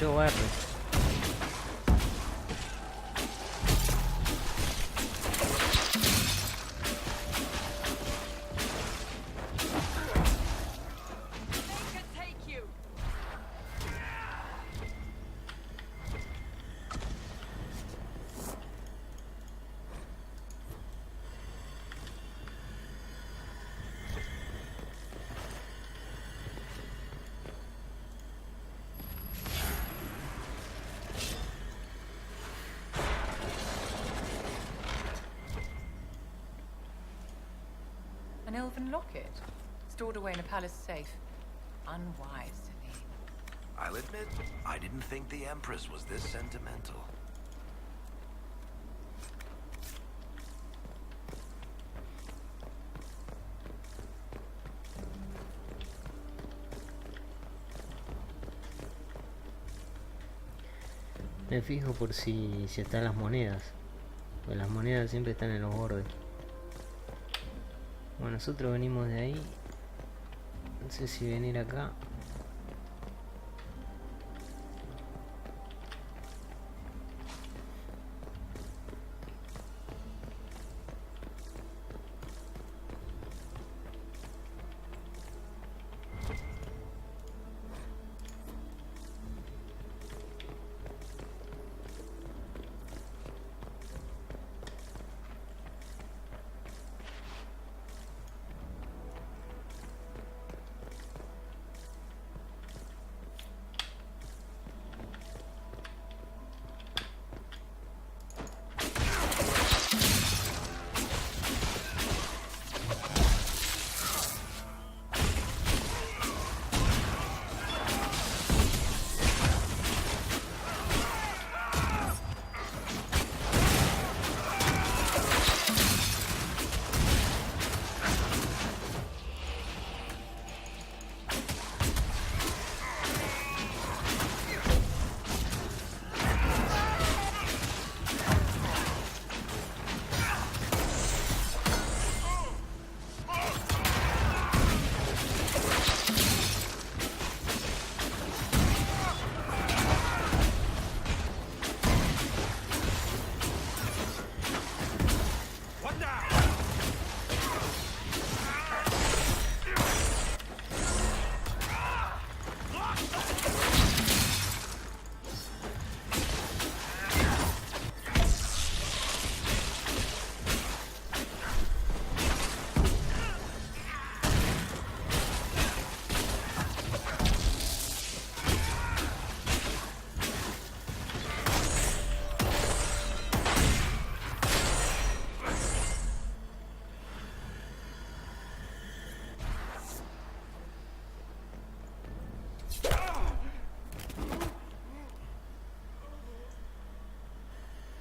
yo barro. An elven locket, stored away in a palace safe. Unwise to leave. I'll admit, I didn't think the Empress was this sentimental. Me fijo por si están las monedas. Pues las monedas siempre están en los bordes. Bueno, nosotros venimos de ahí. No sé si venir acá.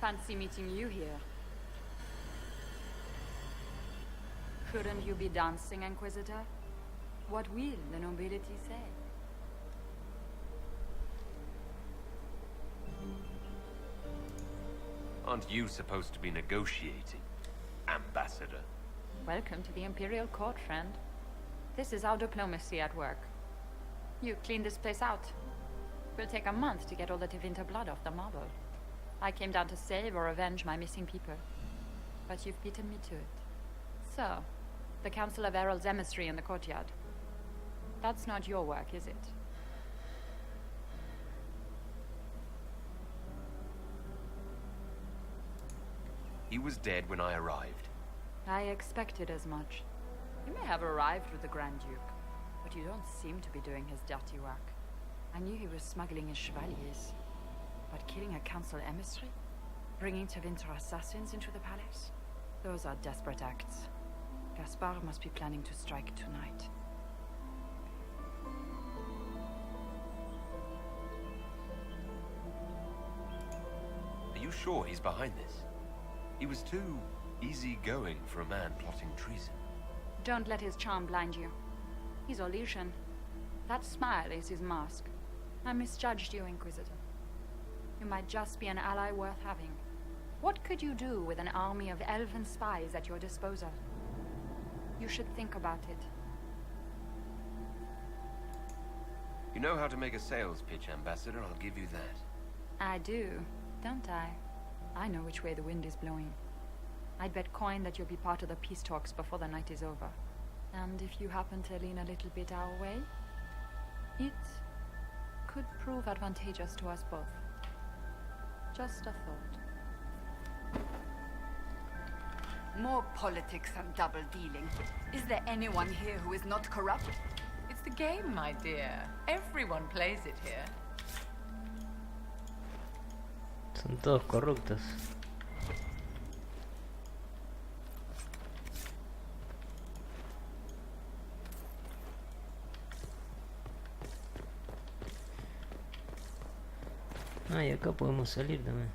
Fancy meeting you here. Shouldn't you be dancing, Inquisitor? What will the nobility say? Aren't you supposed to be negotiating, Ambassador? Welcome to the Imperial Court, friend. This is our diplomacy at work. You clean this place out. Will take a month to get all the Tevinter blood off the marble. I came down to save or avenge my missing people. But you've beaten me to it. So, the Council of Herald's emissary in the courtyard. That's not your work, is it? He was dead when I arrived. I expected as much. You may have arrived with the Grand Duke, but you don't seem to be doing his dirty work. I knew he was smuggling his chevaliers. But killing a council emissary? Bringing Tevinter assassins into the palace? Those are desperate acts. Gaspard must be planning to strike tonight. Are you sure he's behind this? He was too easygoing for a man plotting treason. Don't let his charm blind you. He's Orlesian. That smile is his mask. I misjudged you, Inquisitor. You might just be an ally worth having. What could you do with an army of elven spies at your disposal? You should think about it. You know how to make a sales pitch, Ambassador. I'll give you that. I do, don't I? I know which way the wind is blowing. I'd bet coin that you'll be part of the peace talks before the night is over. And if you happen to lean a little bit our way, it could prove advantageous to us both. Just a thought. More politics and double dealing. Is there anyone here who is not corrupt? It's the game, my dear. Everyone plays it here. Son todos corruptos. Ah, y acá podemos salir también.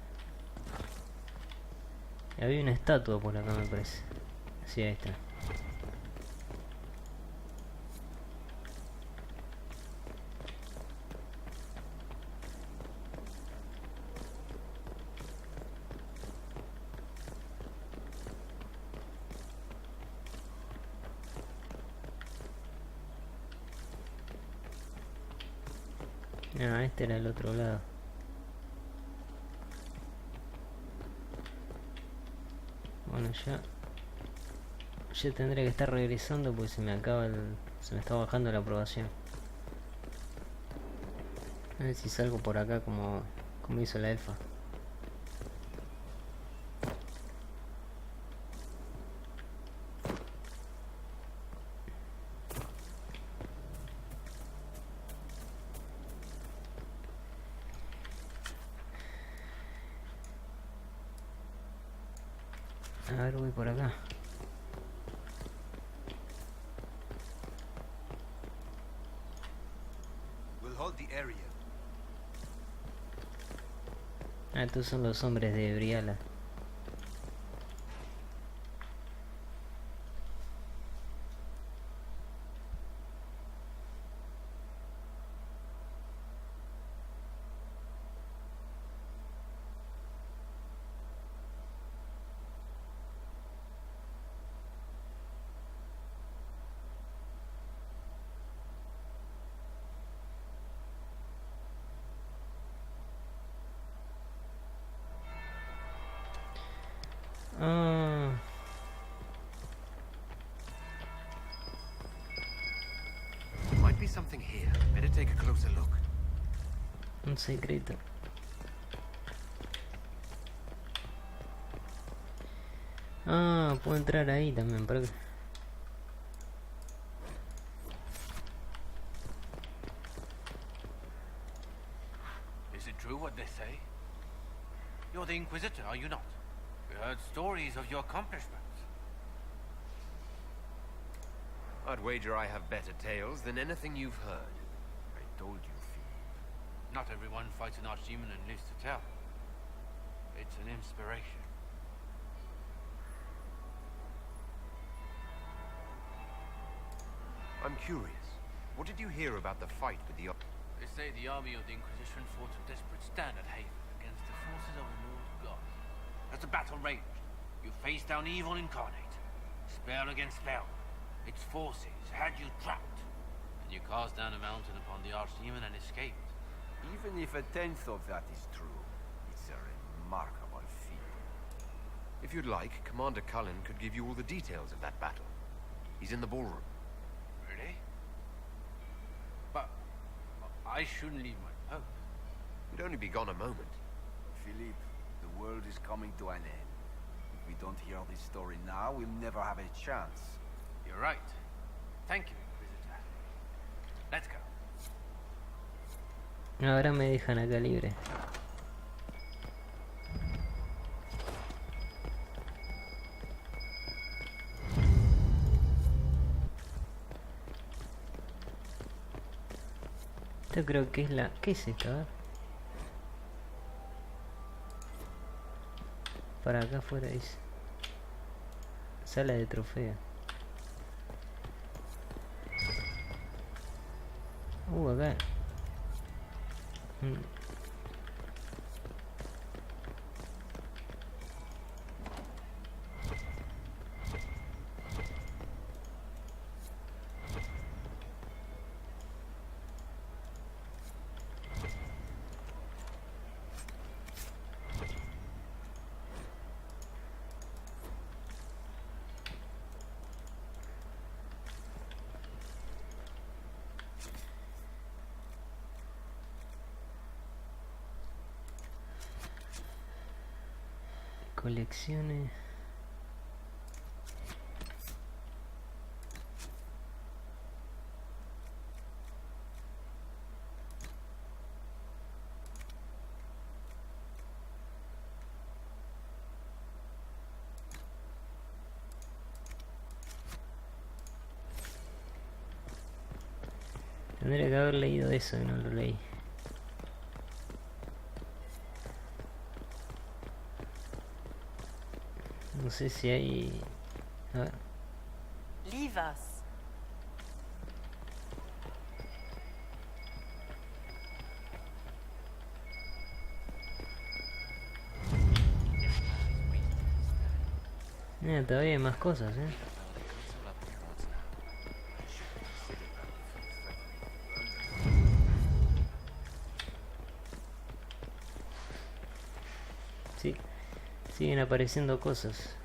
Había una estatua por acá, me parece. Sí, ahí está. Ah, este era el otro lado. Bueno, ya tendré que estar regresando porque se me está bajando la aprobación. A ver si salgo por acá como hizo la elfa. A ver, voy por acá. Ah, estos son los hombres de Briala. Ah, Might be something here. Better take a closer look. un secreto. Ah, puedo entrar ahí también, ¿para qué? Is it true what they say? You're the Inquisitor, are you not? We heard stories of your accomplishments. I'd wager I have better tales than anything you've heard. I told you, thief. Not everyone fights an archdemon and lives to tell. It's an inspiration. I'm curious. What did you hear about the fight with the... They say the army of the Inquisition fought a desperate stand at Haven against the forces of the Lord God. As the battle raged, you faced down evil incarnate. Spell against spell. Its forces had you trapped. And you cast down a mountain upon the archdemon and escaped. Even if a tenth of that is true, it's a remarkable feat. If you'd like, Commander Cullen could give you all the details of that battle. He's in the ballroom. Really? But I shouldn't leave my post. You'd only be gone a moment. Philippe, the world is coming to an end. If we don't hear this story now, we'll never have a chance. You're right. Thank you, Inquisitor. Let's go. Ahora me dejan acá libre. Esto creo que es la... ¿Qué es esto? A ver. Para acá afuera dice. Sala de trofeo. Acá. Colecciones. Tendría que haber leído eso y no lo leí. No sé si hay... A ver. Leave us. Todavía hay más cosas, Sí, siguen apareciendo cosas.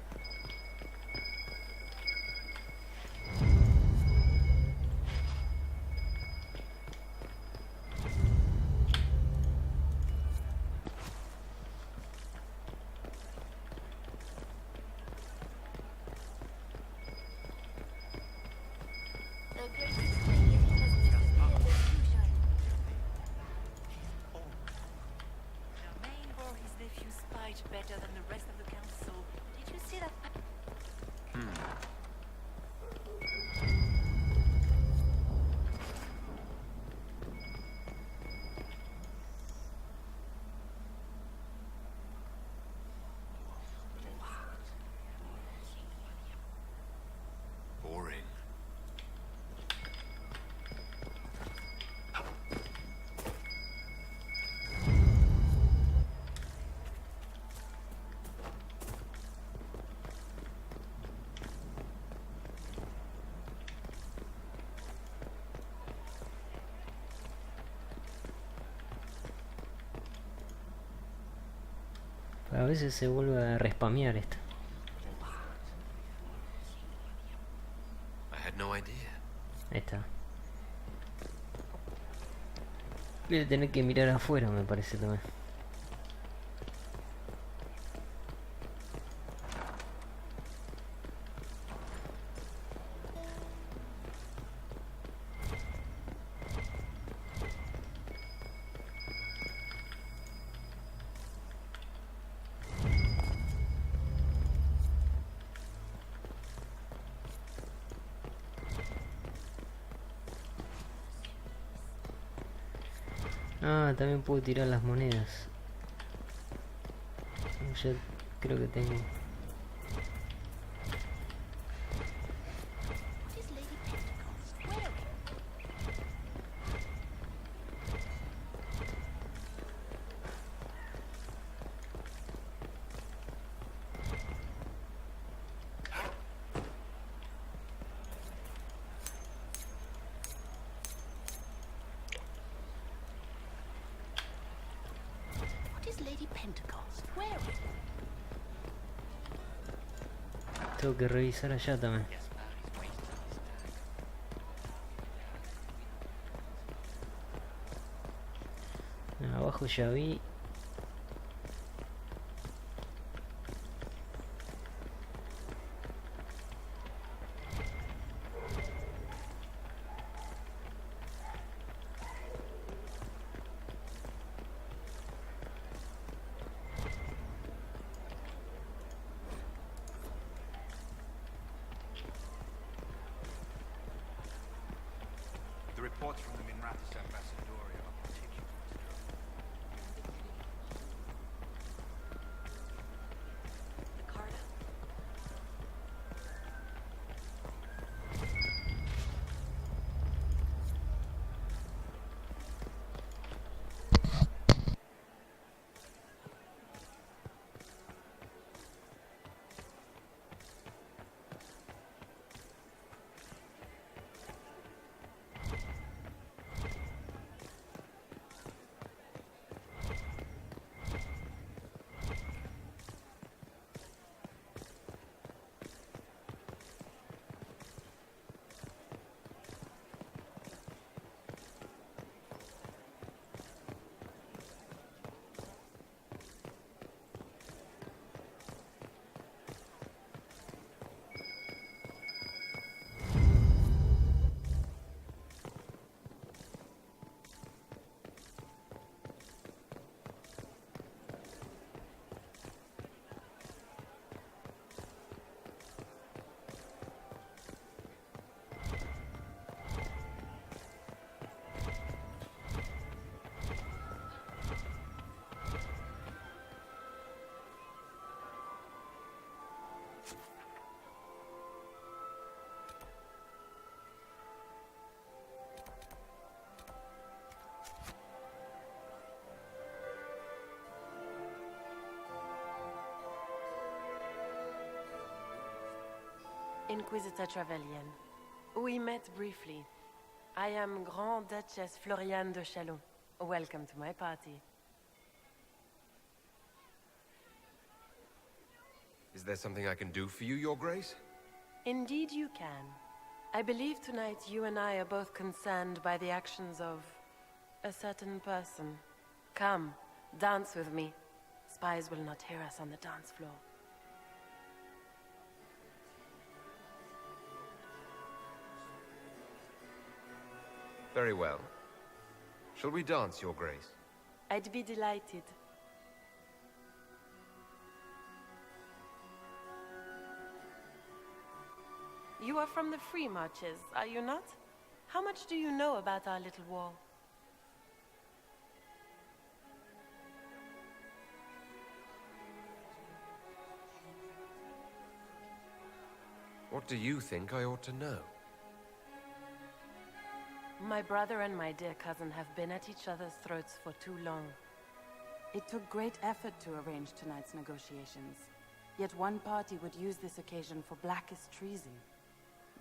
Better than the rest of the council. Did you see that? Boring. A veces se vuelve a respamear esto. I had no idea. Ahí está. Voy a tener que mirar afuera, me parece también. Ah, también puedo tirar las monedas. Ya creo que tengo. Tengo que revisar allá también. Abajo ya vi. The reports from the Minrathous Ambassadoria are particularly disturbing. The card. Inquisitor Trevelyan. We met briefly. I am Grand Duchess Floriane de Chalon. Welcome to my party. Is there something I can do for you, Your Grace? Indeed you can. I believe tonight you and I are both concerned by the actions of a certain person. Come, dance with me. Spies will not hear us on the dance floor. Very well. Shall we dance, Your Grace? I'd be delighted. You are from the Free Marches, are you not? How much do you know about our little war? What do you think I ought to know? My brother and my dear cousin have been at each other's throats for too long. It took great effort to arrange tonight's negotiations. Yet one party would use this occasion for blackest treason.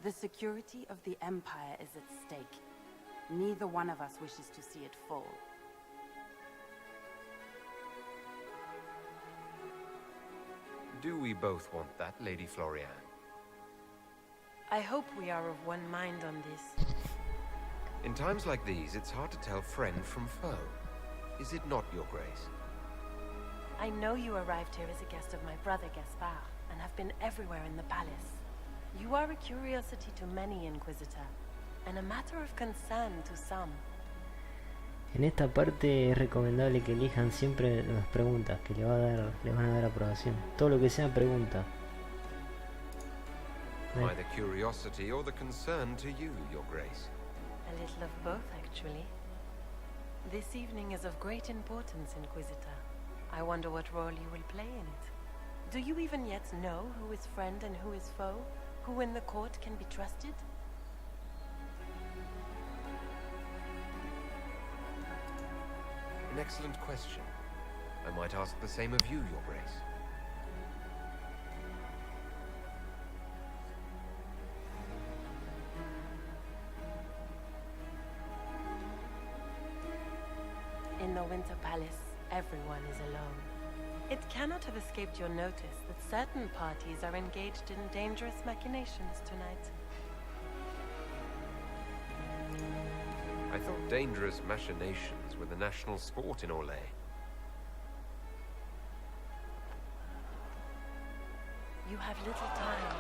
The security of the Empire is at stake. Neither one of us wishes to see it fall. Do we both want that, Lady Floriane? I hope we are of one mind on this. In times like these, it's hard to tell friend from foe. Is it not, Your Grace? I know you arrived here as a guest of my brother Gaspard, and have been everywhere in the palace. You are a curiosity to many, Inquisitor, and a matter of concern to some. En esta parte es recomendable que elijan siempre las preguntas que le van a dar aprobación. Todo lo que sea pregunta. Either curiosity or the concern to you, Your Grace. A little of both, actually. This evening is of great importance, Inquisitor. I wonder what role you will play in it. Do you even yet know who is friend and who is foe? Who in the court can be trusted? An excellent question. I might ask the same of you, Your Grace. In the Winter Palace, everyone is alone. It cannot have escaped your notice that certain parties are engaged in dangerous machinations tonight. I thought dangerous machinations were the national sport in Orlais. You have little time.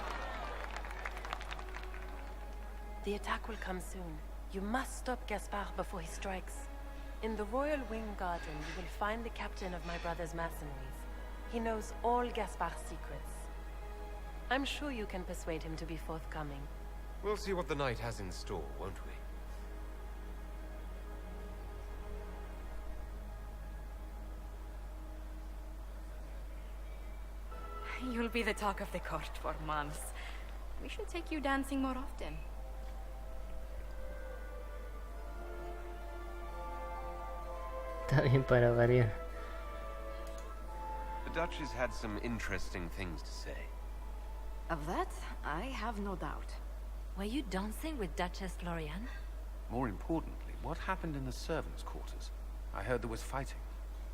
The attack will come soon. You must stop Gaspard before he strikes. In the Royal Wing Garden, you will find the captain of my brother's mercenaries. He knows all Gaspard's secrets. I'm sure you can persuade him to be forthcoming. We'll see what the night has in store, won't we? You'll be the talk of the court for months. We should take you dancing more often. Está bien para variar. The Duchess had some interesting things to say. Of that, I have no doubt. Were you dancing with Duchess Floriane? More importantly, what happened in the servants' quarters? I heard there was fighting.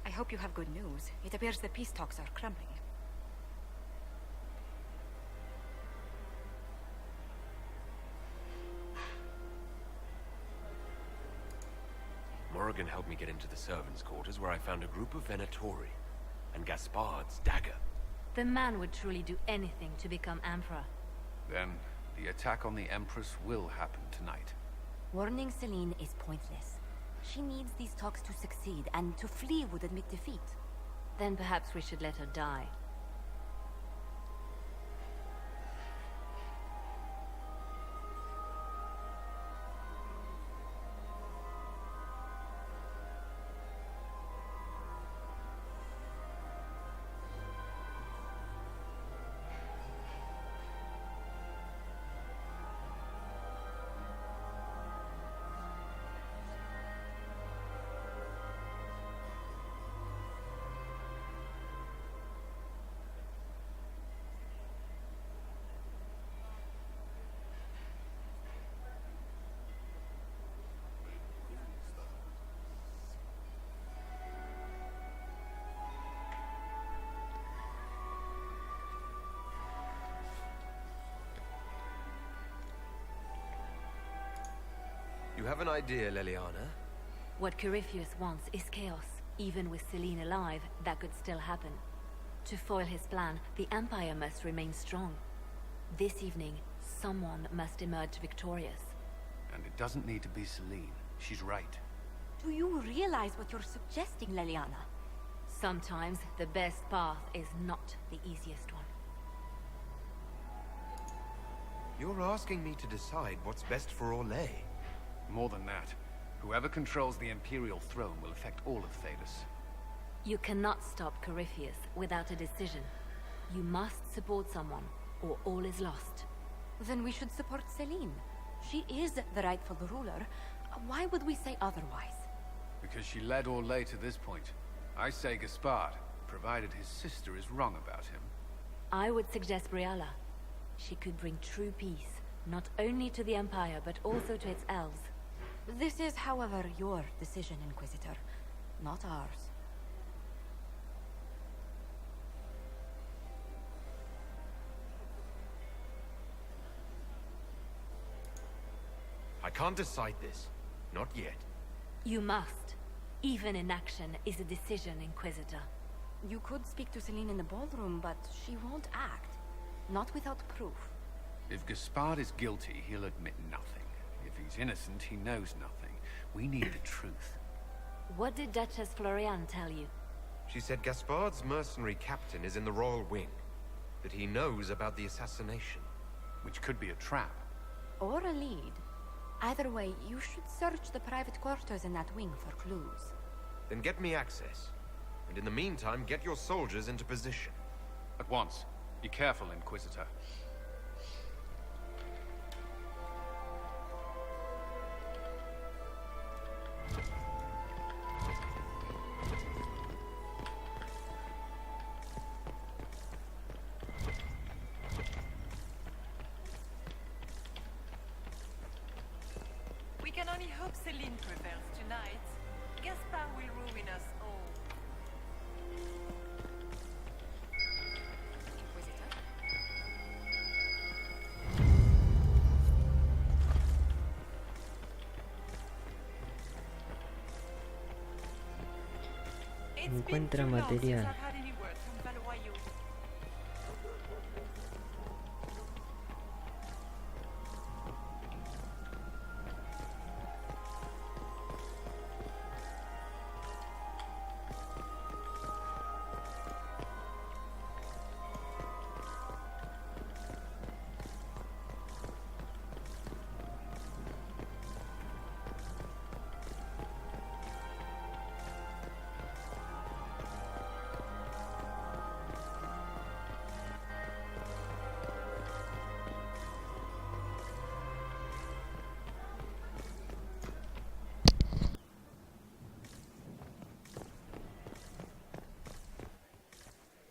I hope you have good news. It appears the peace talks are crumbling. Morrigan helped me get into the servants' quarters where I found a group of Venatori and Gaspard's dagger. The man would truly do anything to become Emperor. Then, the attack on the Empress will happen tonight. Warning Celine is pointless. She needs these talks to succeed, and to flee would admit defeat. Then perhaps we should let her die. have an idea, Leliana? What Corypheus wants is chaos. Even with Celine alive, that could still happen. To foil his plan, the Empire must remain strong. This evening, someone must emerge victorious. And it doesn't need to be Celine. She's right. Do you realize what you're suggesting, Leliana? Sometimes the best path is not the easiest one. You're asking me to decide what's best for Orlais. More than that, whoever controls the Imperial throne will affect all of Thalos. You cannot stop Corypheus without a decision. You must support someone, or all is lost. Then we should support Celine. She is the rightful ruler. Why would we say otherwise? Because she led Orlais to this point. I say Gaspard, provided his sister is wrong about him. I would suggest Briala. She could bring true peace, not only to the Empire, but also to its elves. This is, however, your decision, Inquisitor, not ours. I can't decide this. Not yet. You must. Even inaction is a decision, Inquisitor. You could speak to Celine in the ballroom, but she won't act. Not without proof. If Gaspard is guilty, he'll admit nothing. If he's innocent, he knows nothing. We need the truth. What did Duchess Florian tell you? She said Gaspard's mercenary captain is in the Royal Wing. That he knows about the assassination. Which could be a trap. Or a lead. Either way, you should search the private quarters in that wing for clues. Then get me access. And in the meantime, get your soldiers into position. At once. Be careful, Inquisitor. We can only hope Celine prevails tonight. Gaspard will ruin us all. Inquisitor? Encuentra material.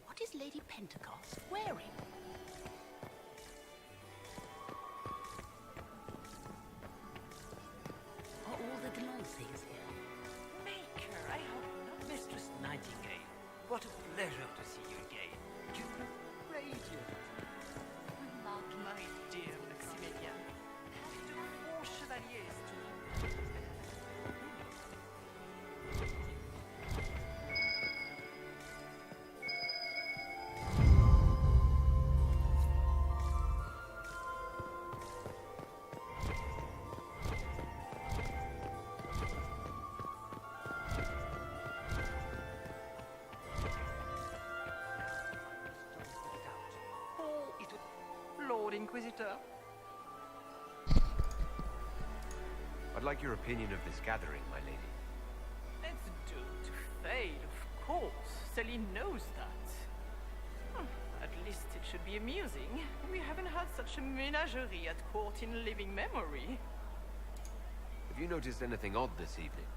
What is Lady Pentecost wearing? Are all the Delon things here? Maker, I hope not. Mistress Nightingale, what a pleasure to see you again. You look radiant. My dear Maximilian, how do 4 chevaliers to Lord Inquisitor? I'd like your opinion of this gathering, my lady. It's doomed to fail, of course. Celine knows that. At least it should be amusing. We haven't had such a menagerie at court in living memory. Have you noticed anything odd this evening?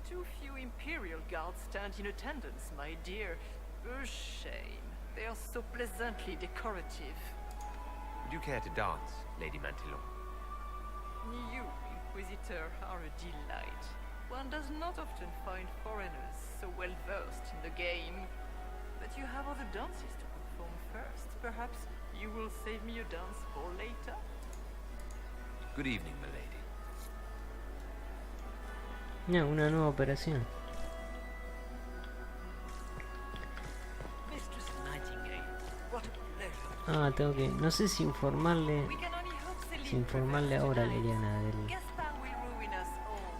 Too few Imperial guards stand in attendance, my dear. A shame. They are so pleasantly decorative. Would you care to dance, Lady Mantillon? You, Inquisitor, are a delight. One does not often find foreigners so well versed in the game. But you have other dances to perform first. Perhaps you will save me a dance for later? Good evening, my lady. No, una nueva operación. Mistress Nightingale, what a pleasure. Ah, tengo que... No sé si informarle... We can only hope Celine Si informarle prevents ahora a tonight. Liliana del... Gaspard will ruin us all.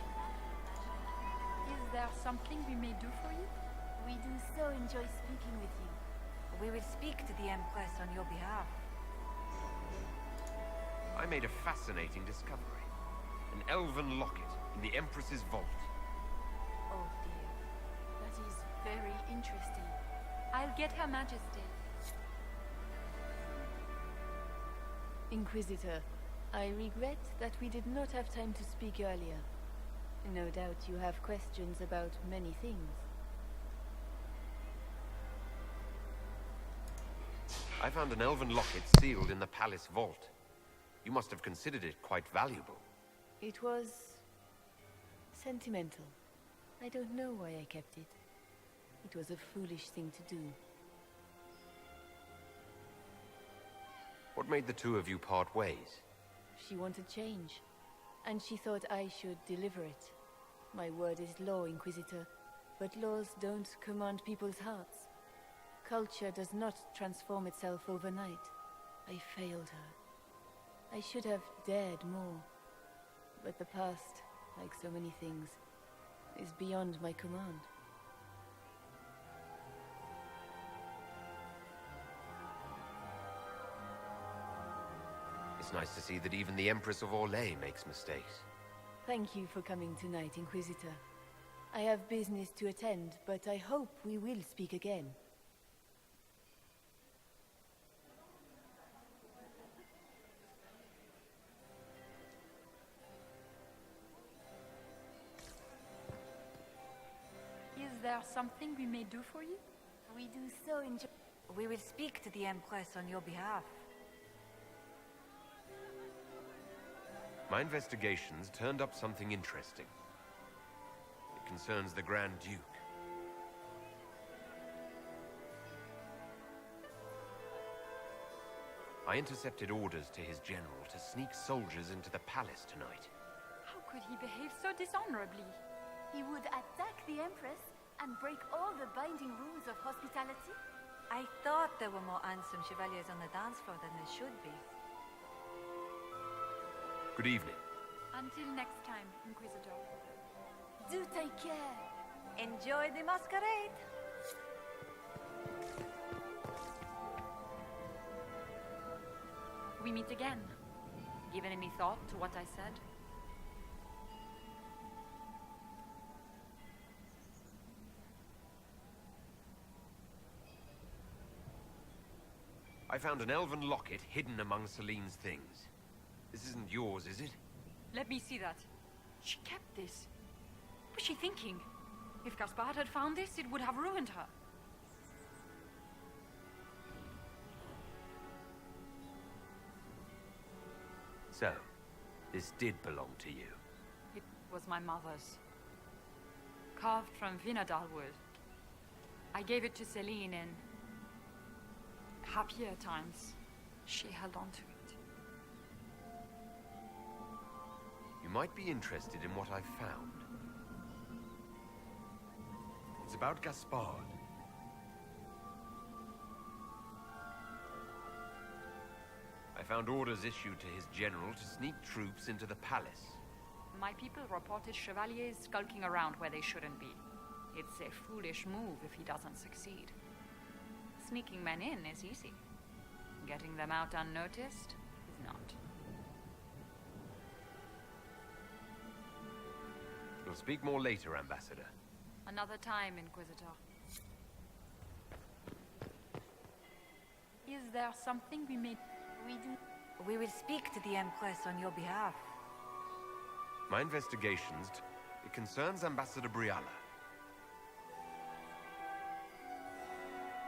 Is there something we may do for you? We do so enjoy speaking with you. We will speak to the Empress on your behalf. I made a fascinating discovery. An elven locket in the Empress's vault. Oh dear. That is very interesting. I'll get Her Majesty. Inquisitor, I regret that we did not have time to speak earlier. No doubt you have questions about many things. I found an elven locket sealed in the palace vault. You must have considered it quite valuable. It was... sentimental. I don't know why I kept it. It was a foolish thing to do. What made the two of you part ways? She wanted change, and she thought I should deliver it. My word is law, Inquisitor, but laws don't command people's hearts. Culture does not transform itself overnight. I failed her. I should have dared more. But the past, like so many things, is beyond my command. It's nice to see that even the Empress of Orlais makes mistakes. Thank you for coming tonight, Inquisitor. I have business to attend, but I hope we will speak again. Is there something we may do for you? We do so enjoy... We will speak to the Empress on your behalf. My investigations turned up something interesting. It concerns the Grand Duke. I intercepted orders to his general to sneak soldiers into the palace tonight. How could he behave so dishonorably? He would attack the Empress and break all the binding rules of hospitality? I thought there were more handsome chevaliers on the dance floor than there should be. Good evening. Until next time, Inquisitor. Do take care. Enjoy the masquerade. We meet again. Given any thought to what I said? I found an elven locket hidden among Celine's things. This isn't yours, is it? Let me see that. She kept this. What was she thinking? If Gaspard had found this, it would have ruined her. So, this did belong to you. It was my mother's. Carved from Vinadal wood. I gave it to Celine in happier times. She held on to it. You might be interested in what I've found. It's about Gaspard. I found orders issued to his general to sneak troops into the palace. My people reported chevaliers skulking around where they shouldn't be. It's a foolish move if he doesn't succeed. Sneaking men in is easy. Getting them out unnoticed is not. We'll speak more later, Ambassador. Another time, Inquisitor. Is there something we may... We will speak to the Empress on your behalf. My investigations, it concerns Ambassador Briala.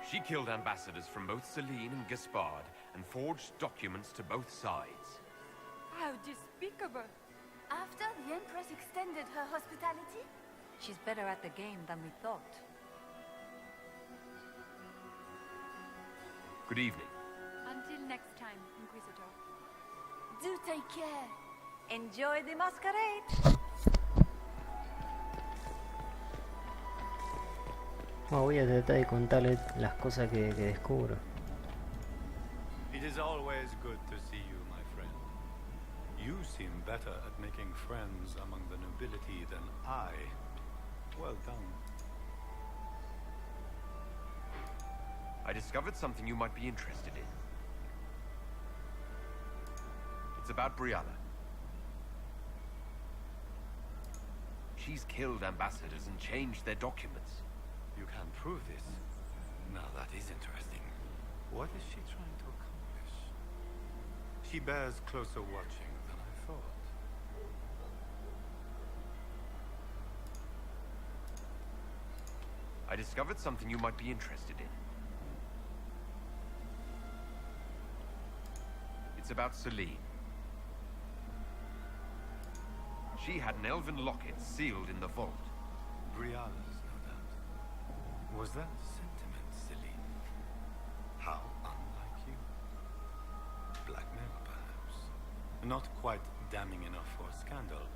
She killed ambassadors from both Celine and Gaspard and forged documents to both sides. How despicable! After the Empress extended her hospitality? She's better at the game than we thought. Good evening. Until next time, Inquisitor. Do take care. Enjoy the masquerade. Bueno, voy a tratar de contarle las cosas que descubro. It is always good to see you, my friend. You seem better at making friends among the nobility than I. Well done. I discovered something you might be interested in. It's about Brianna. She's killed ambassadors and changed their documents. You can prove this. Now that is interesting. What is she trying to accomplish? She bears closer watching than I thought. I discovered something you might be interested in. It's about Celine. She had an elven locket sealed in the vault. Brianna's, no doubt. Was that sentiment, Celine? How unlike you. Blackmail, perhaps. Not quite damning enough for scandal,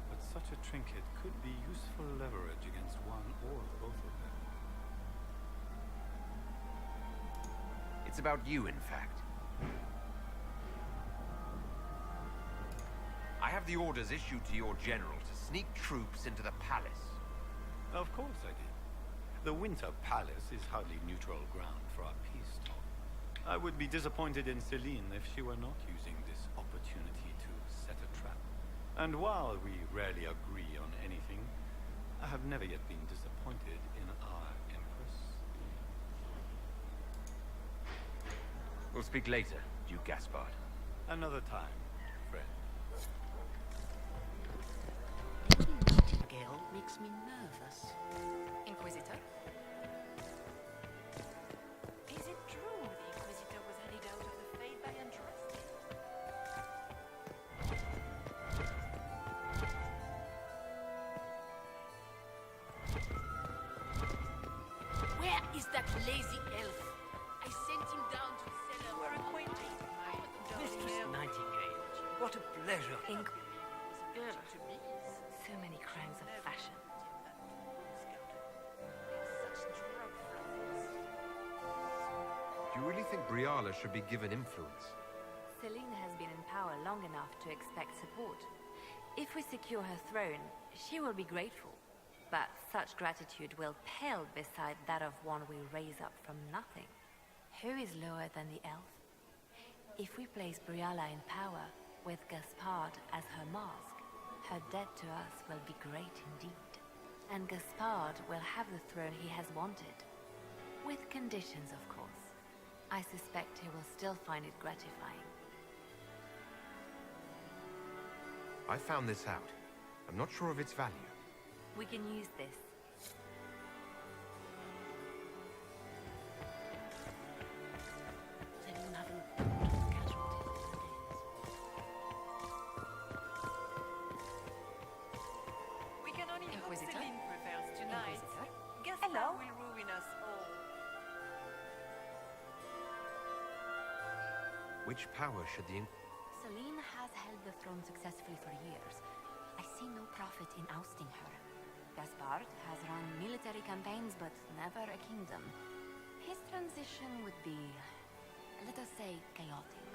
but such a trinket could be useful leverage against one or both of them. It's about you, in fact. I have the orders issued to your general to sneak troops into the palace. Of course I did. The Winter Palace is hardly neutral ground for our peace talk. I would be disappointed in Celine if she were not using this opportunity to set a trap. And while we rarely agree on anything, I have never yet been disappointed in our Empress. We'll speak later, Duke Gaspard. Another time, friend. Nightingale makes me nervous. Inquisitor? Is it true the Inquisitor was handed out of the faith by untrusted? Where is that lazy elf? I sent him down to the cellar. We're acquainted, my Mistress darling. Nightingale, what a pleasure. So many crimes of fashion. Do you really think Briala should be given influence? Celine has been in power long enough to expect support. If we secure her throne, she will be grateful. But such gratitude will pale beside that of one we raise up from nothing. Who is lower than the elf? If we place Briala in power, with Gaspard as her mask, her debt to us will be great indeed. And Gaspard will have the throne he has wanted. With conditions, of course. I suspect he will still find it gratifying. I found this out. I'm not sure of its value. We can use this. Does anyone have a report of casualties these days? We can only hope Inquisitor? Celine prevails tonight. Inquisitor? Gaspard Hello? will ruin us all. Which power should the... Celine has held the throne successfully for years. I see no profit in ousting her. Gaspard has run military campaigns, but never a kingdom. His transition would be, let us say, chaotic.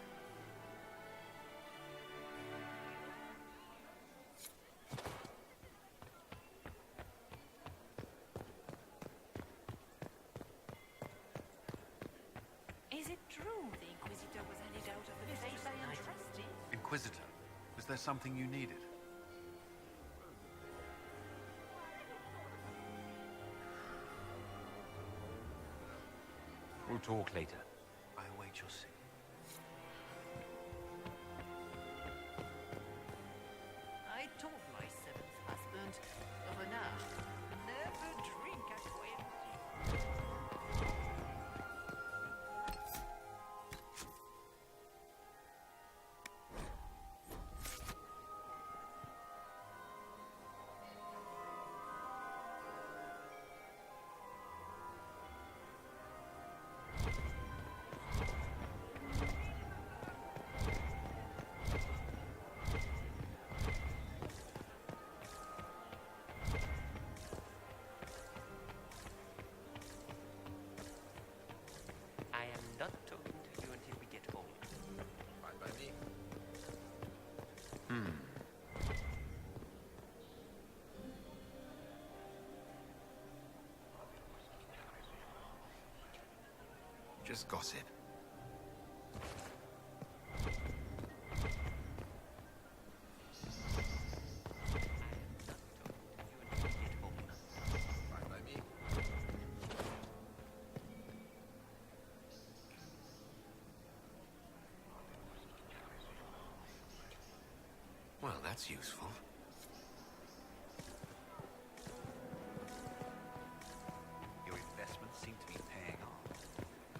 Is it true the Inquisitor was handed out of the faith by untrusted? Inquisitor, was there something you needed? We'll talk later. I await your signal. I told my seventh husband, Renard, never drink at wedding. just gossip. Fine by me. Well, that's useful. Your investments seem to be paying off.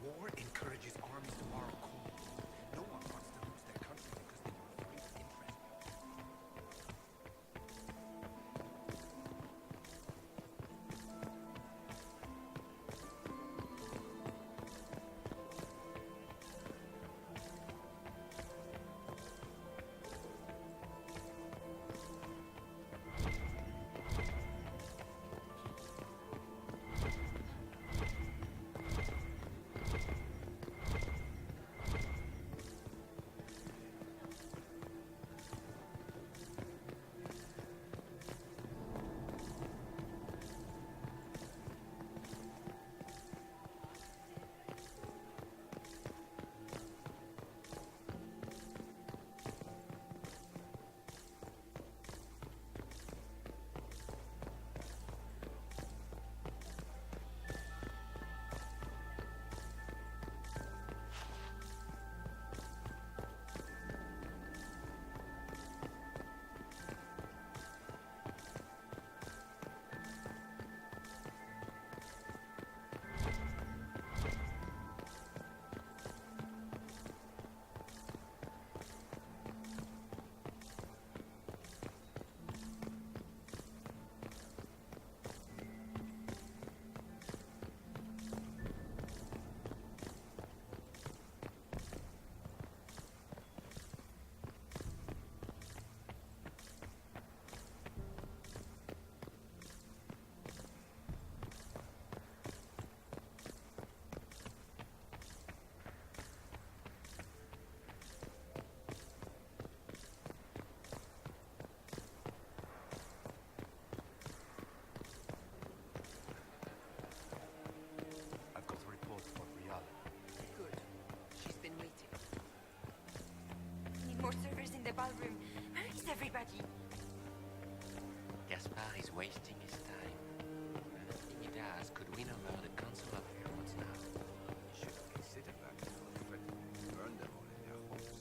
War encourages armies to borrow coal. No one wants to lose their country because they were afraid of interest. More servers in the ballroom. Where is everybody? Gaspard is wasting his time. Nothing he does could win over the Council of Heralds now. Should have considered that before threatening to burn them all in their homes.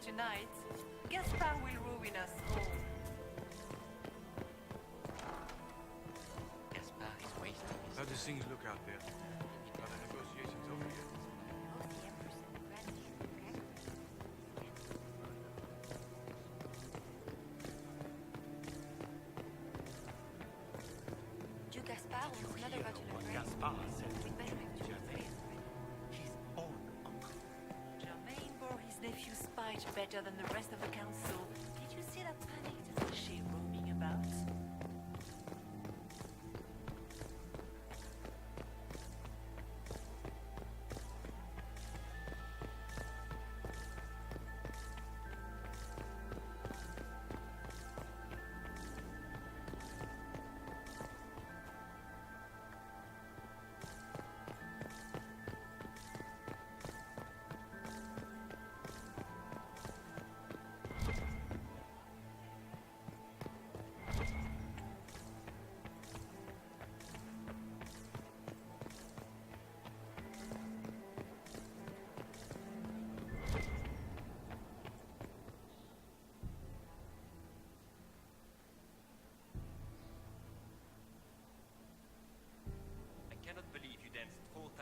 Tonight, Gaspard will ruin us all. Gaspard is wasting his How do things look out there? Are the negotiations over yet? Do Gaspard wants another battle of brains. Gaspard said We'd better have to Germain, his own uncle. Germain bore his nephew's spite better than the rest of the council. Did you see that panicked little she roaming about?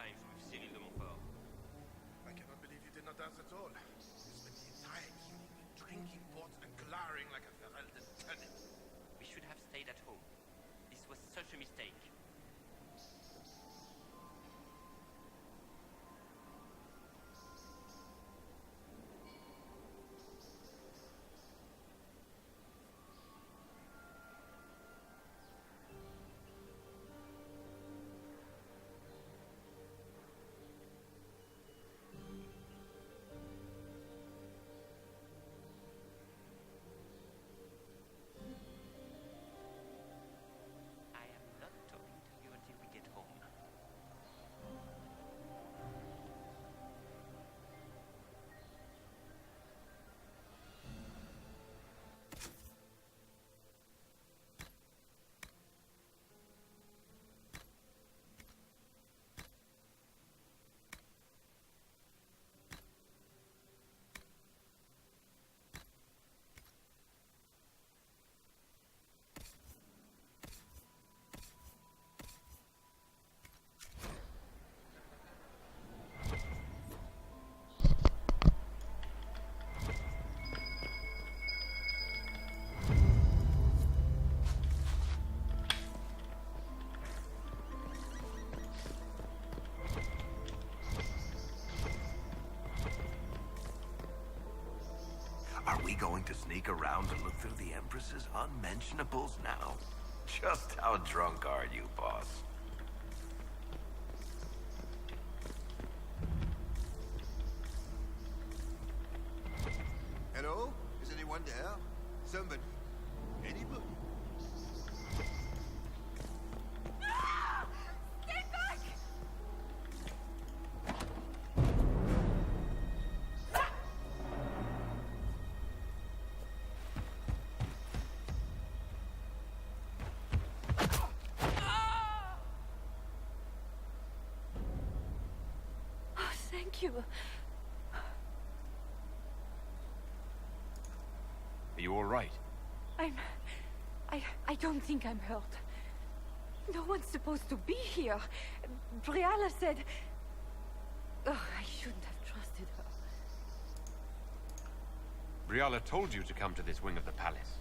times with Cyril de Montfort. I cannot believe you did not dance at all. You spent the entire evening drinking port and glowering like a heralded turnip. We should have stayed at home. This was such a mistake. Are we going to sneak around to look through the Empress's unmentionables now? Just how drunk are you, boss? Hello? Is anyone there? Somebody? Anybody? Stay back! Thank you. Are you all right? I don't think I'm hurt. No one's supposed to be here. Briala said... Oh, I shouldn't have trusted her. Briala told you to come to this wing of the palace.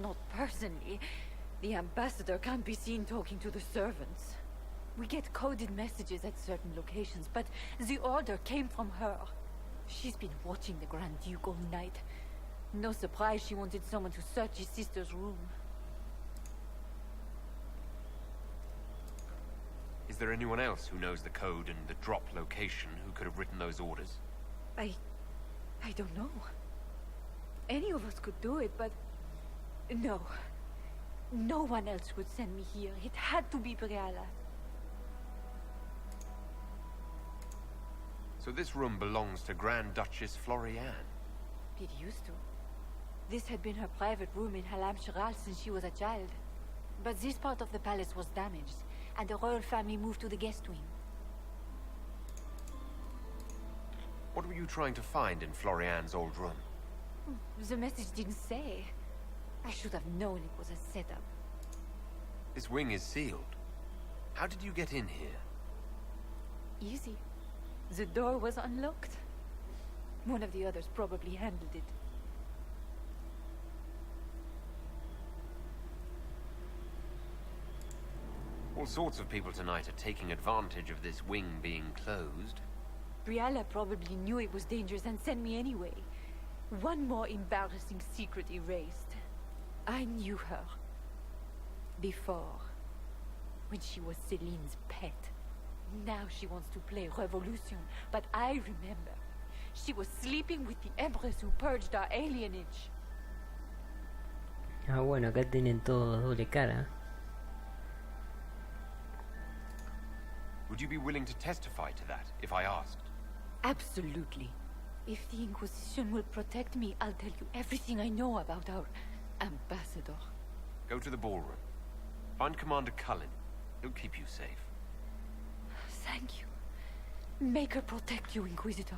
Not personally. The ambassador can't be seen talking to the servants. We get coded messages at certain locations, but the order came from her. She's been watching the Grand Duke all night. No surprise she wanted someone to search his sister's room. Is there anyone else who knows the code and the drop location who could have written those orders? I don't know. Any of us could do it, but... No. No one else would send me here. It had to be Briala. So this room belongs to Grand Duchess Floriane? It used to. This had been her private room in Halam Shiral since she was a child. But this part of the palace was damaged, and the royal family moved to the guest wing. What were you trying to find in Floriane's old room? The message didn't say. I should have known it was a setup. This wing is sealed. How did you get in here? Easy. The door was unlocked. One of the others probably handled it. All sorts of people tonight are taking advantage of this wing being closed. Briala probably knew it was dangerous and sent me anyway. One more embarrassing secret erased. I knew her. Before. When she was Celine's pet. Now she wants to play Revolution, but I remember. She was sleeping with the Empress who purged our alienage. Ah, bueno, acá tienen todos doble cara. Would you be willing to testify to that, if I asked? Absolutely. If the Inquisition will protect me, I'll tell you everything I know about our ambassador. Go to the ballroom. Find Commander Cullen. He'll keep you safe. Thank you. Make her protect you, Inquisitor.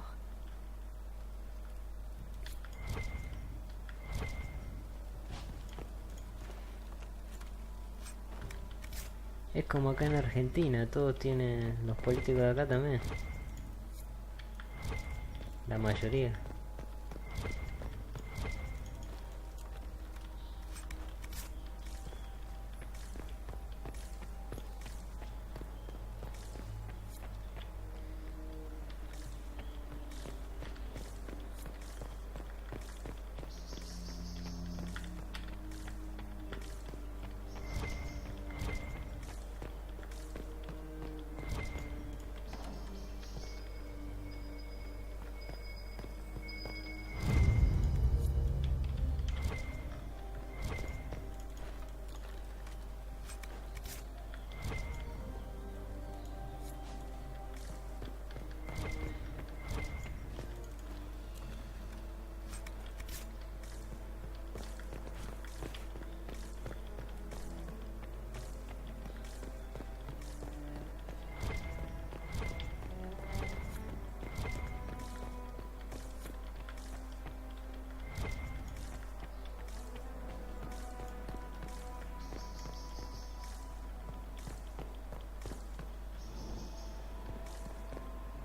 Es como acá en Argentina, todos tienen, los políticos de acá también. La mayoría.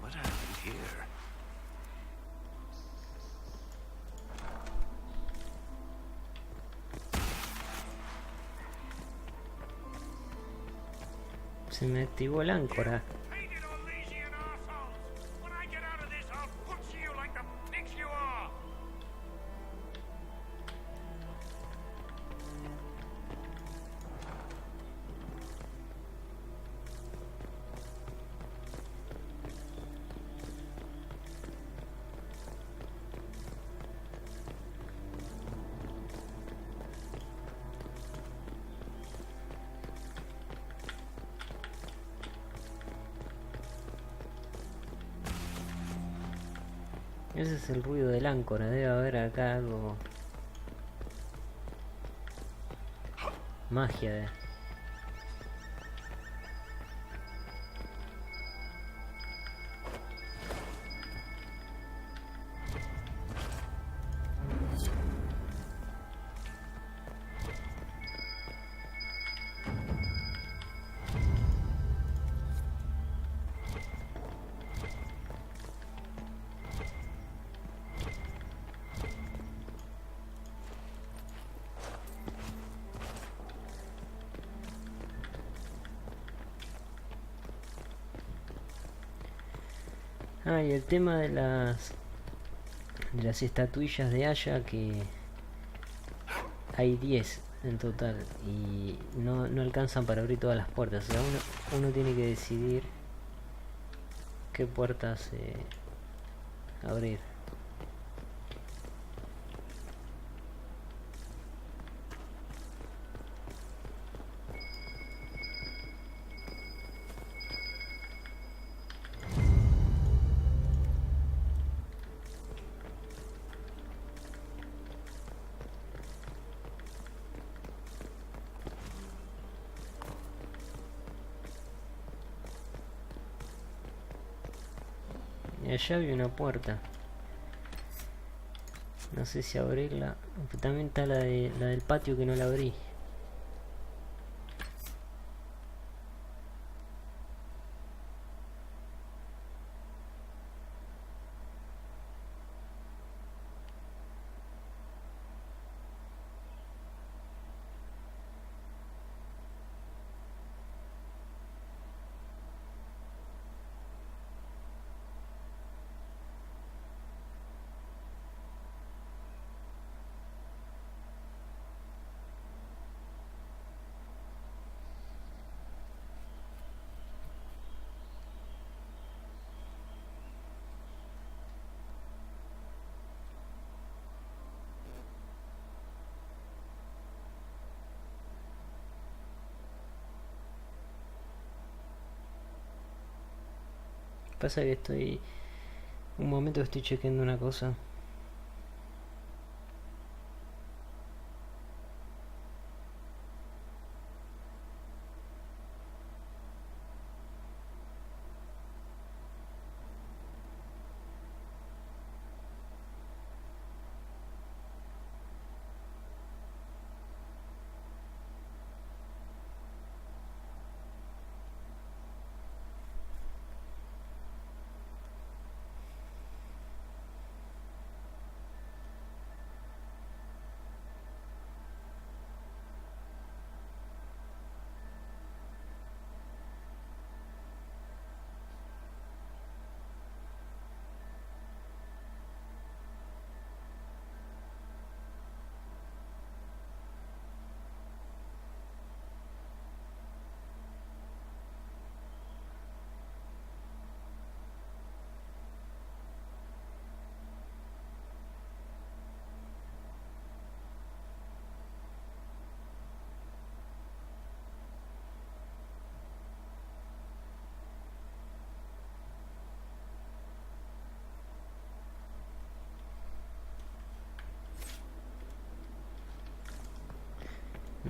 What happened here? Se me activó la áncora. Ese es el ruido del áncora, debe haber acá algo... Magia de... Ah, y el tema de las estatuillas de Aya, que hay 10 en total y no alcanzan para abrir todas las puertas. O sea, uno tiene que decidir qué puertas abrir. Y allá había una puerta. No sé si abrirla. También está la del patio que no la abrí. Pasa que estoy... Un momento que estoy chequeando una cosa.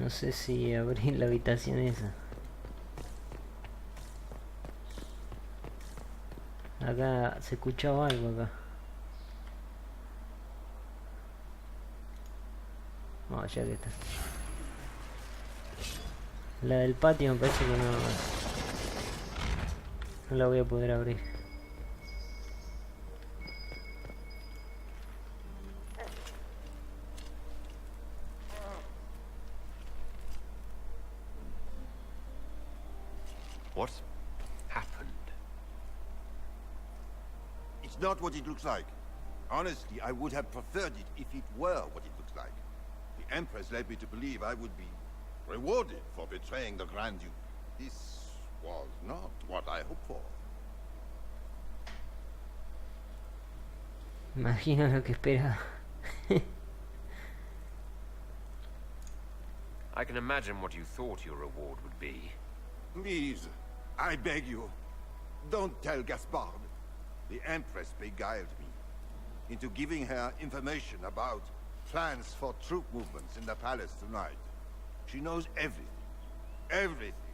No sé si abrir la habitación esa. Acá se escuchaba algo acá. No, ya que está. La del patio me parece que no la voy a poder abrir. What happened? It's not what it looks like. Honestly, I would have preferred it if it were what it looks like. The Empress led me to believe I would be rewarded for betraying the Grand Duke. This was not what I hoped for. Imagino lo que esperaba. I can imagine what you thought your reward would be. Please, I beg you, don't tell Gaspard. The Empress beguiled me into giving her information about plans for troop movements in the palace tonight. She knows everything. Everything.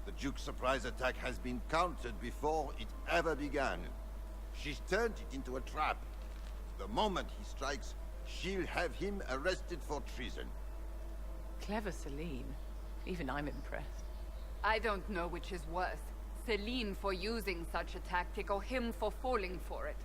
The Duke's surprise attack has been countered before it ever began. She's turned it into a trap. The moment he strikes, she'll have him arrested for treason. Clever Celine. Even I'm impressed. I don't know which is worse. Celine for using such a tactic, or him for falling for it.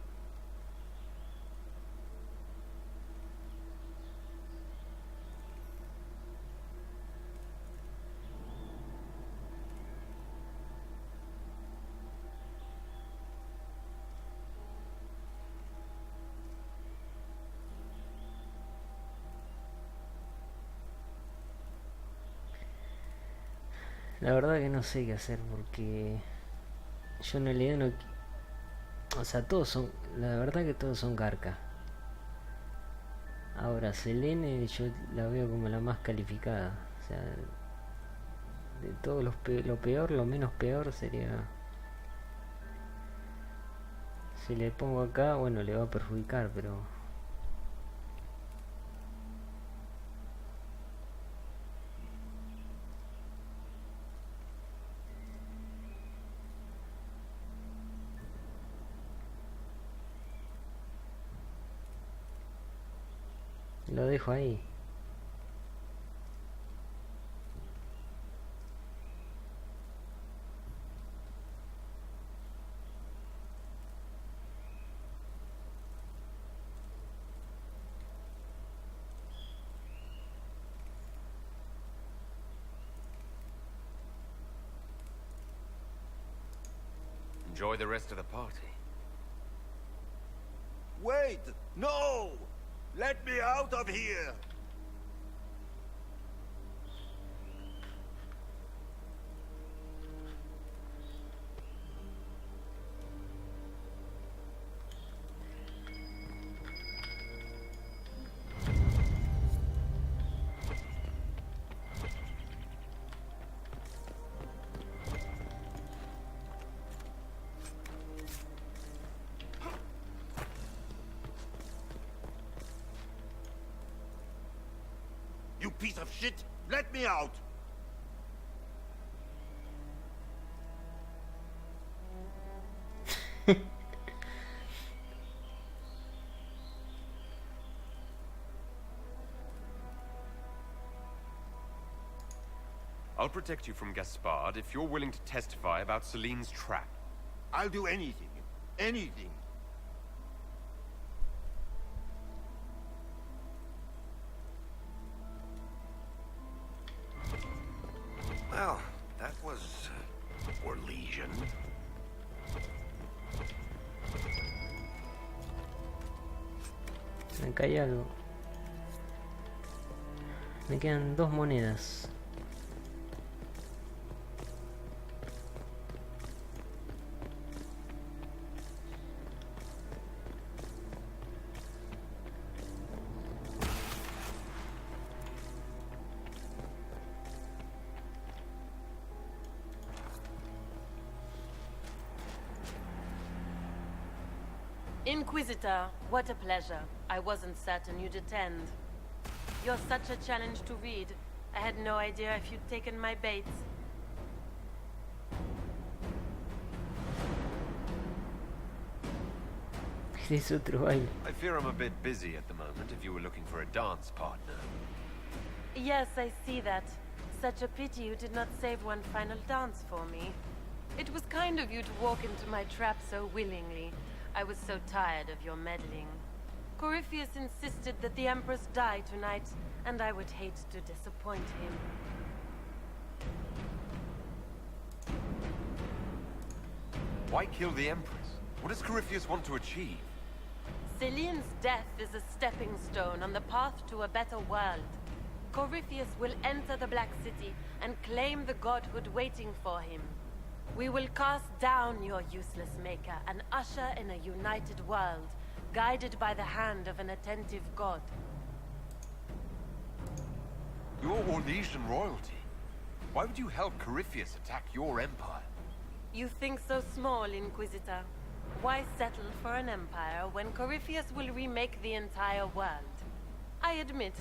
La verdad que no sé qué hacer porque yo en realidad no... O sea, todos son... La verdad que todos son garca. Ahora, Selene yo la veo como la más calificada. O sea, de todos lo peor, lo menos peor sería... Si le pongo acá, bueno, le va a perjudicar, pero... Lo dejo ahí. Enjoy the rest of the party. Wait! No! Let me out of here! You piece of shit! Let me out! I'll protect you from Gaspard if you're willing to testify about Celine's trap. I'll do anything. Anything. Well, that was for Legion. Me cae algo. Me quedan 2 monedas. Inquisitor, what a pleasure. I wasn't certain you'd attend. You're such a challenge to read. I had no idea if you'd taken my bait. Es otro baile. I fear I'm a bit busy at the moment if you were looking for a dance partner. Yes, I see that. Such a pity you did not save one final dance for me. It was kind of you to walk into my trap so willingly. I was so tired of your meddling. Corypheus insisted that the Empress die tonight, and I would hate to disappoint him. Why kill the Empress? What does Corypheus want to achieve? Celine's death is a stepping stone on the path to a better world. Corypheus will enter the Black City and claim the godhood waiting for him. We will cast down your useless maker and usher in a united world, guided by the hand of an attentive god. You're Orlesian royalty. Why would you help Corypheus attack your empire? You think so small, Inquisitor. Why settle for an empire when Corypheus will remake the entire world? I admit,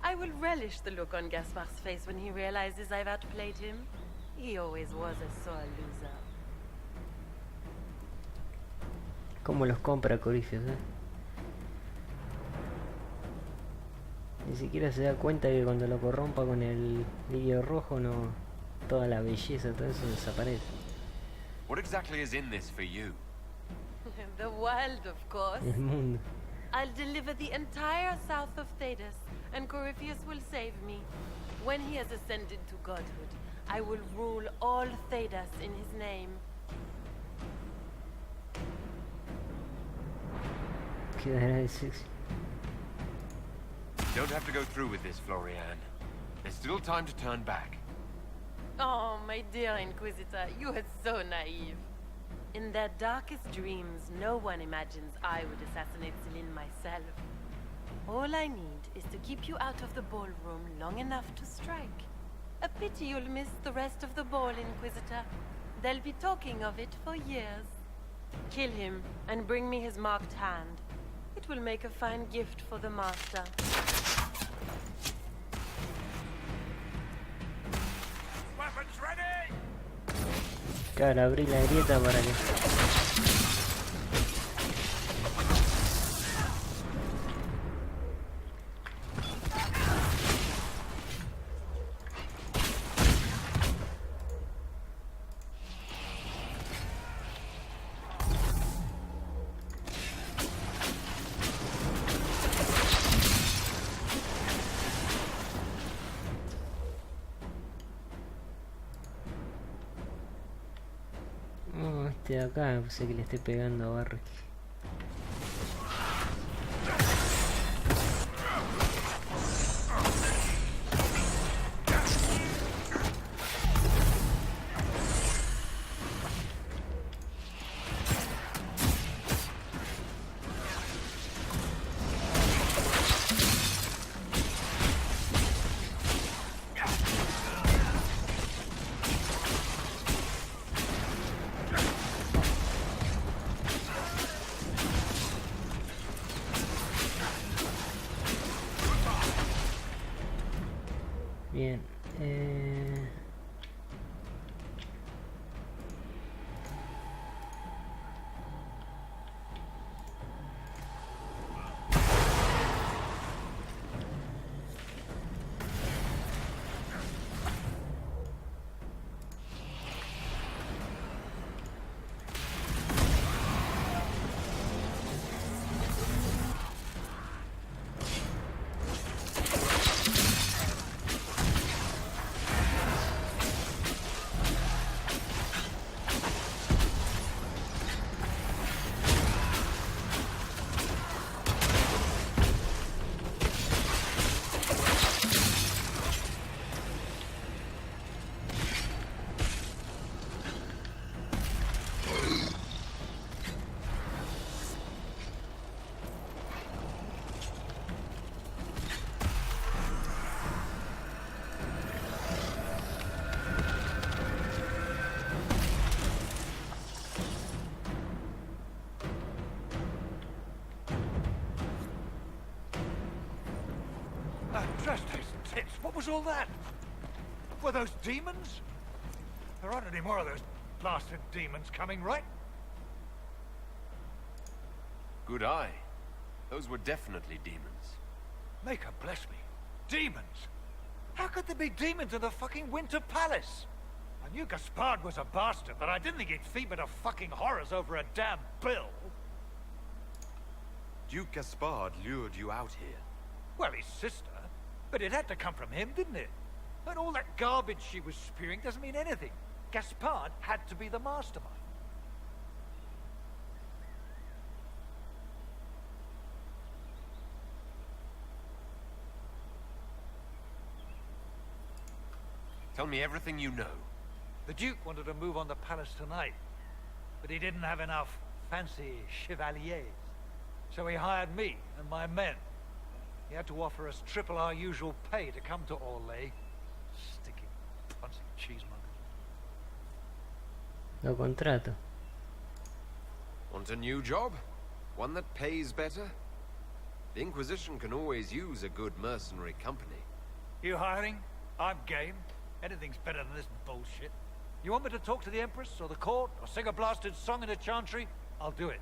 I will relish the look on Gaspar's face when he realizes I've outplayed him. He always was a sore loser. ¿Cómo los compra Corypheus, Ni siquiera se da cuenta que cuando lo corrompa con el lirio rojo, no, toda la belleza, todo eso desaparece. What exactly is in this for you? The world, of course. El mundo. I'll deliver the entire south of Thedas, and Corypheus will save me. When he has ascended to godhood, I will rule all Thedas in his name. Quedará de sexy. Don't have to go through with this, Florian. There's still time to turn back. Oh, my dear Inquisitor, you are so naive. In their darkest dreams, no one imagines I would assassinate Celine myself. All I need is to keep you out of the ballroom long enough to strike. A pity you'll miss the rest of the ball, Inquisitor. They'll be talking of it for years. Kill him and bring me his marked hand. It will make a fine gift for the Master. Weapons ready! Claro, abrí la grieta para que... Este de acá, no sé que le esté pegando a Barrick. Bien, Trespass tits, what was all that? Were those demons? There aren't any more of those blasted demons coming, right? Good eye. Those were definitely demons. Maker bless me. Demons? How could there be demons in the fucking Winter Palace? I knew Gaspard was a bastard, but I didn't think he'd feed the fucking horrors over a damn bill. Duke Gaspard lured you out here. Well, his sister. But it had to come from him, didn't it? And all that garbage she was spewing doesn't mean anything. Gaspard had to be the mastermind. Tell me everything you know. The Duke wanted to move on the palace tonight, but he didn't have enough fancy chevaliers. So he hired me and my men. He had to offer us triple our usual pay to come to Orlais. Sticky, puncing cheesemongers. Lo contrato. Want a new job? One that pays better? The Inquisition can always use a good mercenary company. You hiring? I'm game. Anything's better than this bullshit. You want me to talk to the Empress or the court or sing a blasted song in a chantry? I'll do it.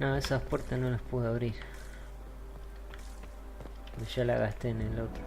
Ah, esas puertas no las pude abrir. Porque ya la gasté en el otro.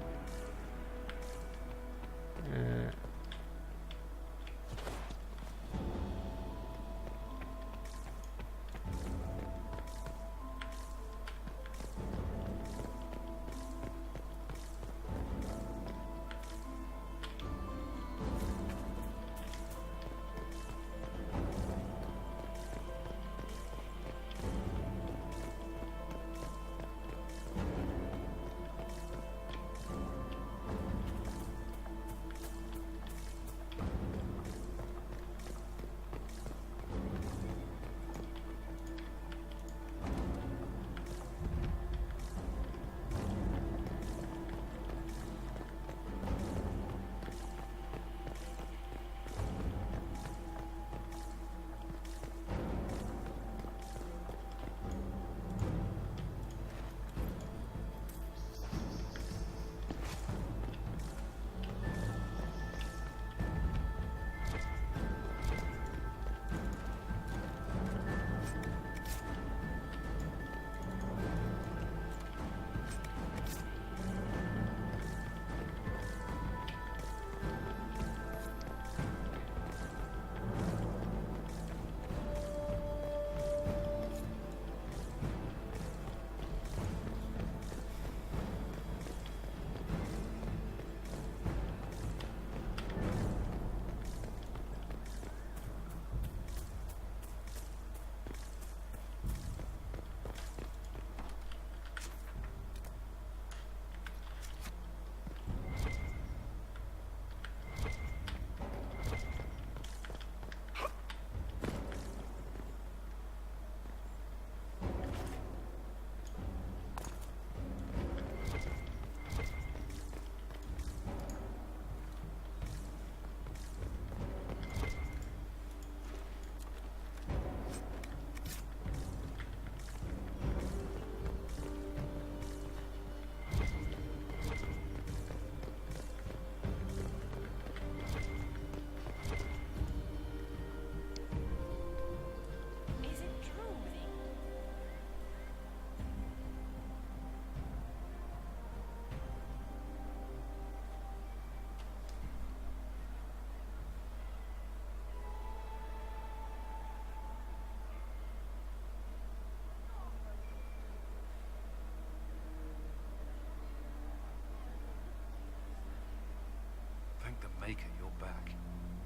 Thank the Maker you're back.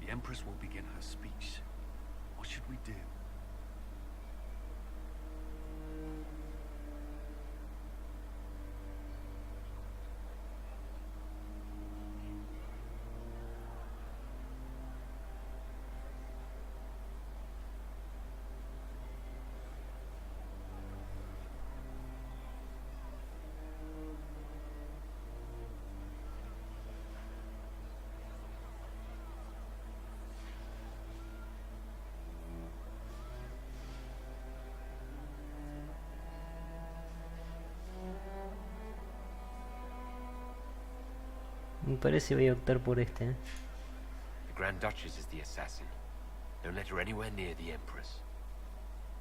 The Empress will begin her speech. What should we do? Me parece voy a optar por este. The Grand Duchess is the assassin. Don't let her anywhere near the Empress.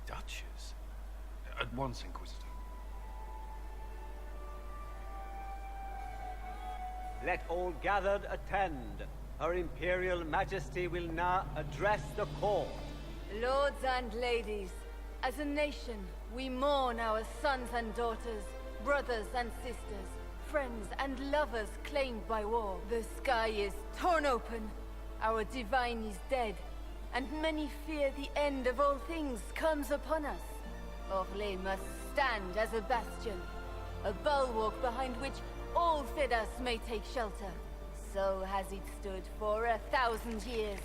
Duchess? At once, Inquisitor. Let all gathered attend. Her Imperial Majesty will now address the court. Lords and ladies, as a nation, we mourn our sons and daughters, brothers and sisters, friends and lovers claimed by war. The sky is torn open, our divine is dead, and many fear the end of all things comes upon us. Orlais must stand as a bastion, a bulwark behind which all Fedas may take shelter. So has it stood for 1,000 years.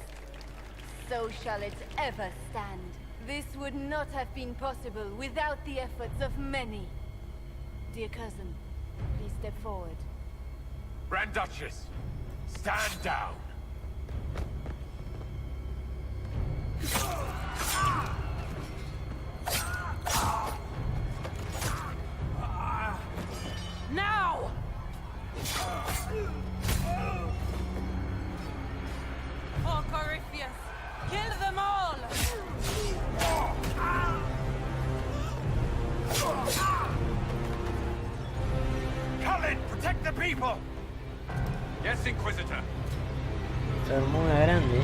So shall it ever stand. This would not have been possible without the efforts of many. Dear cousin, please step forward. Grand Duchess, stand down! Now! For Corypheus, kill them all! Yes, Inquisitor. Se armó una grande.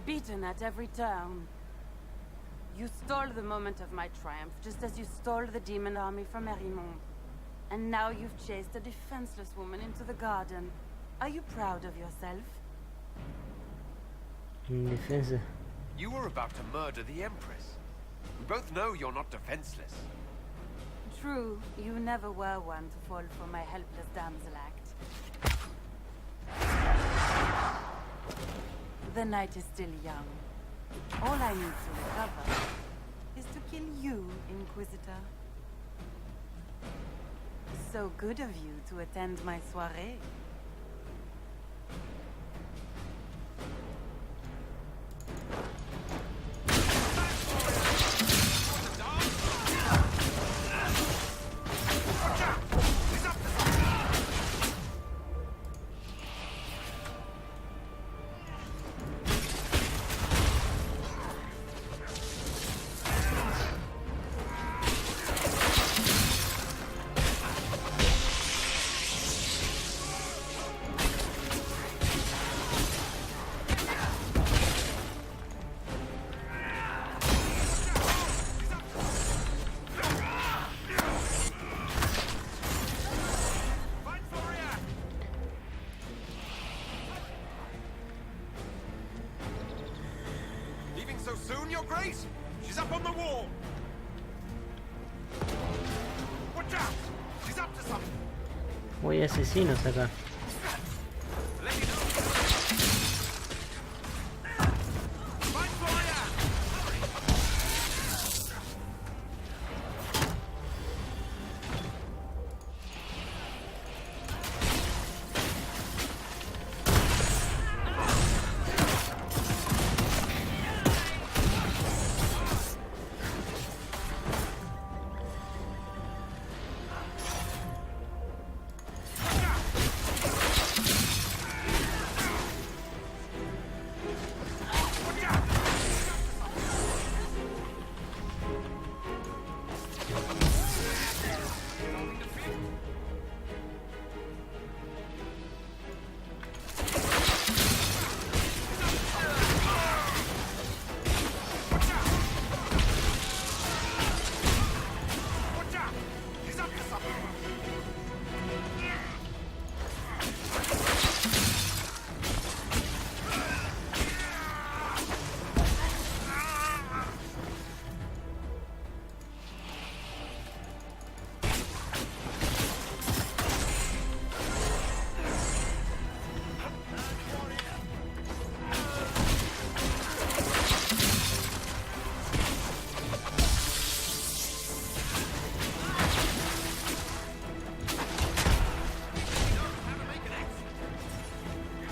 Beaten at every turn. You stole the moment of my triumph, just as you stole the demon army from Merimond. And now you've chased a defenseless woman into the garden. Are you proud of yourself? Indefensa. You were about to murder the Empress. We both know you're not defenseless. True, you never were one to fall for my helpless damsel act. The night is still young. All I need to recover is to kill you, Inquisitor. So good of you to attend my soirée. So soon, Your Grace? She's up on the wall! Watch out! She's up to something! Voy asesinos acá.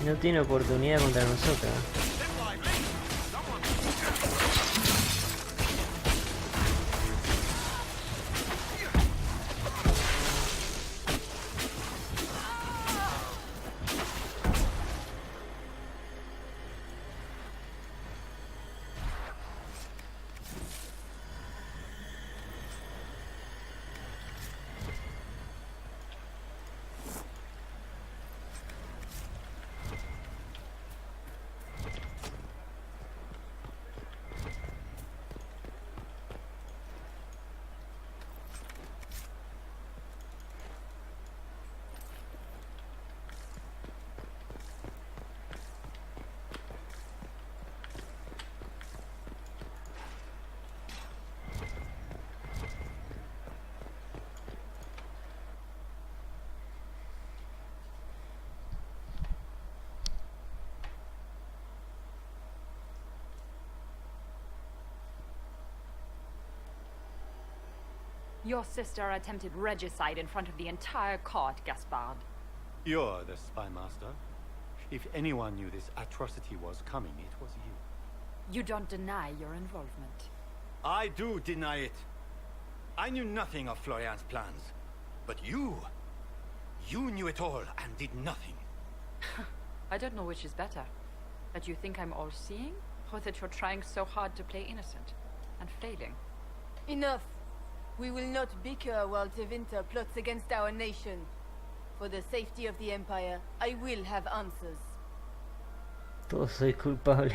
No tiene oportunidad contra nosotros. Your sister attempted regicide in front of the entire court, Gaspard. You're the spy master. If anyone knew this atrocity was coming, it was you. You don't deny your involvement. I do deny it. I knew nothing of Florian's plans. But you knew it all and did nothing. I don't know which is better. That you think I'm all-seeing, or that you're trying so hard to play innocent and failing. Enough. We will not bicker while Tevinter plots against our nation. For the safety of the Empire, I will have answers. Todos soy culpable.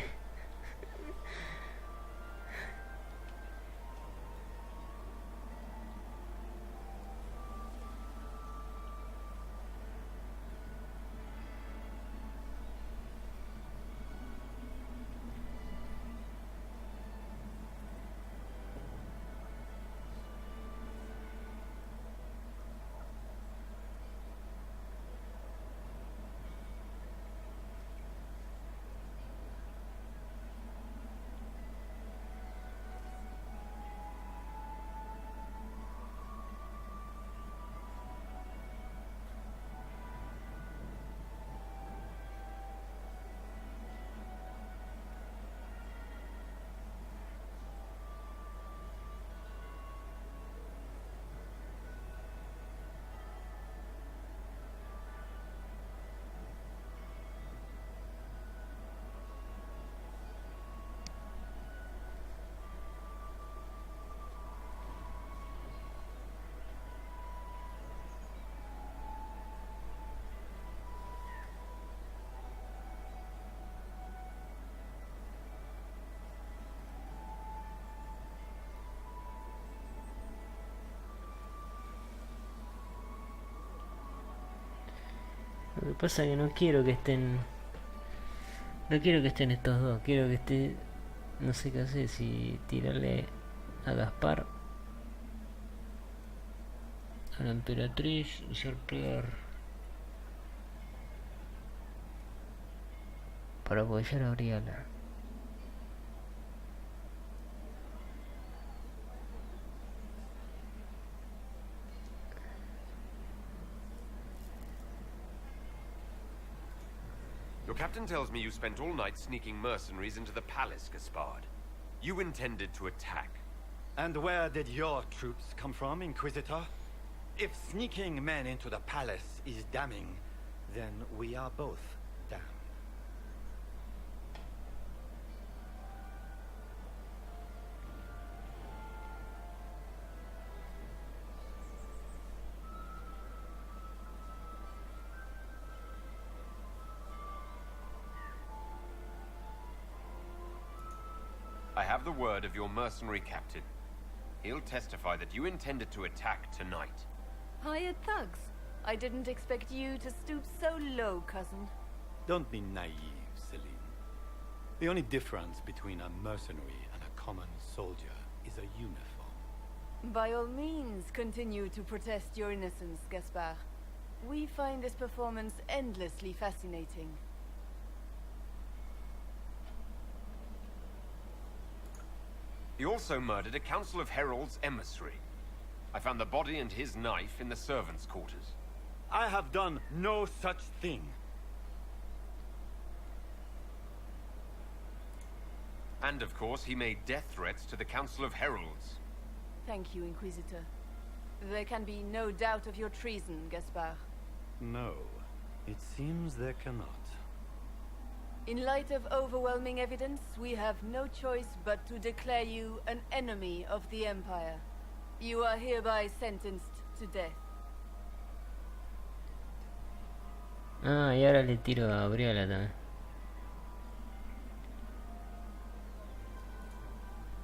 Lo que pasa es que no quiero que estén... No quiero que estén estos dos. Quiero que esté... No sé qué hacer. Si tirarle a Gaspar, a la emperatriz, usar pegar para apoyar a Briala. Your captain tells me you spent all night sneaking mercenaries into the palace, Gaspard. You intended to attack. And where did your troops come from, Inquisitor? If sneaking men into the palace is damning, then we are both damned. I have the word of your mercenary captain. He'll testify that you intended to attack tonight. Hired thugs. I didn't expect you to stoop so low, cousin. Don't be naive, Celine. The only difference between a mercenary and a common soldier is a uniform. By all means, continue to protest your innocence, Gaspard. We find this performance endlessly fascinating. He also murdered a Council of Heralds emissary. I found the body and his knife in the servants' quarters. I have done no such thing. And of course, he made death threats to the Council of Heralds. Thank you, Inquisitor. There can be no doubt of your treason, Gaspard. No, it seems there cannot. In light of overwhelming evidence, we have no choice but to declare you an enemy of the Empire. You are hereby sentenced to death. Ah, y ahora le tiro a Briala también.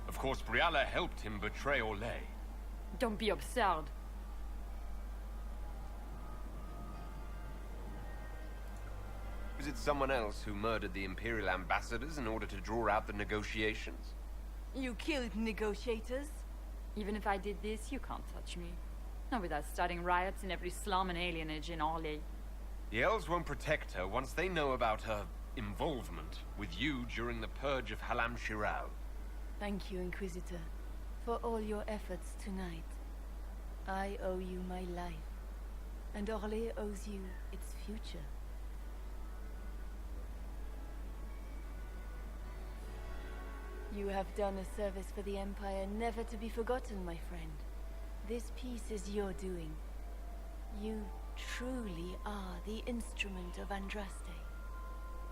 Of course, Briala helped him betray Orlais. Don't be absurd. Was it someone else who murdered the Imperial ambassadors in order to draw out the negotiations? You killed negotiators? Even if I did this, you can't touch me. Not without starting riots in every slum and alienage in Orlais. The elves won't protect her once they know about her involvement with you during the purge of Halam Shirao. Thank you, Inquisitor, for all your efforts tonight. I owe you my life, and Orlais owes you its future. You have done a service for the Empire never to be forgotten, my friend. This piece is your doing. You truly are the instrument of Andraste.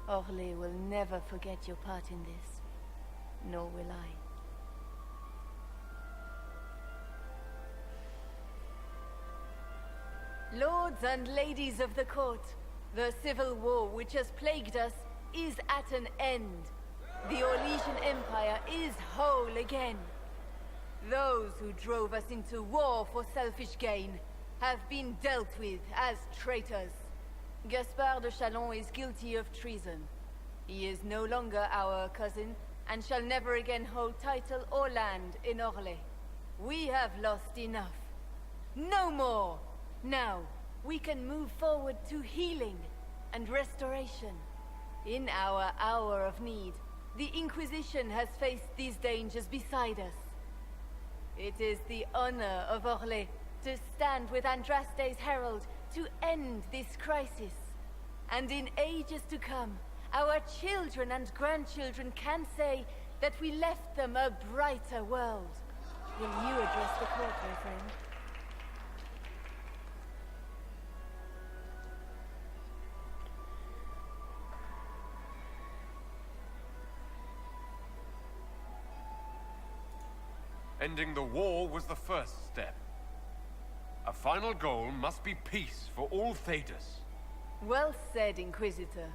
Orlais will never forget your part in this, nor will I. Lords and ladies of the court, the civil war which has plagued us is at an end. The Orlesian Empire is whole again. Those who drove us into war for selfish gain have been dealt with as traitors. Gaspard de Chalon is guilty of treason. He is no longer our cousin, and shall never again hold title or land in Orlais. We have lost enough. No more! Now, we can move forward to healing and restoration. In our hour of need, the Inquisition has faced these dangers beside us. It is the honor of Orlais to stand with Andraste's herald to end this crisis. And in ages to come, our children and grandchildren can say that we left them a brighter world. Will you address the court, my friend? Ending the war was the first step. A final goal must be peace for all Thedas. Well said, Inquisitor.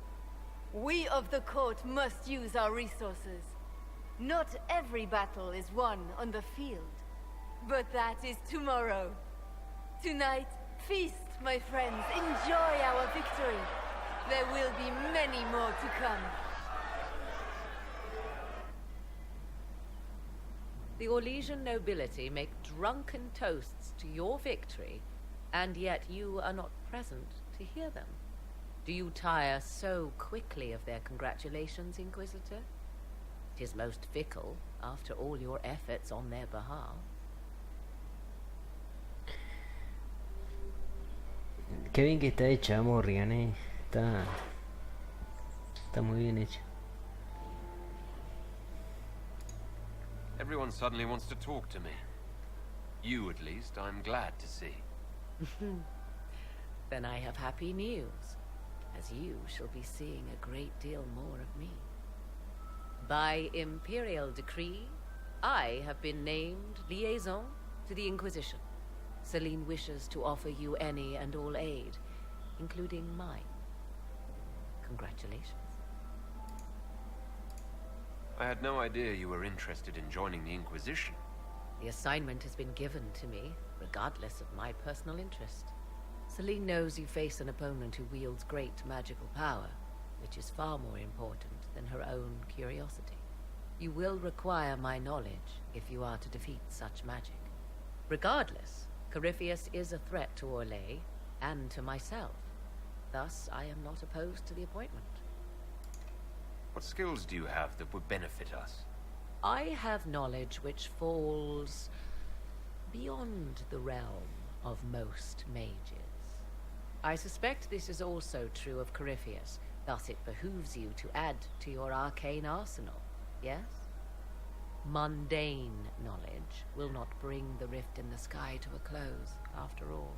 We of the court must use our resources. Not every battle is won on the field, but that is tomorrow. Tonight, feast, my friends. Enjoy our victory. There will be many more to come. The Orlesian nobility make drunken toasts to your victory, and yet you are not present to hear them. Do you tire so quickly of their congratulations, Inquisitor? It is most fickle, after all your efforts on their behalf. Qué bien que está hecha Morrigan, Está muy bien hecha. Everyone suddenly wants to talk to me. You, at least, I'm glad to see. Then I have happy news, as you shall be seeing a great deal more of me. By imperial decree, I have been named liaison to the Inquisition. Celine wishes to offer you any and all aid, including mine. Congratulations. I had no idea you were interested in joining the Inquisition. The assignment has been given to me, regardless of my personal interest. Celine knows you face an opponent who wields great magical power, which is far more important than her own curiosity. You will require my knowledge if you are to defeat such magic. Regardless, Corypheus is a threat to Orlais and to myself. Thus, I am not opposed to the appointment. What skills do you have that would benefit us? I have knowledge which falls beyond the realm of most mages. I suspect this is also true of Corypheus, thus it behooves you to add to your arcane arsenal, yes? Mundane knowledge will not bring the rift in the sky to a close, after all.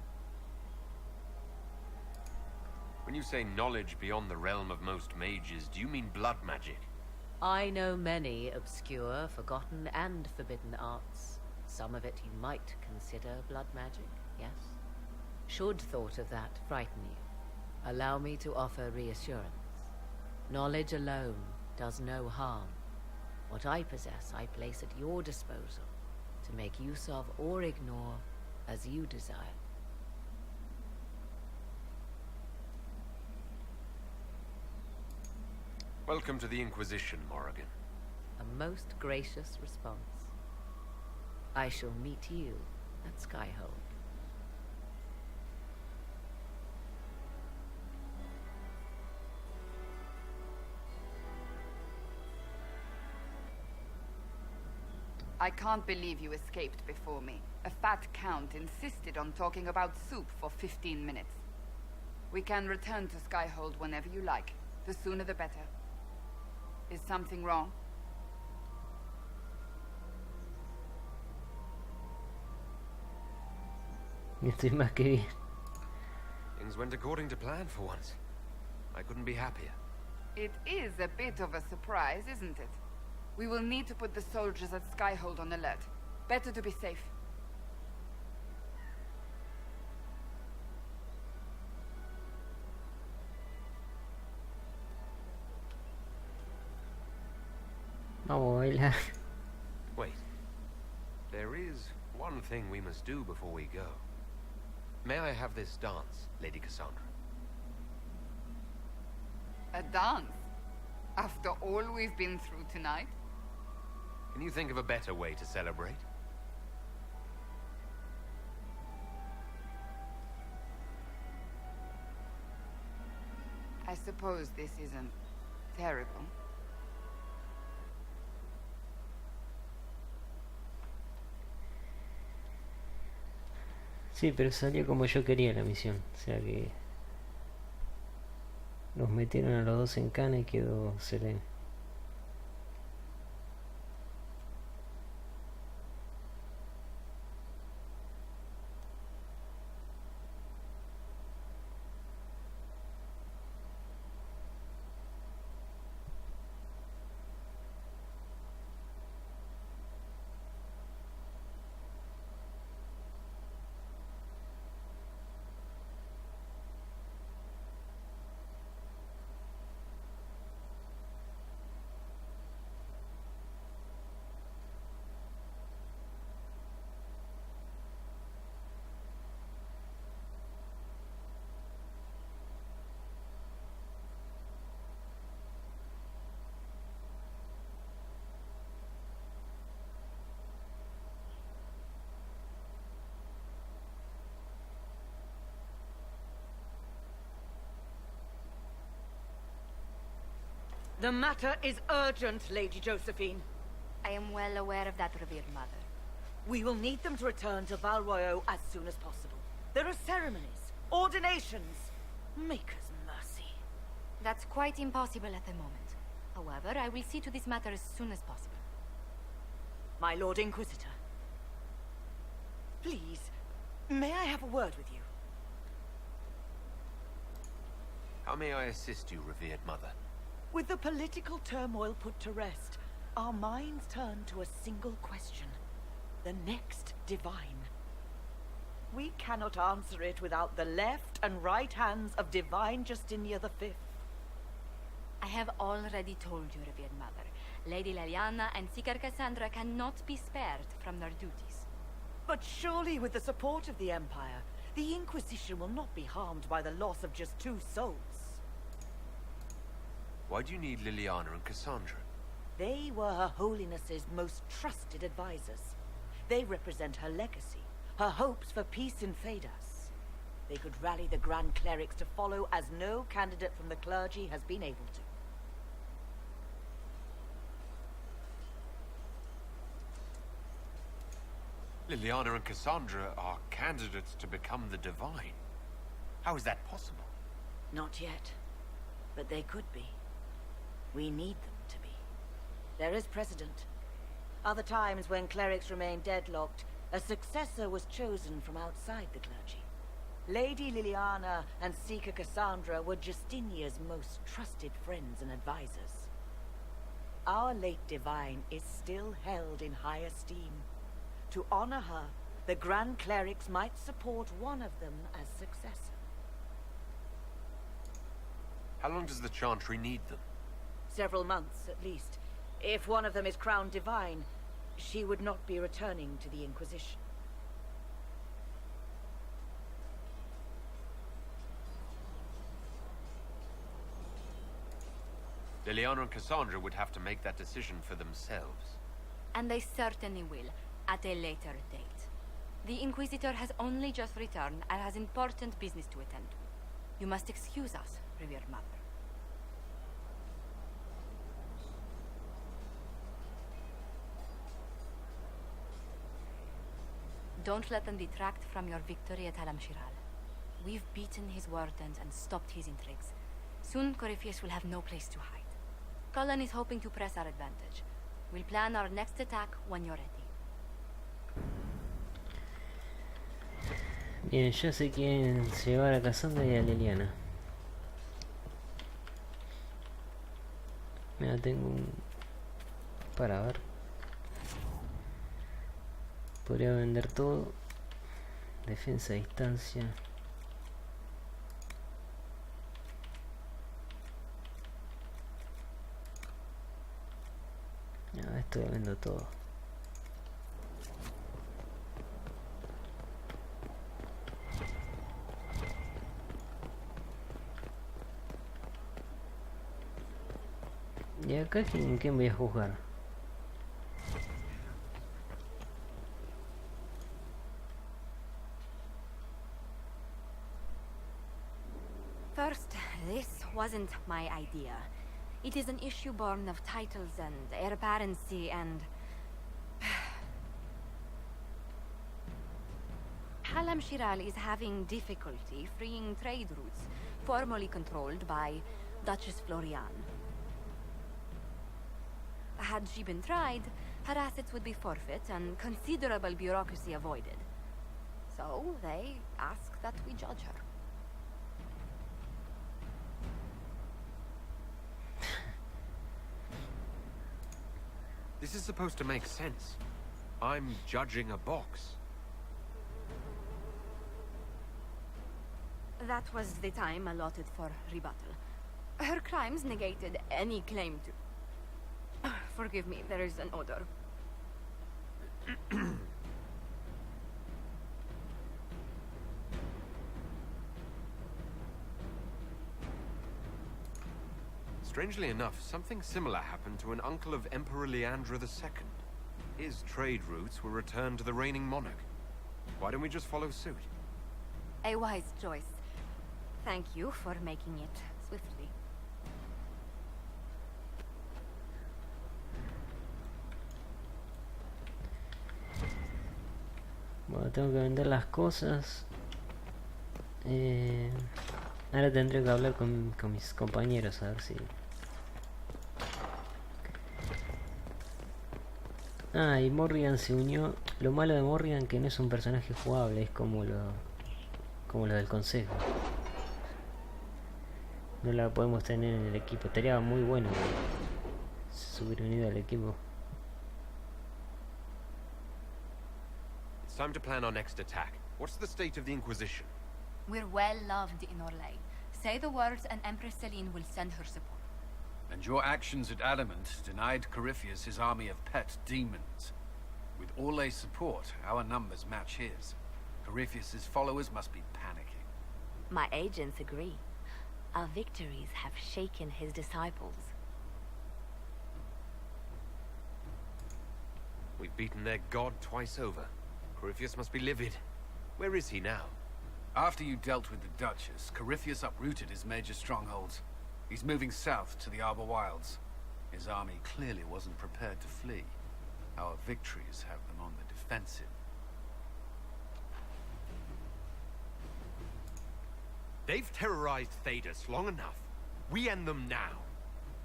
When you say knowledge beyond the realm of most mages, do you mean blood magic? I know many obscure, forgotten, and forbidden arts. Some of it you might consider blood magic, yes? Should thought of that frighten you, allow me to offer reassurance. Knowledge alone does no harm. What I possess, I place at your disposal to make use of or ignore as you desire. Welcome to the Inquisition, Morrigan. A most gracious response. I shall meet you at Skyhold. I can't believe you escaped before me. A fat count insisted on talking about soup for 15 minutes. We can return to Skyhold whenever you like. The sooner the better. Is something wrong? Estoy más que bien. Things went according to plan for once. I couldn't be happier. It is a bit of a surprise, isn't it? We will need to put the soldiers at Skyhold on alert. Better to be safe. Vamos a bailar. Wait. There is one thing we must do before we go. May I have this dance, Lady Cassandra? A dance? After all we've been through tonight? Can you think of a better way to celebrate? I suppose this isn't terrible. Sí, pero salió como yo quería la misión. O sea que nos metieron a los dos en cana y quedó sereno. The matter is urgent, Lady Josephine. I am well aware of that, revered mother. We will need them to return to Val Royeaux as soon as possible. There are ceremonies, ordinations. Maker's mercy. That's quite impossible at the moment. However, I will see to this matter as soon as possible. My Lord Inquisitor. Please, may I have a word with you? How may I assist you, revered mother? With the political turmoil put to rest, our minds turn to a single question. The next divine. We cannot answer it without the left and right hands of Divine Justinia V. I have already told you, revered mother. Lady Liliana and Seeker Cassandra cannot be spared from their duties. But surely with the support of the Empire, the Inquisition will not be harmed by the loss of just 2 souls. Why do you need Liliana and Cassandra? They were Her Holiness's most trusted advisors. They represent her legacy, her hopes for peace in Phaedas. They could rally the Grand Clerics to follow as no candidate from the clergy has been able to. Liliana and Cassandra are candidates to become the Divine. How is that possible? Not yet, but they could be. We need them to be. There is precedent. Other times when clerics remained deadlocked, a successor was chosen from outside the clergy. Lady Liliana and Seeker Cassandra were Justinia's most trusted friends and advisors. Our late divine is still held in high esteem. To honor her, the Grand Clerics might support one of them as successor. How long does the Chantry need them? Several months, at least. If one of them is crowned divine, she would not be returning to the Inquisition. Liliana and Cassandra would have to make that decision for themselves. And they certainly will, at a later date. The Inquisitor has only just returned and has important business to attend to. You must excuse us, revered mother. Don't let them detract from your victory at Alam-Shiral. We've beaten his wardens and stopped his intrigues. Soon, Corypheus will have no place to hide. Cullen is hoping to press our advantage. We'll plan our next attack when you're ready. Bien, ya sé quién se lleva a Cassandra y a Liliana. Mira, tengo un... para ver. Podría vender todo. Defensa a distancia. No, esto lo vendo todo. ¿Y acá quién voy a juzgar? First, this wasn't my idea. It is an issue born of titles and heir apparency and... Halam Shiral is having difficulty freeing trade routes formerly controlled by Duchess Florian. Had she been tried, her assets would be forfeit and considerable bureaucracy avoided. So they ask that we judge her. This is supposed to make sense. I'm judging a box. That was the time allotted for rebuttal. Her crimes negated any claim to... Forgive me, there is an odor. Strangely enough, something similar happened to an uncle of Emperor Leandra II. His trade routes were returned to the reigning monarch. Why don't we just follow suit? A wise choice. Thank you for making it swiftly. Bueno, tengo que vender las cosas. Ahora tendré que hablar con mis compañeros a ver si... Ah, y Morrigan se unió. Lo malo de Morrigan que no es un personaje jugable, es como lo del consejo. No la podemos tener en el equipo. Estaría muy bueno que se hubiera unido al equipo. It's time to plan our next attack. What's the state of the Inquisition? We're well loved in Orlais. Say the words and Empress Celine will send her support. And your actions at Adamant denied Corypheus his army of pet demons. With Orlais' support, our numbers match his. Corypheus' followers must be panicking. My agents agree. Our victories have shaken his disciples. We've beaten their god twice over. Corypheus must be livid. Where is he now? After you dealt with the Duchess, Corypheus uprooted his major strongholds. He's moving south to the Arbor Wilds. His army clearly wasn't prepared to flee. Our victories have them on the defensive. They've terrorized Thedas long enough. We end them now.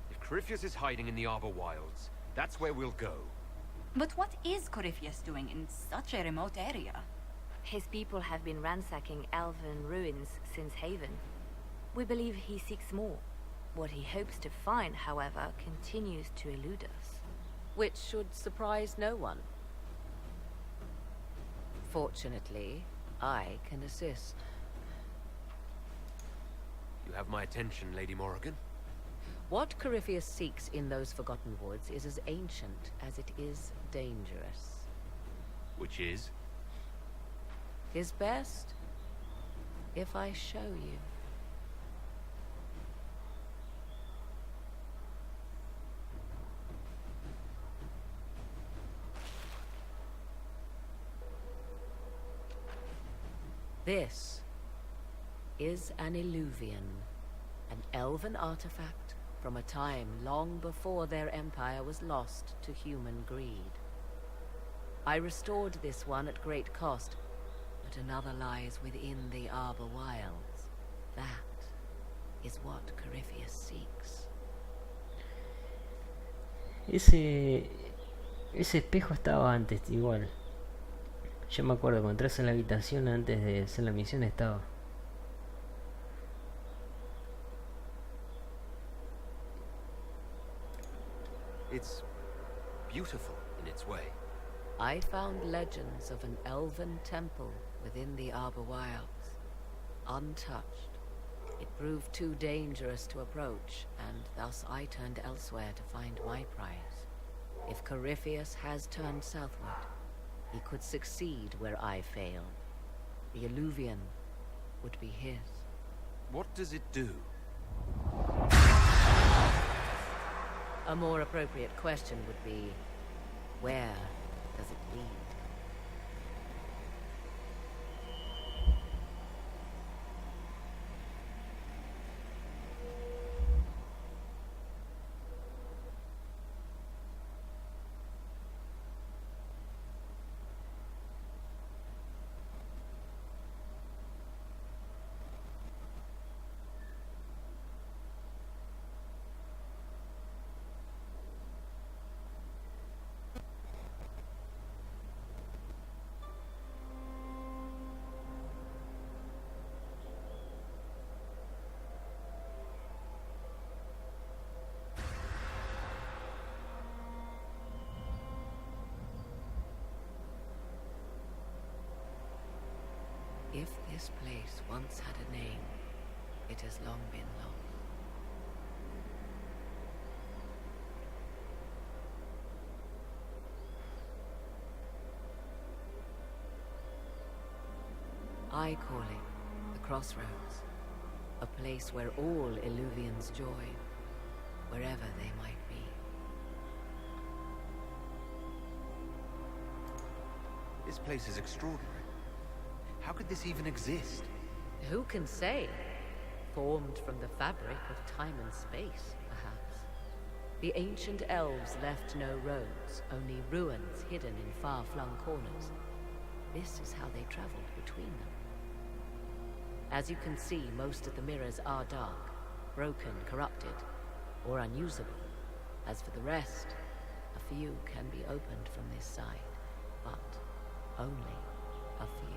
If Corypheus is hiding in the Arbor Wilds, that's where we'll go. But what is Corypheus doing in such a remote area? His people have been ransacking elven ruins since Haven. We believe he seeks more. What he hopes to find, however, continues to elude us. Which should surprise no one. Fortunately, I can assist. You have my attention, Lady Morrigan. What Corypheus seeks in those Forgotten Woods is as ancient as it is dangerous. Which is? Is best if I show you. This is an Illuvian, an elven artifact from a time long before their empire was lost to human greed. I restored this one at great cost, but another lies within the Arbor Wilds. That is what Corypheus seeks. Ese espejo estaba antes igual. Yo me acuerdo cuando entras en la habitación antes de hacer la misión estaba. It's beautiful in its way. I found legends of an elven temple within the Arbor Wilds, untouched. It proved too dangerous to approach, and thus I turned elsewhere to find my prize. If Corypheus has turned southward, he could succeed where I failed. The Illuvian would be his. What does it do? A more appropriate question would be, where does it lead? If this place once had a name, it has long been lost. I call it the Crossroads, a place where all Illuvians join, wherever they might be. This place is extraordinary. How could this even exist? Who can say? Formed from the fabric of time and space, perhaps. The ancient elves left no roads, only ruins hidden in far-flung corners. This is how they traveled between them. As you can see, most of the mirrors are dark, broken, corrupted, or unusable. As for the rest, a few can be opened from this side, but only a few.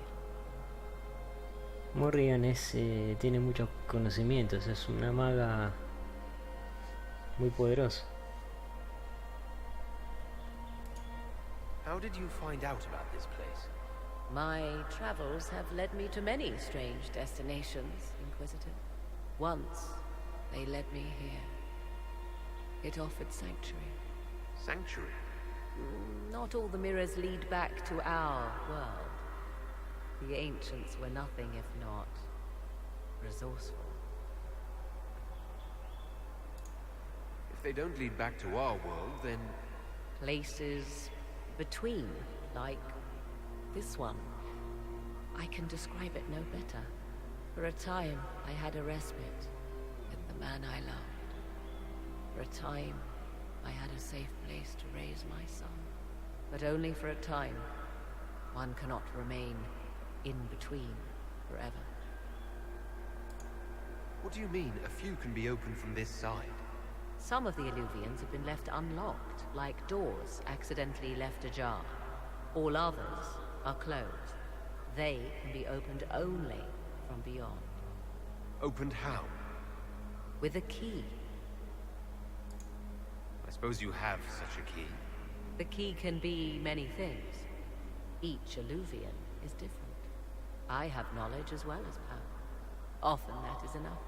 Morrigan tiene muchos conocimientos, es una maga muy poderosa. How did you find out about this place? My travels have led me to many strange destinations, Inquisitor. Once, they led me here. It offered sanctuary. Sanctuary? Not all the mirrors lead back to our world. The ancients were nothing if not resourceful. If they don't lead back to our world, then... Places between, like this one. I can describe it no better. For a time, I had a respite with the man I loved. For a time, I had a safe place to raise my son. But only for a time. One cannot remain in between forever. What do you mean, a few can be opened from this side? Some of the Illuvians have been left unlocked, like doors accidentally left ajar. All others are closed. They can be opened only from beyond. Opened how? With a key. I suppose you have such a key. The key can be many things. Each Illuvian is different. I have knowledge as well as power. Often that is enough.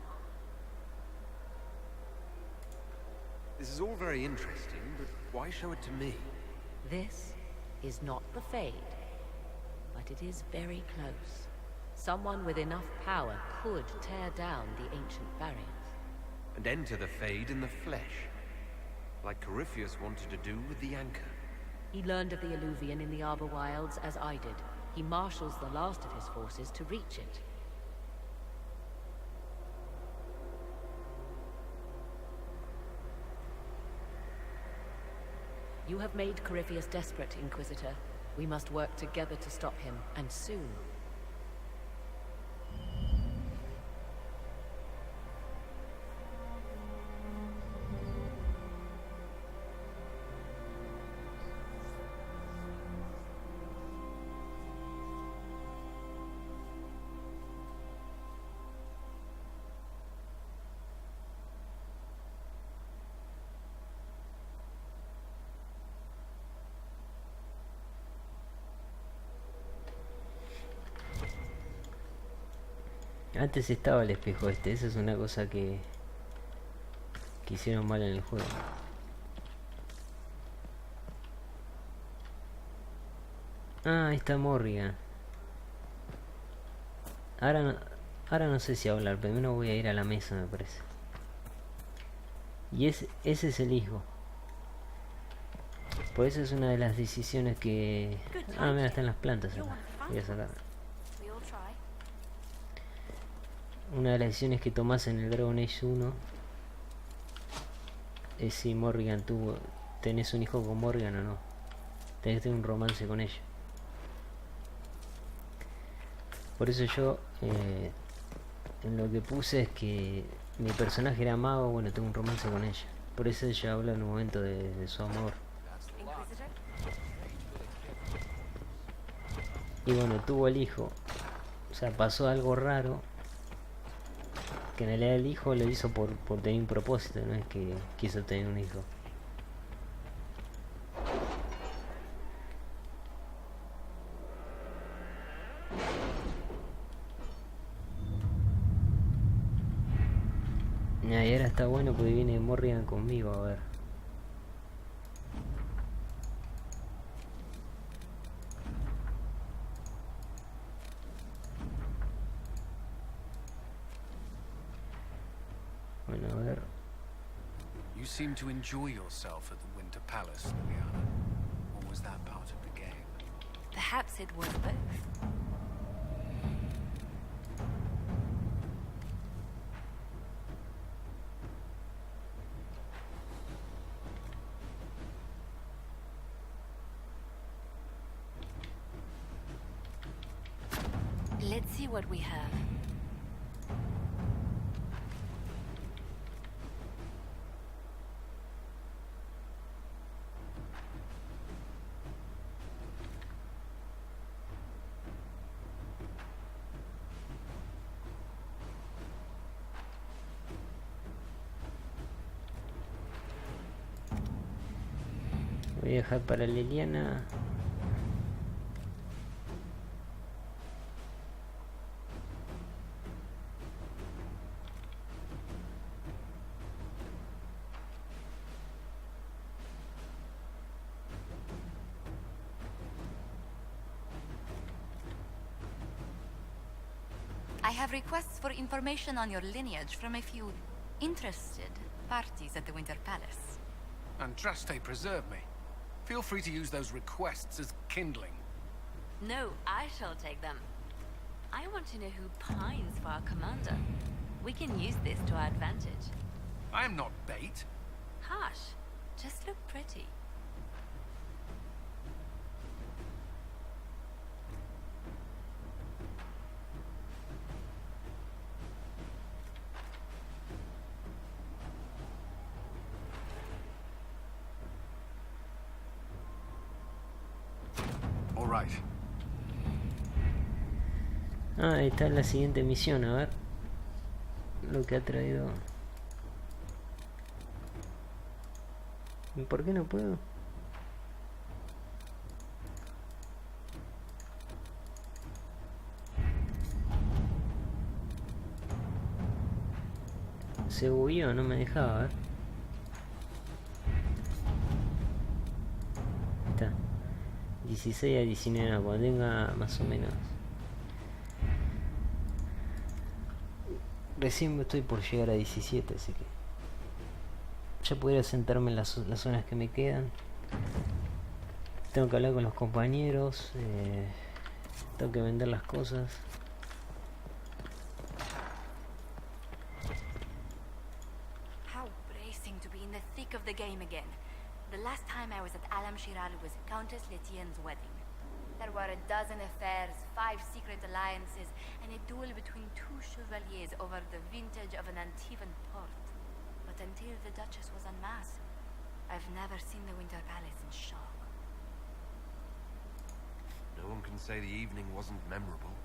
This is all very interesting, but why show it to me? This is not the Fade, but it is very close. Someone with enough power could tear down the ancient barriers. And enter the Fade in the flesh, like Corypheus wanted to do with the Anchor. He learned of the Illuvian in the Arbor Wilds as I did. He marshals the last of his forces to reach it. You have made Corypheus desperate, Inquisitor. We must work together to stop him, and soon. Antes estaba el espejo este. Esa es una cosa que hicieron mal en el juego. Ah, ahí está Morrigan. Ahora no sé si hablar. Primero voy a ir a la mesa, me parece. Y ese es el hijo. Por eso es una de las decisiones que... Ah, mira, están las plantas acá. Voy a sacar. Una de las decisiones que tomás en el Dragon Age 1 es si Morrigan tenés un hijo con Morrigan o no. Tenés que tener un romance con ella. Por eso yo en lo que puse es que mi personaje era mago, bueno, tengo un romance con ella. Por eso ella habla en un momento de su amor. Y bueno, tuvo el hijo. O sea, pasó algo raro. Que en realidad el hijo lo hizo por tener un propósito, no es que quiso tener un hijo. Y ahora está bueno porque viene Morrigan conmigo, a ver. Bueno, a ver. You seem to enjoy yourself at the Winter Palace, Liliana. Or was that part of the game? Perhaps it was both. Let's see what we have. Voy a dejar para Liliana. I have requests for information on your lineage from a few interested parties at the Winter Palace. Andraste preserve me. Feel free to use those requests as kindling. No, I shall take them. I want to know who pines for our commander. We can use this to our advantage. I am not bait. Hush. Just look pretty. All right. Ah, ahí está la siguiente misión, a ver. Lo que ha traído. ¿Y por qué no puedo? Se bugueó, no me dejaba, a ver. Ahí está. 16 a 19, cuando tenga más o menos. Recién estoy por llegar a 17, así que ya podría sentarme en las zonas que me quedan. Tengo que hablar con los compañeros, tengo que vender las cosas. How bracing to be in the thick of the game again. The last time I was at Alam Shiral was Countess Letienne's wedding. There were a dozen affairs, 5 secret alliances, and a duel between 2 chevaliers over the vintage of an Antivan port. But until the Duchess was unmasked, I've never seen the Winter Palace in shock. No one can say the evening wasn't memorable.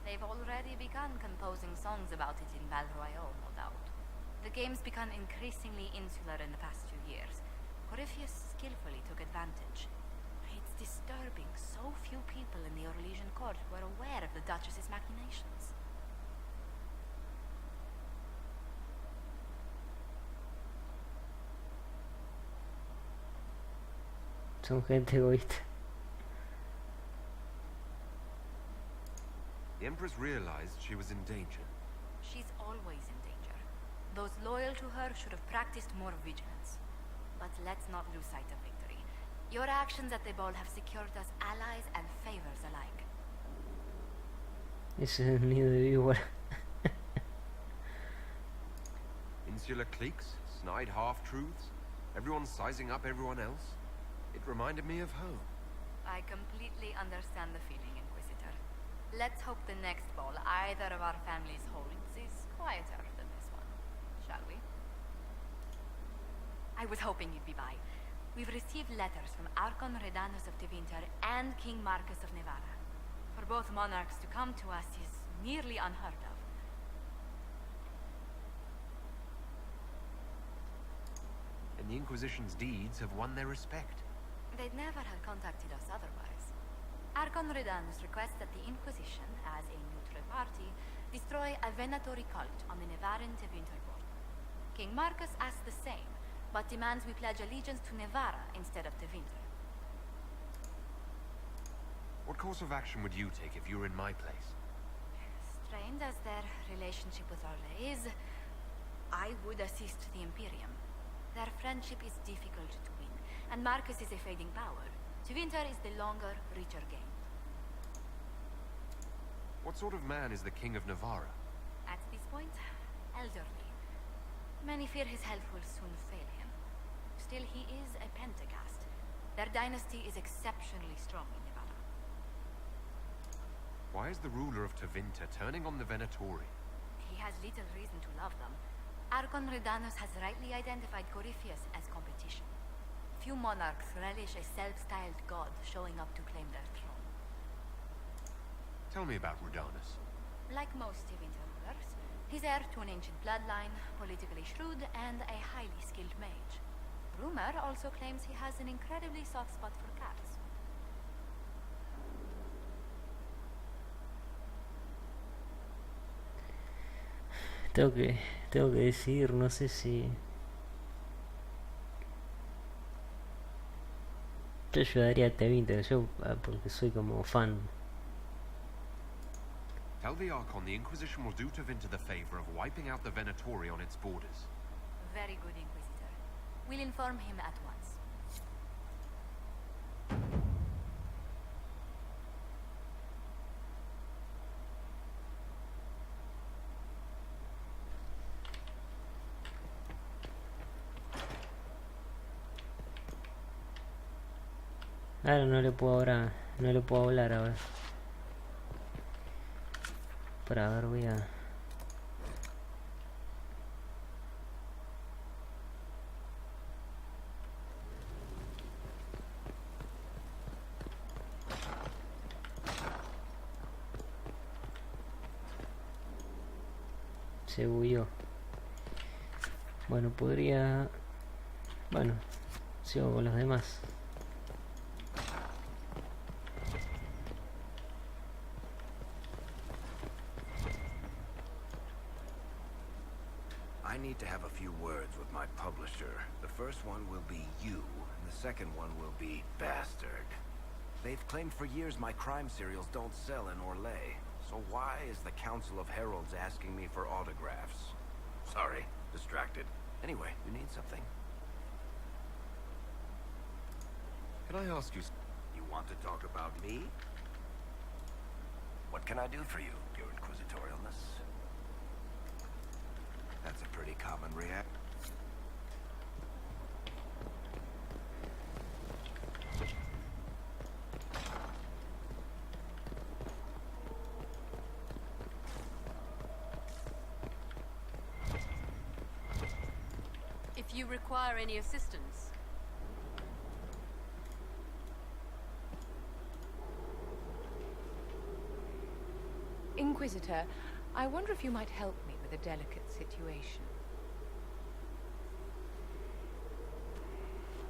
They've already begun composing songs about it in Val Royale, no doubt. The game's become increasingly insular in the past 2 years. Corypheus skillfully took advantage. It's disturbing so few people in the Orlesian court were aware of the Duchess's machinations. Son gente egoísta. The Empress realized she was in danger. She's always in danger. Those loyal to her should have practiced more vigilance. But let's not lose sight of victory. Your actions at the ball have secured us allies and favors alike. Ese es el nido de víbora. Insular cliques, snide half-truths, everyone sizing up everyone else. It reminded me of home. I completely understand the feeling, Inquisitor. Let's hope the next ball either of our families holds is quieter than this one, shall we? I was hoping you'd be by. We've received letters from Archon Redanus of Tevinter and King Marcus of Navarra. For both monarchs to come to us is nearly unheard of. And the Inquisition's deeds have won their respect. They'd never have contacted us otherwise. Archon Redanus requests that the Inquisition, as a neutral party, destroy a Venatori cult on the Nevarin-Tevinter border. King Marcus asks the same, but demands we pledge allegiance to Navarra instead of Tevinter. What course of action would you take if you were in my place? Strained as their relationship with Orle is, I would assist the Imperium. Their friendship is difficult to win, and Marcus is a fading power. Tevinter is the longer, richer game. What sort of man is the King of Navarra? At this point, elderly. Many fear his health will soon fail him. Still, he is a Pentecast. Their dynasty is exceptionally strong in Navarra. Why is the ruler of Tevinter turning on the Venatori? He has little reason to love them. Archon Redanus has rightly identified Corypheus as competition. Few monarchs relish a self-styled god showing up to claim their throne. Tell me about Redanus. Like most Tevinter rulers, he's heir to an ancient bloodline, politically shrewd, and a highly skilled mage. Rumor also claims he has an incredibly soft spot for cats. Tengo que decidir, no sé si... Yo ayudaría a Tevinter, porque soy como fan. Tell the Archon the Inquisition will do Tevinter the favor of wiping out the Venatori on its borders. Very good, Inquisitor. We'll inform him at once. Ahora no le puedo hablar ahora. Para ver, voy a... Se bugueó. Bueno, podría... Bueno, sigo con los demás. I need to have a few words with my publisher. The first one will be you, and the second one will be Bastard. They've claimed for years my crime serials don't sell in Orlais. So why is the Council of Heralds asking me for autographs? Sorry, distracted. Anyway, you need something? Can I ask you... You want to talk about me? What can I do for you, Your Inquisitorialness? That's a pretty common react. If you require any assistance. Inquisitor, I wonder if you might help me with a delicate situation.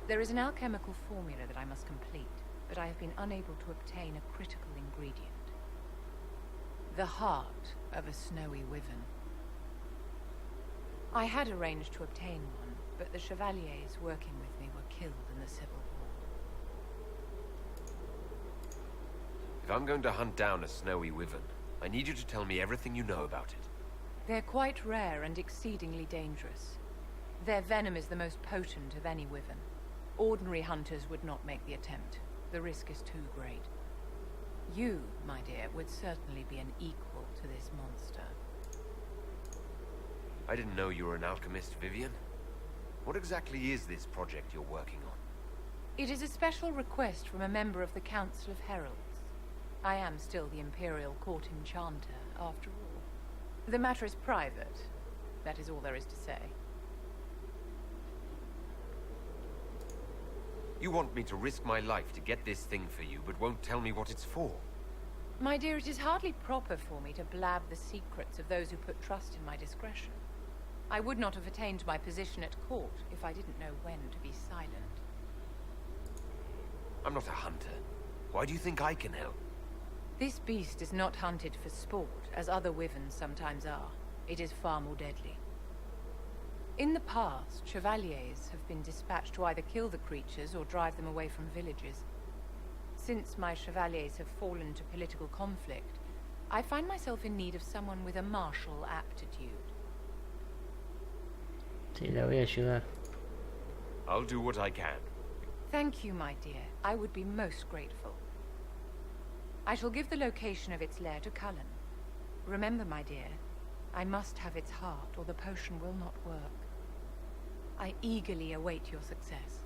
There is an alchemical formula that I must complete, but I have been unable to obtain a critical ingredient. The heart of a snowy wyvern. I had arranged to obtain one, but the chevaliers working with me were killed in the civil war. If I'm going to hunt down a snowy wyvern, I need you to tell me everything you know about it. They're quite rare and exceedingly dangerous. Their venom is the most potent of any wyvern. Ordinary hunters would not make the attempt. The risk is too great. You, my dear, would certainly be an equal to this monster. I didn't know you were an alchemist, Vivian. What exactly is this project you're working on? It is a special request from a member of the Council of Heralds. I am still the Imperial Court Enchanter, after all. The matter is private. That is all there is to say. You want me to risk my life to get this thing for you, but won't tell me what it's for? My dear, it is hardly proper for me to blab the secrets of those who put trust in my discretion. I would not have attained my position at court if I didn't know when to be silent. I'm not a hunter. Why do you think I can help? This beast is not hunted for sport, as other wyverns sometimes are. It is far more deadly. In the past, chevaliers have been dispatched to either kill the creatures or drive them away from villages. Since my chevaliers have fallen to political conflict, I find myself in need of someone with a martial aptitude. Sí, la voy a ayudar. I'll do what I can. Thank you, my dear. I would be most grateful. I shall give the location of its lair to Cullen. Remember, my dear, I must have its heart or the potion will not work. I eagerly await your success.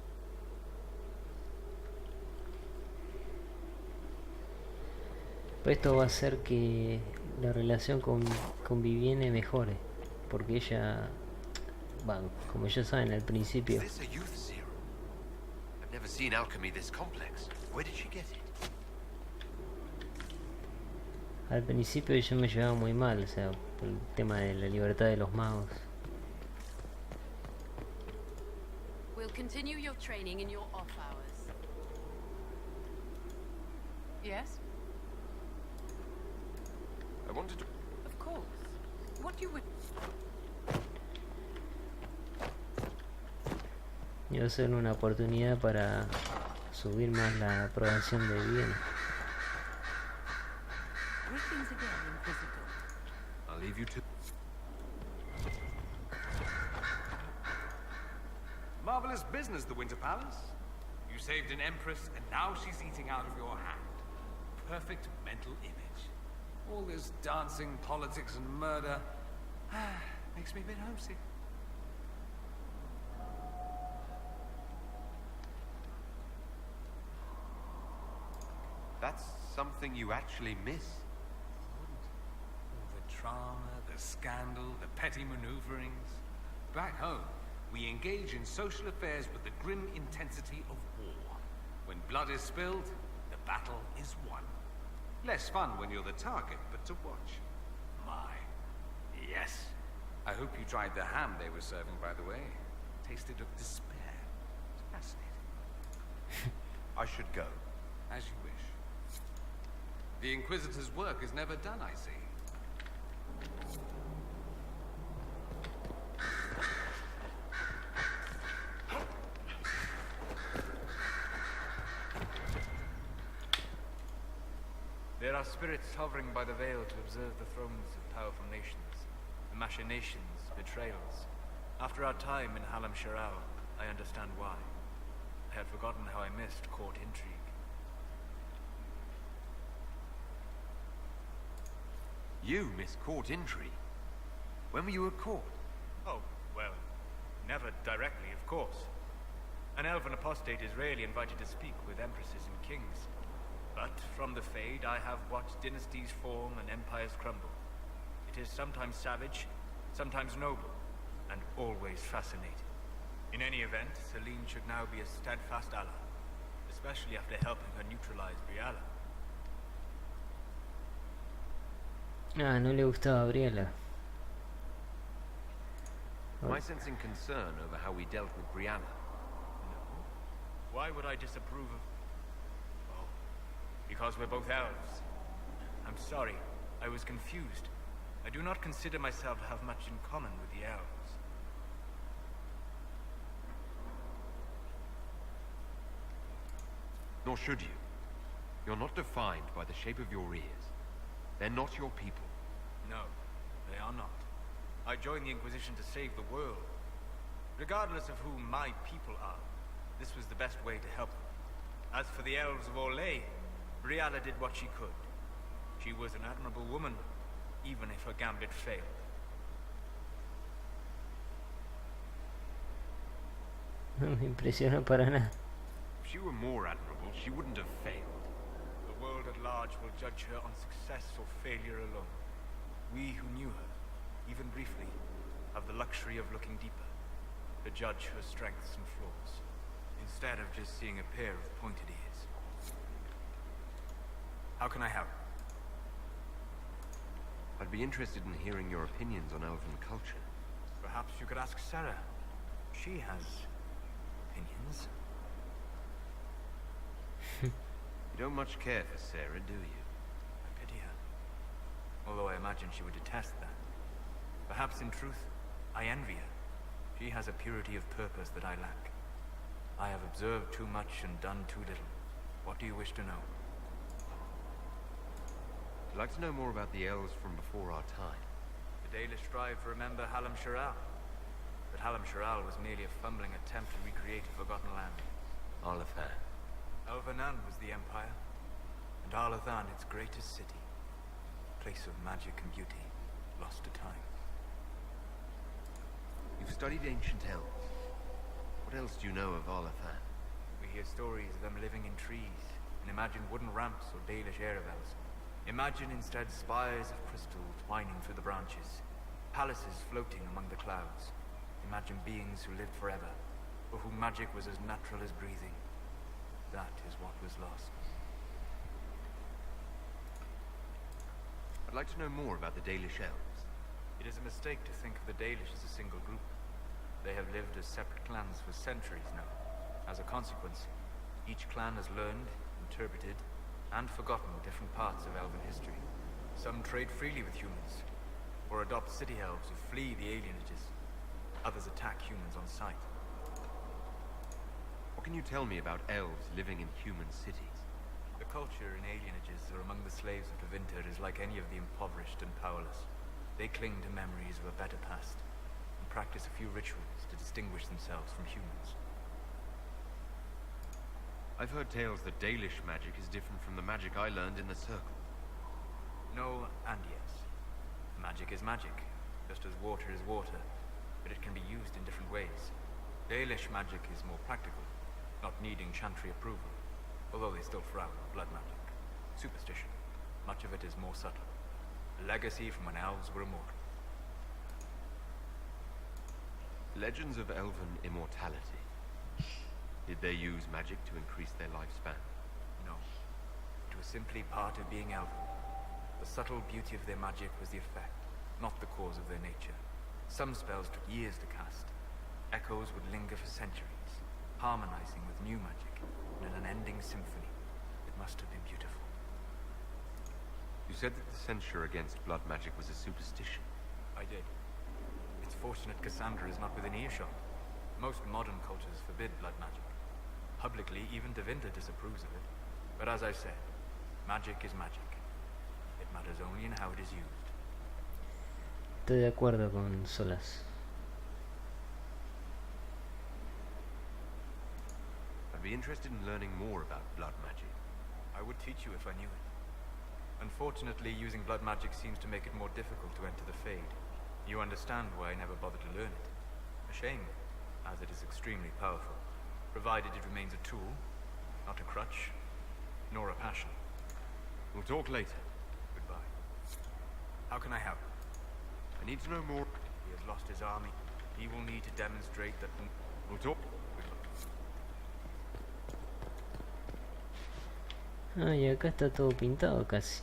Pues esto va a hacer que la relación con Vivienne mejore, porque ella, bueno, como ya saben al principio, Is this a youth serum? I've never seen alchemy this complex. Where did she get it? al principio yo me llevaba muy mal, o sea, por el tema de la libertad de los magos. We'll continue your training in your off hours. Yes? I wanted to... Of course. What you would... Y va a ser una oportunidad para subir más la aprobación de Vivienne. Greetings again, Inquisitor. I'll leave you to... Marvelous business, the Winter Palace. You saved an empress, and now she's eating out of your hand. Perfect mental image. All this dancing, politics, and murder makes me a bit homesick. That's something you actually miss. All the drama, the scandal, the petty maneuverings. Back home, we engage in social affairs with the grim intensity of war. When blood is spilled, the battle is won. Less fun when you're the target, but to watch. My, yes. I hope you tried the ham they were serving, by the way. Tasted of despair. It's fascinating. I should go. As you wish. The Inquisitor's work is never done, I see. There are spirits hovering by the veil to observe the thrones of powerful nations, the machinations, betrayals. After our time in Halam Shirao, I understand why. I had forgotten how I missed court intrigue. You miss court intrigue? When were you at court? Oh, well, never directly, of course. An elven apostate is rarely invited to speak with empresses and kings. But from the Fade, I have watched dynasties form and empires crumble. It is sometimes savage, sometimes noble, and always fascinating. In any event, Celine should now be a steadfast ally, especially after helping her neutralize Briala. Ah, no le gustaba a Briala. Am I sensing concern over how we dealt with Brianna? No. Why would I disapprove of... Oh, because we're both elves. I'm sorry, I was confused. I do not consider myself to have much in common with the elves. Nor should you. You're not defined by the shape of your ears. They're not your people. No, they are not. I joined the Inquisition to save the world. Regardless of who my people are, this was the best way to help them. As for the elves of Orlais, Brialla did what she could. She was an admirable woman, even if her gambit failed. No me impresiona para nada. If she were more admirable, she wouldn't have failed. The world at large will judge her on success or failure alone. We who knew her, even briefly, have the luxury of looking deeper, to judge her strengths and flaws, instead of just seeing a pair of pointed ears. How can I help? I'd be interested in hearing your opinions on elven culture. Perhaps you could ask Sarah. She has opinions. You don't much care for Sarah, do you? I pity her. Although I imagine she would detest that. Perhaps in truth, I envy her. She has a purity of purpose that I lack. I have observed too much and done too little. What do you wish to know? I'd like to know more about the elves from before our time. The Dalish strive to remember Hallam Shiral. But Hallam Shiral was merely a fumbling attempt to recreate a forgotten land. Arlathan. Elvanan was the empire, and Arlathan its greatest city. Place of magic and beauty, lost to time. You've studied ancient elves. What else do you know of Arlathan? We hear stories of them living in trees, and imagine wooden ramps or Dalish aerovels. Imagine instead spires of crystal twining through the branches, palaces floating among the clouds. Imagine beings who lived forever, for whom magic was as natural as breathing. That is what was lost. I'd like to know more about the Dalish elves. It is a mistake to think of the Dalish as a single group. They have lived as separate clans for centuries now. As a consequence, each clan has learned, interpreted, and forgotten different parts of elven history. Some trade freely with humans, or adopt city elves who flee the alienages. Others attack humans on sight. What can you tell me about elves living in human cities? The culture in alienages or among the slaves of Tevinter is like any of the impoverished and powerless. They cling to memories of a better past, and practice a few rituals to distinguish themselves from humans. I've heard tales that Dalish magic is different from the magic I learned in the Circle. No and yes. Magic is magic, just as water is water, but it can be used in different ways. Dalish magic is more practical, not needing chantry approval, although they still frown on blood magic. Superstition. Much of it is more subtle. A legacy from when elves were immortal. Legends of elven immortality. Did they use magic to increase their lifespan? No. It was simply part of being elven. The subtle beauty of their magic was the effect, not the cause of their nature. Some spells took years to cast. Echoes would linger for centuries, harmonizing with new magic in an unending symphony. It must have been beautiful. You said that the censure against blood magic was a superstition. I did. It's fortunate Cassandra is not within earshot. Most modern cultures forbid blood magic. Publicly, even Tevinter disapproves of it. But as I said, magic is magic. It matters only in how it is used. Estoy de acuerdo con Solas. I'd be interested in learning more about blood magic. I would teach you if I knew it. Unfortunately, using blood magic seems to make it more difficult to enter the Fade. You understand why I never bothered to learn it. A shame, as it is extremely powerful, provided it remains a tool, not a crutch, nor a passion. We'll talk later. Goodbye. How can I help? I need to know more. He has lost his army. He will need to demonstrate that... We'll talk. Ah, y acá está todo pintado casi.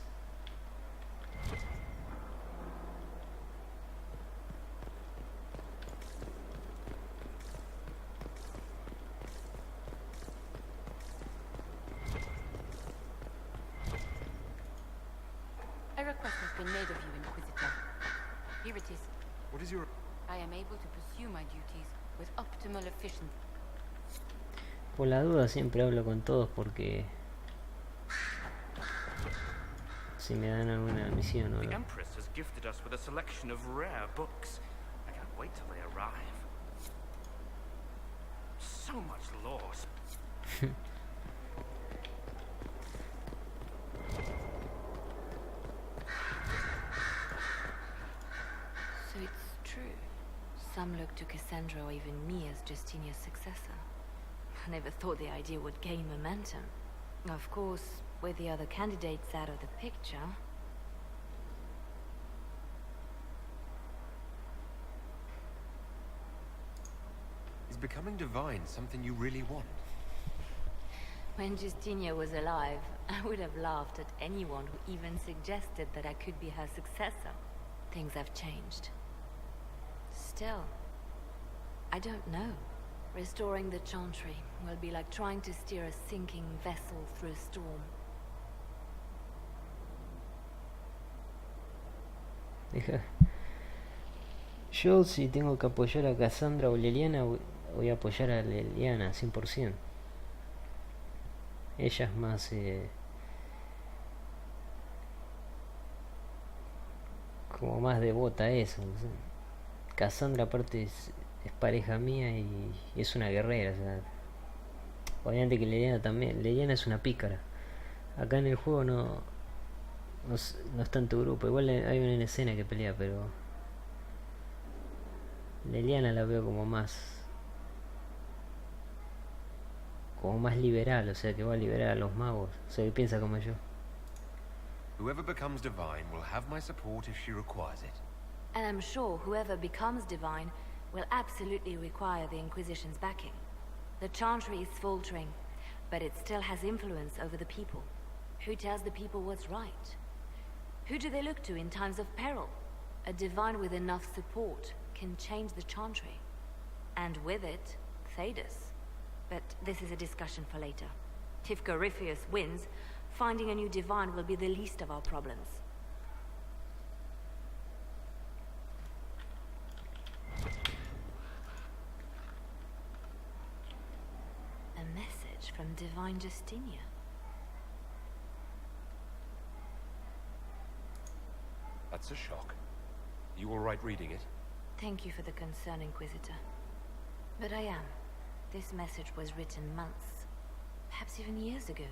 A request has been made of you, Inquisitor. Here it is. What is your... I am able to pursue my duties with optimal efficiency. Por la duda siempre hablo con todos porque si me dan alguna misión o The no. Empress has gifted us with a selection of rare books. I can't wait till they arrive. So much lore. So it's true. Some look to Cassandra or even me as Justinia's successor. I never thought the idea would gain momentum. Of course, with the other candidates out of the picture... Is becoming divine something you really want? When Justinia was alive, I would have laughed at anyone who even suggested that I could be her successor. Things have changed. Still, I don't know. Restoring the Chantry will be like trying to steer a sinking vessel through a storm. Deja. Yo si tengo que apoyar a Cassandra o Leliana, voy a apoyar a Leliana 100%. Ella es más... como más devota a eso. ¿No? Cassandra aparte es pareja mía y es una guerrera. O sea, obviamente que Leliana también. Leliana es una pícara. Acá en el juego no está en tu grupo. Igual hay una escena que pelea, pero... Leliana la veo como más liberal, o sea que va a liberar a los magos, o sea que piensa como yo. Whoever becomes divine will have my support if she requires it. And I'm sure whoever becomes divine will absolutely require the Inquisition's backing. The Chantry is faltering, but it still has influence over the people. Who tells the people what's right? Who do they look to in times of peril? A divine with enough support can change the Chantry. And with it, Thedas. But this is a discussion for later. If Corypheus wins, finding a new divine will be the least of our problems. A message from Divine Justinia. That's a shock. You all right reading it? Thank you for the concern, Inquisitor. But I am. This message was written months, perhaps even years ago,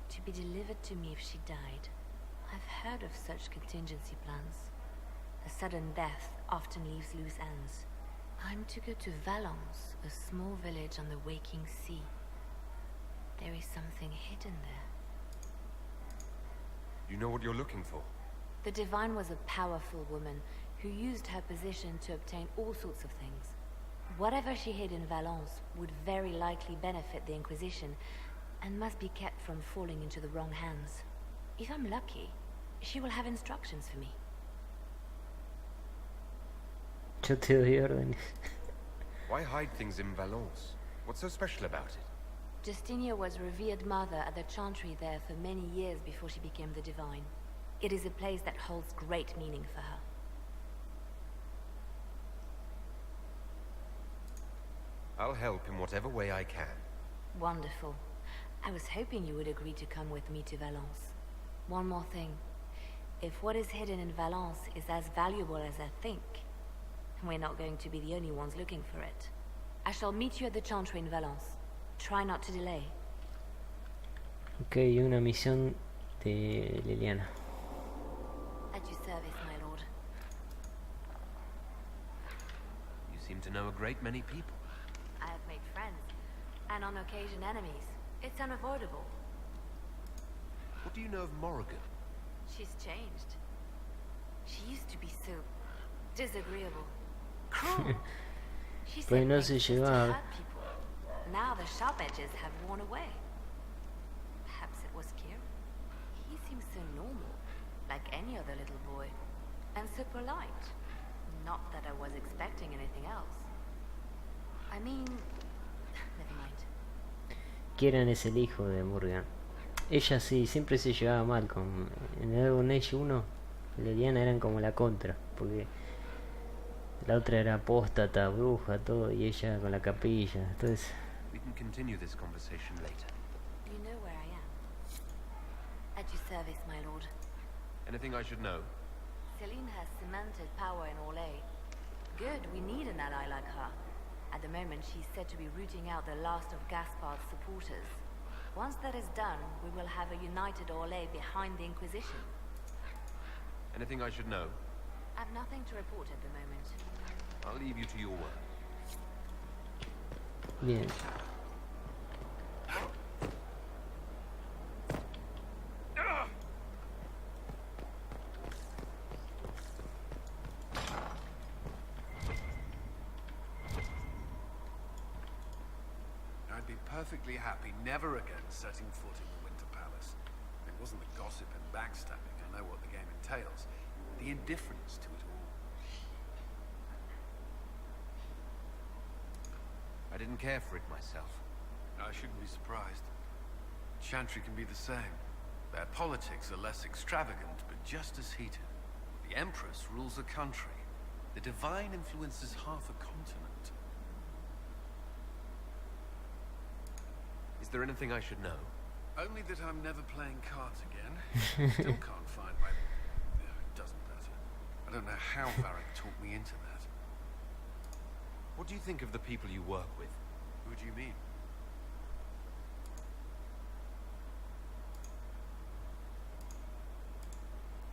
to be delivered to me if she died. I've heard of such contingency plans. A sudden death often leaves loose ends. I'm to go to Valence, a small village on the waking sea. There is something hidden there. You know what you're looking for? The Divine was a powerful woman who used her position to obtain all sorts of things. Whatever she hid in Valence would very likely benefit the Inquisition, and must be kept from falling into the wrong hands. If I'm lucky, she will have instructions for me. Yo te doy órdenes. Why hide things in Valence? What's so special about it? Justinia was revered mother at the Chantry there for many years before she became the Divine. It is a place that holds great meaning for her. I'll help in whatever way I can. Wonderful. I was hoping you would agree to come with me to Valence. One more thing. If what is hidden in Valence is as valuable as I think, we're not going to be the only ones looking for it. I shall meet you at the Chantry in Valence. Try not to delay. Ok, una misión de Leliana. At your service, my lord. You seem to know a great many people. I have made friends, and on occasion enemies. It's unavoidable. What do you know of Morrigan? She's changed. She used to be so disagreeable, cruel. She Pues said no things se just to llevaba. hurt people. Now the sharp edges have worn away. Perhaps it was Kieran. He seems so normal, like any other little boy, and so polite. Not that I was expecting anything else. I mean, never mind. Kieran es el hijo de Morgan. Ella sí, siempre se llevaba mal con... En el Dragon Age 1, Leliana eran como la contra, porque la otra era apóstata, bruja, todo, y ella con la capilla, entonces... We can continue this conversation later. You know where I am. At your service, my lord. Anything I should know? Celine has cemented power in Orlais. Good, we need an ally like her. At the moment, she's said to be rooting out the last of Gaspard's supporters. Once that is done, we will have a united Orlais behind the Inquisition. Anything I should know? I've nothing to report at the moment. I'll leave you to your work. Bien. I'd be perfectly happy never again setting foot in the Winter Palace. It wasn't the gossip and backstabbing, I know what the game entails. The indifference to it all. I didn't care for it myself. I shouldn't be surprised. Chantry can be the same. Their politics are less extravagant, but just as heated. The Empress rules a country. The Divine influences half a continent. Is there anything I should know? Only that I'm never playing cards again. Still can't find my... No, it doesn't matter. I don't know how Varric talked me into that. What do you think of the people you work with? Who do you mean?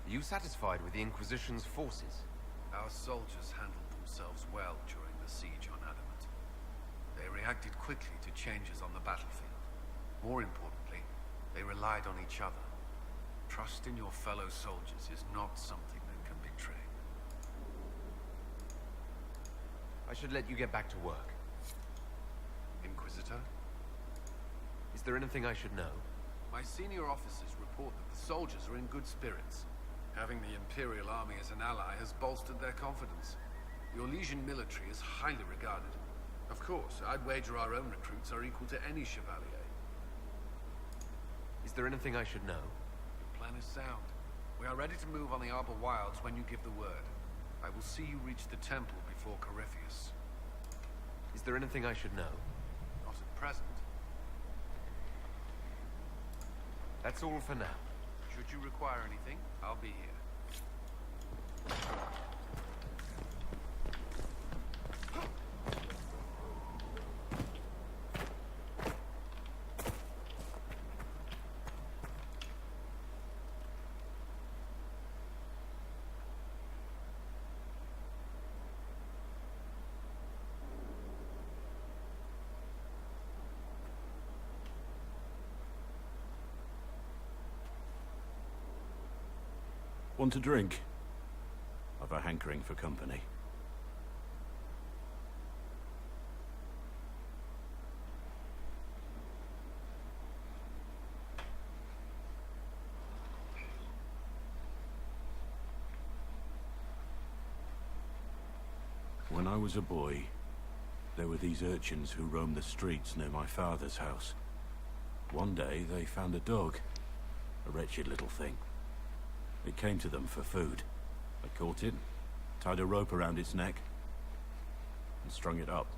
Are you satisfied with the Inquisition's forces? Our soldiers handled themselves well during the siege on Adamant. They reacted quickly to changes on the battlefield. More importantly, they relied on each other. Trust in your fellow soldiers is not something that can betray. I should let you get back to work. Inquisitor? Is there anything I should know? My senior officers report that the soldiers are in good spirits. Having the Imperial Army as an ally has bolstered their confidence. Your Legion military is highly regarded. Of course, I'd wager our own recruits are equal to any Chevalier. Is there anything I should know? Your plan is sound. We are ready to move on the Arbor Wilds when you give the word. I will see you reach the temple before Corypheus. Is there anything I should know? Not at present. That's all for now. Should you require anything, I'll be here. Want a drink? I've a hankering for company. When I was a boy, there were these urchins who roamed the streets near my father's house. One day, they found a dog. A wretched little thing. It came to them for food. I caught it, tied a rope around its neck, and strung it up.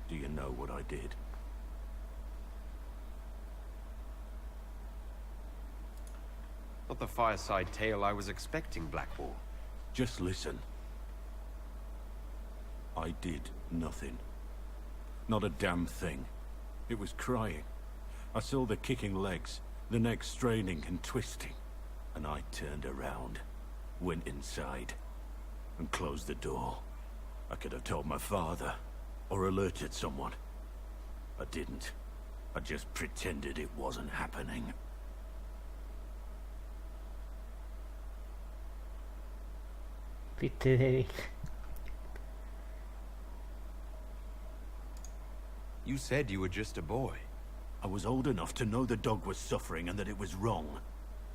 Do you know what I did? Not the fireside tale I was expecting, Blackboard. Just listen. I did nothing. Not a damn thing. It was crying. I saw the kicking legs, the neck straining and twisting, and I turned around, went inside, and closed the door. I could have told my father, or alerted someone. I didn't. I just pretended it wasn't happening. Viste, débil. You said you were just a boy. I was old enough to know the dog was suffering and that it was wrong.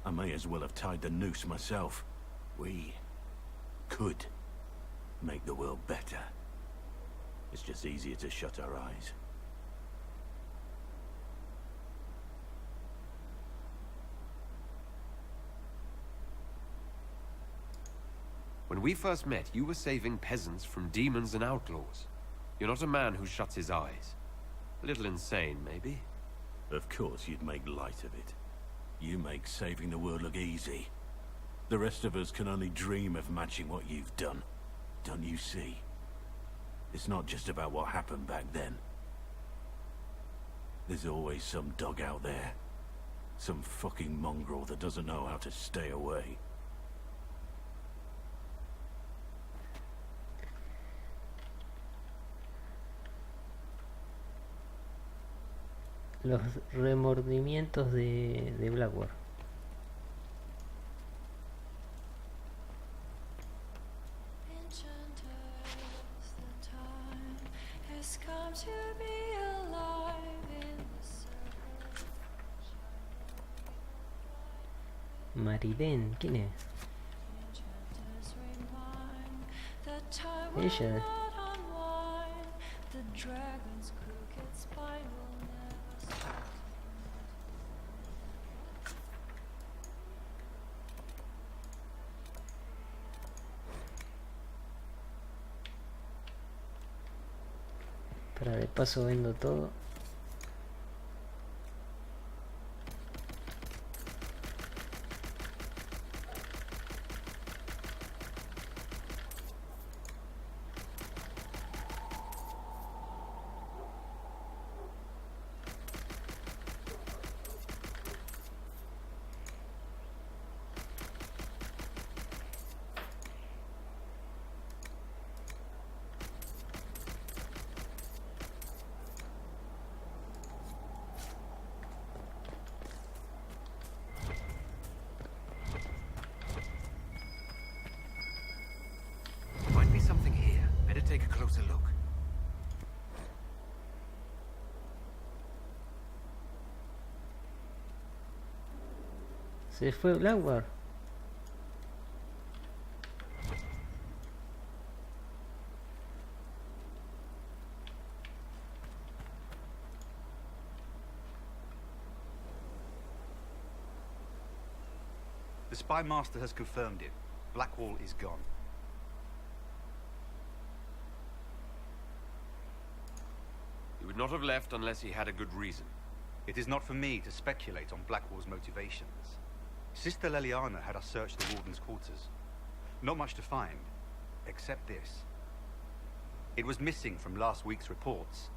I may as well have tied the noose myself. We could make the world better. It's just easier to shut our eyes. When we first met, you were saving peasants from demons and outlaws. You're not a man who shuts his eyes. A little insane, maybe? Of course you'd make light of it. You make saving the world look easy. The rest of us can only dream of matching what you've done. Don't you see? It's not just about what happened back then. There's always some dog out there. Some fucking mongrel that doesn't know how to stay away. Los remordimientos de Blackwater. Mariden, ¿quién es? Ella. Para de paso vendo todo. Take a closer look. Se fue Blackwater. The Spy Master has confirmed it. Blackwall is gone. He would not have left unless he had a good reason. It is not for me to speculate on Blackwall's motivations. Sister Leliana had us search the Warden's quarters. Not much to find, except this. It was missing from last week's reports.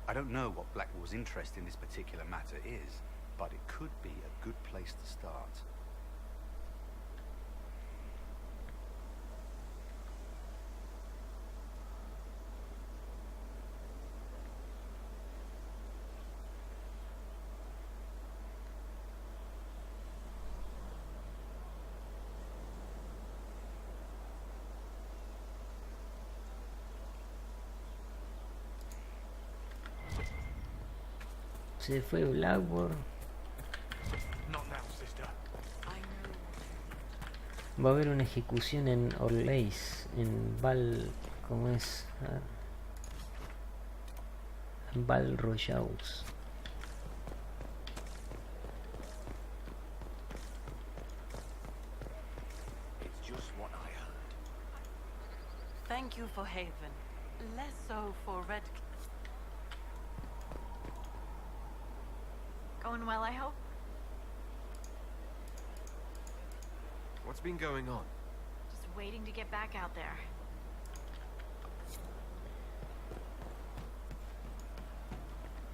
I don't know what Blackwall's interest in this particular matter is, but it could be a good place to start. Se fue Blackwater. Va a haber una ejecución en Orleans, en Val... ¿Cómo es? A ver. En Val Royals. Thank you for Haven. Less so for Red... Going well, I hope? What's been going on? Just waiting to get back out there.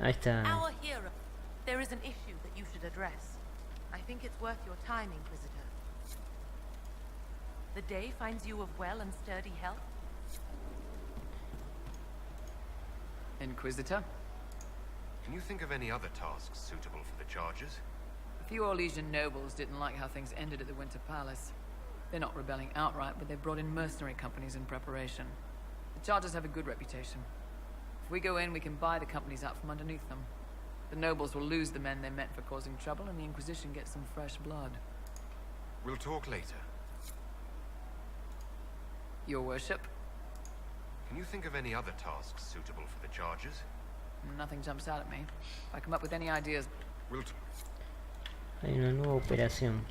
Ahí está. Our hero. There is an issue that you should address. I think it's worth your time, Inquisitor. The day finds you of well and sturdy health. Inquisitor? Can you think of any other tasks suitable for the charges? A few Orlesian nobles didn't like how things ended at the Winter Palace. They're not rebelling outright, but they've brought in mercenary companies in preparation. The charges have a good reputation. If we go in, we can buy the companies out from underneath them. The nobles will lose the men they meant for causing trouble, and the Inquisition gets some fresh blood. We'll talk later. Your worship? Can you think of any other tasks suitable for the charges? Nothing jumps out at me. If I come up with any ideas... Hay una nueva operación.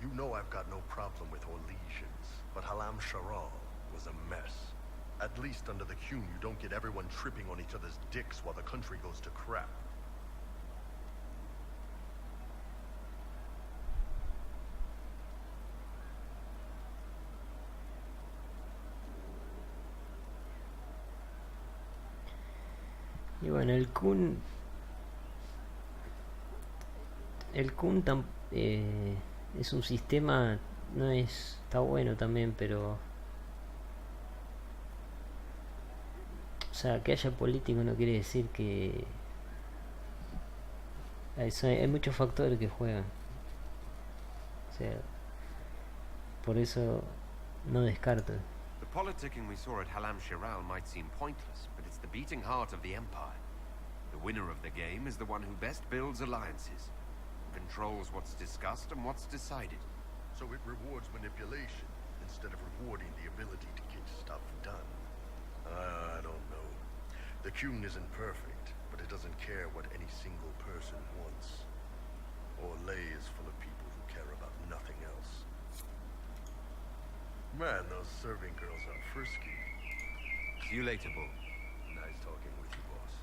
You know I've got no problem with Orlesians, but Halam Sharal was a mess. At least under the Qun, you don't get everyone tripping on each other's dicks while the country goes to crap. bueno, el Kun... El Kun es un sistema... No es... Está bueno también, pero... O sea, que haya político no quiere decir que... Hay muchos factores que juegan. O sea... Por eso... No descarto. The politicking we saw at Halam Shiral might seem pointless, but it's the beating heart of the Empire. The winner of the game is the one who best builds alliances, controls what's discussed and what's decided. So it rewards manipulation instead of rewarding the ability to get stuff done. I don't know. The Qun isn't perfect, but it doesn't care what any single person wants. Orlais is full of people who care about nothing else. Man, those serving girls are frisky. See you later, Bull. Nice talking with you, boss.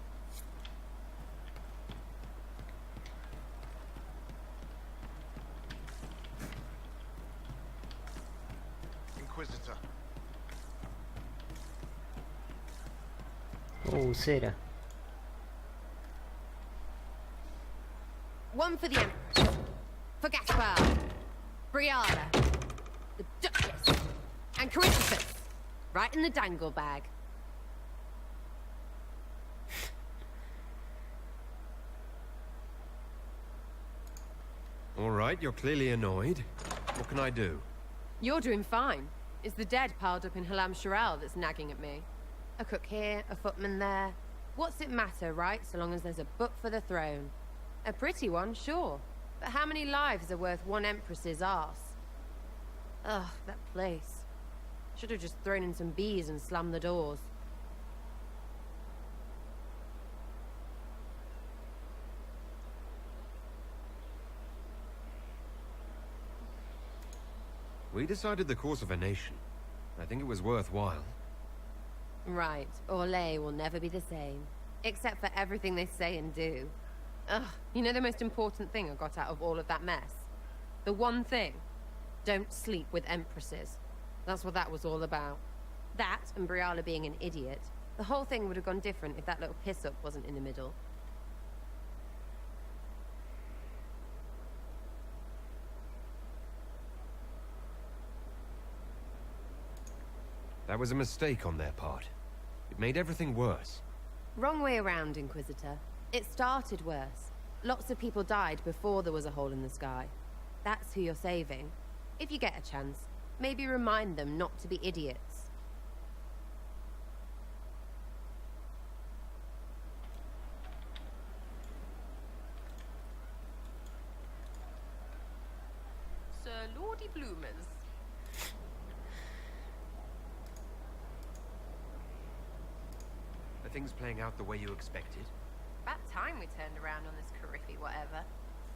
Inquisitor. Cera. One for the Empress. For Gaspar. Brianna. The Duchess. And Corypheus. Right in the dangle bag. All right, you're clearly annoyed. What can I do? You're doing fine. It's the dead piled up in Halam Shiral that's nagging at me. A cook here, a footman there. What's it matter, right, so long as there's a book for the throne? A pretty one, sure. But how many lives are worth one empress's arse? Ugh, that place. Should have just thrown in some bees and slammed the doors. We decided the course of a nation. I think it was worthwhile. Right. Orlais will never be the same. Except for everything they say and do. Ugh, you know the most important thing I got out of all of that mess? The one thing. Don't sleep with empresses. That's what that was all about. That, and Briala being an idiot. The whole thing would have gone different if that little piss-up wasn't in the middle. That was a mistake on their part. It made everything worse. Wrong way around, Inquisitor. It started worse. Lots of people died before there was a hole in the sky. That's who you're saving. If you get a chance, maybe remind them not to be idiots. Sir Lordy Bloomers. Are things playing out the way you expected? About time we turned around on this Coryphy whatever.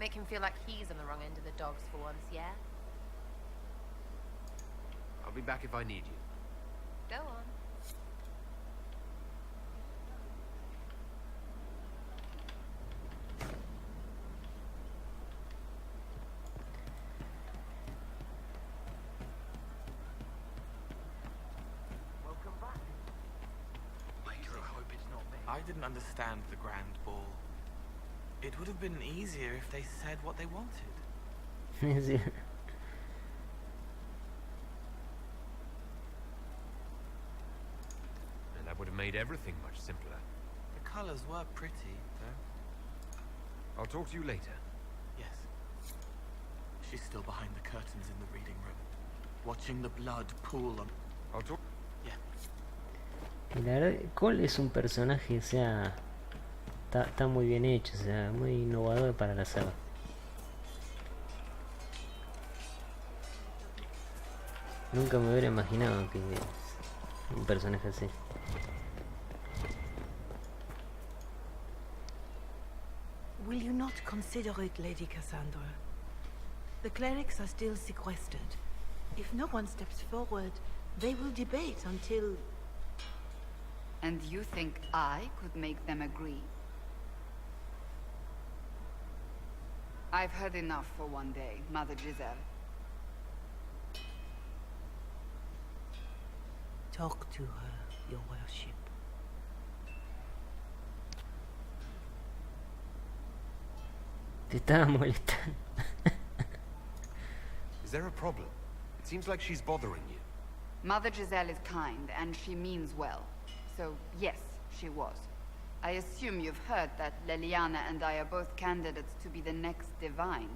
Make him feel like he's on the wrong end of the dogs for once, yeah? I'll be back if I need you. Go on. Welcome back. I hope it's not me. I didn't understand the Grand Ball. It would have been easier if they said what they wanted. Would have made everything much simpler. The colors were pretty, though. I'll talk to you later. Yes. She's still behind the curtains in the reading room, watching the blood pool on... I'll talk... Yeah. Y la verdad, Cole es un personaje, o sea, está muy bien hecho, o sea, muy innovador para la saga. Nunca me hubiera imaginado que un personaje así. Will you not consider it, Lady Cassandra? The clerics are still sequestered. If no one steps forward, they will debate until... And you think I could make them agree? I've heard enough for one day, Mother Giselle. Talk to her, your worship. Te estaba molestando. Is there a problem? It seems like she's bothering you. Mother Giselle is kind, and she means well. So, yes, she was. I assume you've heard that Leliana and I are both candidates to be the next Divine.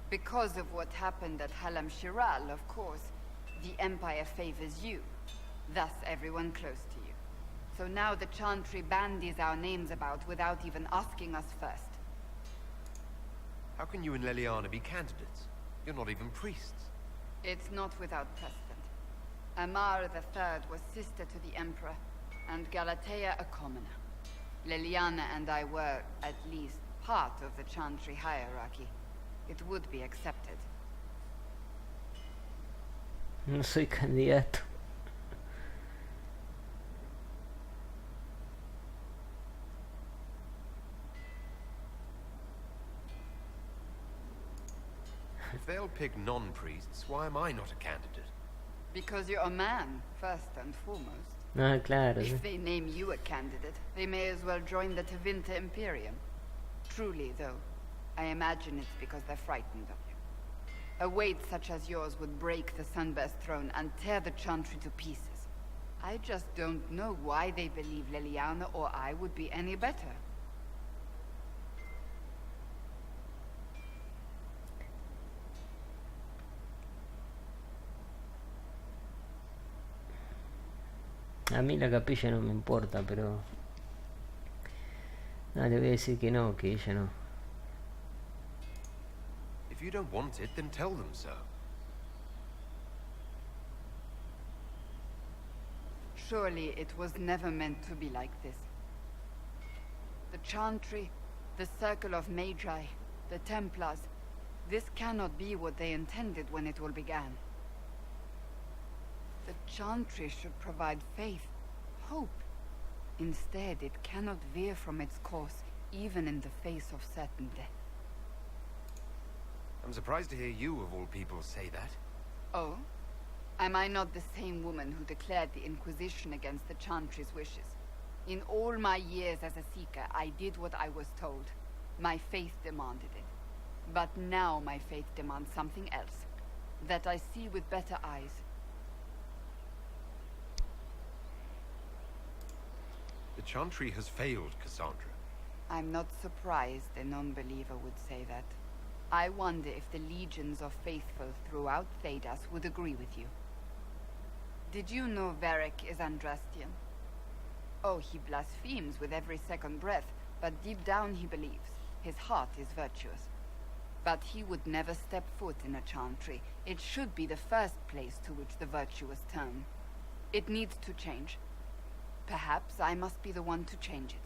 Because of what happened at Halam Shiral, of course, the Empire favors you. Thus, everyone close to you. So now the Chantry bandies our names about without even asking us first. How can you and Leliana be candidates? You're not even priests. It's not without precedent. Amar III was sister to the Emperor, and Galatea a commoner. Leliana and I were, at least, part of the Chantry hierarchy. It would be accepted. No soy candidato. If they'll pick non-priests, why am I not a candidate? Because you're a man, first and foremost. Ah, claro. If they name you a candidate, they may as well join the Tevinter Imperium. Truly, though, I imagine it's because they're frightened of you. A weight such as yours would break the Sunburst throne and tear the Chantry to pieces. I just don't know why they believe Leliana or I would be any better. A mí la capilla no me importa, pero... Ah, le voy a decir que no, que ella no. If you don't want it, then tell them so. Surely it was never meant to be like this. The Chantry, the Circle of Magi, the Templars, this cannot be what they intended when it all began. The Chantry should provide faith, hope. Instead, it cannot veer from its course, even in the face of certain death. I'm surprised to hear you, of all people, say that. Oh? Am I not the same woman who declared the Inquisition against the Chantry's wishes? In all my years as a Seeker, I did what I was told. My faith demanded it. But now my faith demands something else. That I see with better eyes. The Chantry has failed, Cassandra. I'm not surprised a non-believer would say that. I wonder if the legions of faithful throughout Thedas would agree with you. Did you know Varric is Andrastian? Oh, he blasphemes with every second breath, but deep down he believes. His heart is virtuous. But he would never step foot in a Chantry. It should be the first place to which the virtuous turn. It needs to change. Perhaps I must be the one to change it.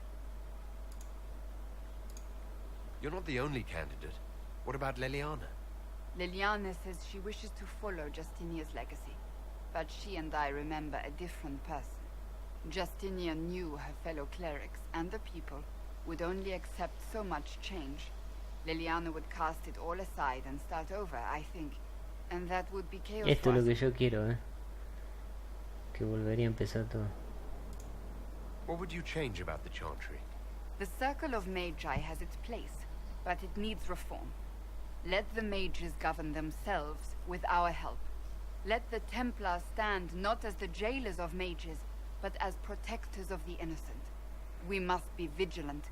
You're not the only candidate. What about Leliana? Leliana says she wishes to follow Justinia's legacy. But she and I remember a different person. Justinia knew her fellow clerics and the people would only accept so much change. Leliana would cast it all aside and start over, I think. And that would be chaos. Esto es lo que yo quiero, que volvería a empezar todo. What would you change about the Chantry? The Circle of Magi has its place, but it needs reform. Let the mages govern themselves with our help. Let the Templars stand not as the jailers of mages, but as protectors of the innocent. We must be vigilant,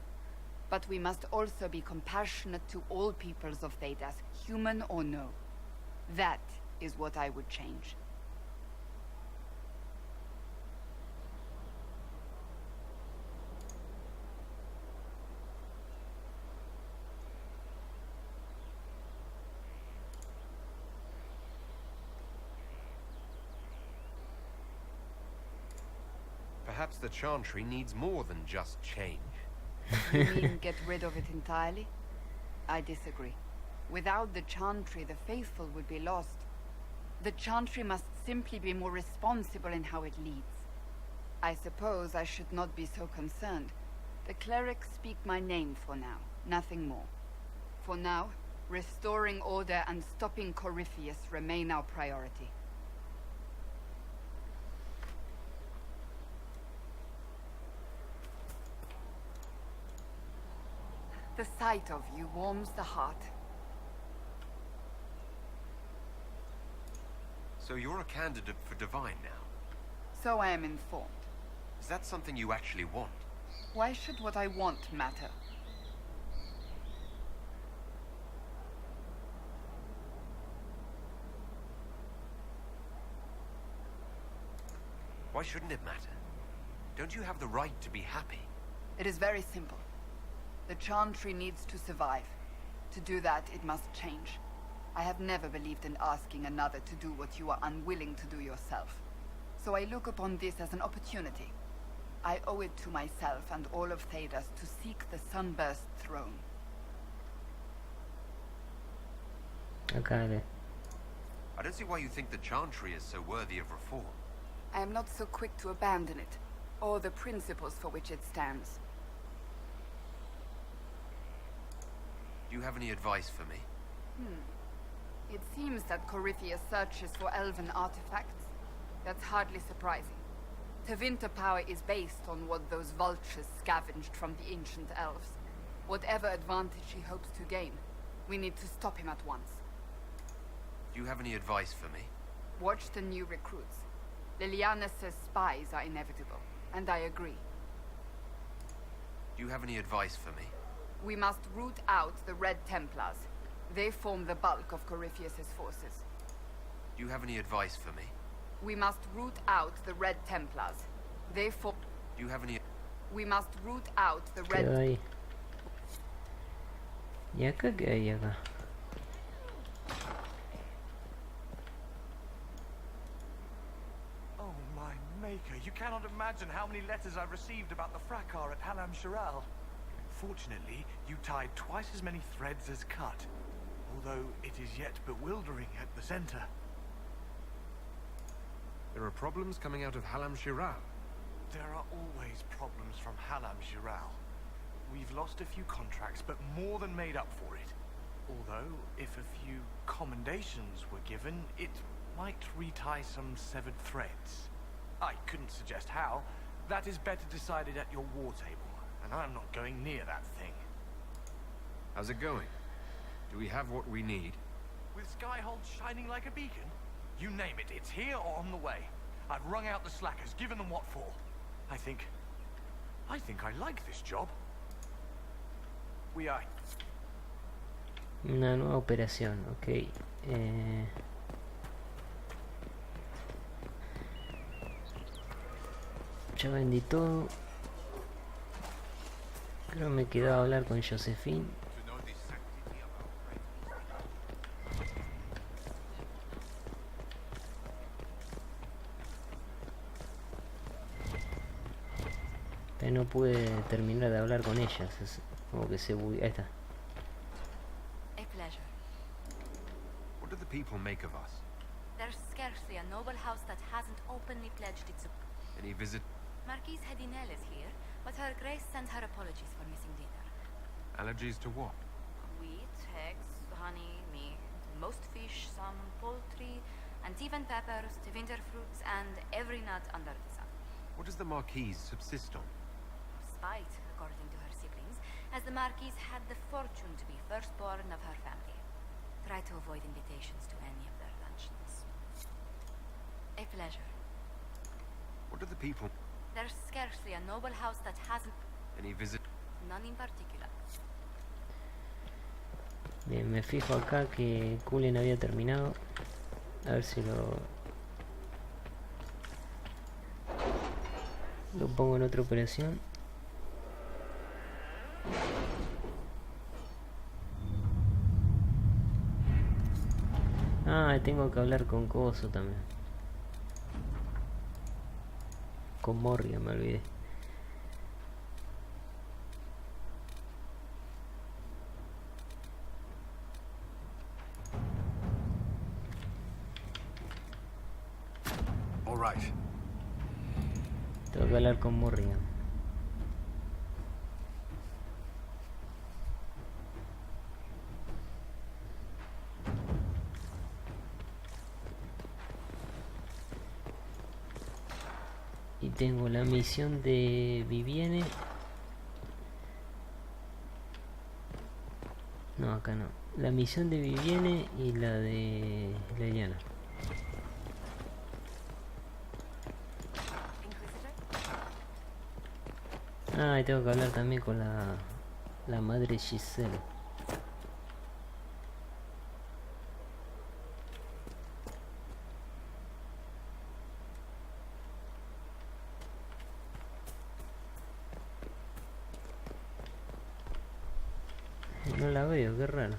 but we must also be compassionate to all peoples of Thedas, human or no. That is what I would change. Perhaps the Chantry needs more than just change. You mean get rid of it entirely? I disagree. Without the Chantry, the faithful would be lost. The Chantry must simply be more responsible in how it leads. I suppose I should not be so concerned. The clerics speak my name for now, nothing more. For now, restoring order and stopping Corypheus remain our priority. The sight of you warms the heart. So you're a candidate for Divine now? So I am informed. Is that something you actually want? Why should what I want matter? Why shouldn't it matter? Don't you have the right to be happy? It is very simple. The Chantry needs to survive. To do that, it must change. I have never believed in asking another to do what you are unwilling to do yourself. So I look upon this as an opportunity. I owe it to myself and all of Thedas to seek the Sunburst throne. Okay. I don't see why you think the Chantry is so worthy of reform. I am not so quick to abandon it, or the principles for which it stands. Do you have any advice for me? It seems that Corypheus searches for elven artifacts. That's hardly surprising. Tevinter power is based on what those vultures scavenged from the ancient elves. Whatever advantage he hopes to gain, we need to stop him at once. Do you have any advice for me? Watch the new recruits. Liliana says spies are inevitable, and I agree. Do you have any advice for me? We must root out the Red Templars. They form the bulk of Corypheus's forces. Do you have any advice for me? We must root out the Red Templars. They form... Do you have any... We must root out the ¿Qué Red... hay? ¿Y acá qué hay acá? Oh my maker, you cannot imagine how many letters I've received about the fracas at Halam Shiral. Fortunately, you tied twice as many threads as cut, although it is yet bewildering at the center. There are problems coming out of Halam Shiral. There are always problems from Halam Shiral. We've lost a few contracts, but more than made up for it. Although, if a few commendations were given, it might retie some severed threads. I couldn't suggest how. That is better decided at your war table. And I'm not going near that thing. How's it going? Do we have what we need? With Skyhold shining like a beacon? You name it, it's here or on the way. I've wrung out the slackers, given them what for. I think I like this job. We are... Una nueva operación, ok. Ya vendí todo. Creo me quedó a hablar con Josephine. Pero no pude terminar de hablar con ellas. Es como que se buguea. Ahí está. A pleasure. What do the people make of us? There's scarcely a noble house that hasn't openly pledged its support. Any visit? Marquise Hedinel is here, but her grace sends her apologies for missing dinner. Allergies to what? Wheat, eggs, honey, meat, most fish, some poultry, and even peppers, winter fruits, and every nut under the sun. What does the Marquise subsist on? Spite, according to her siblings, as the Marquise had the fortune to be firstborn of her family. Try to avoid invitations to any of their luncheons. A pleasure. What do the people... There's scarcely a noble house that hasn't... Any visit? None in particular. Bien, me fijo acá que Cullen había terminado. A ver si lo pongo en otra operación. Ah, tengo que hablar con Coso también. Con Morrigan, me olvidé. All right. Tengo que hablar con Morrigan. Y tengo la misión de Vivienne. No, acá no. La misión de Vivienne y la de Leliana. Ah, y tengo que hablar también con la madre Giselle. No la veo, qué raro.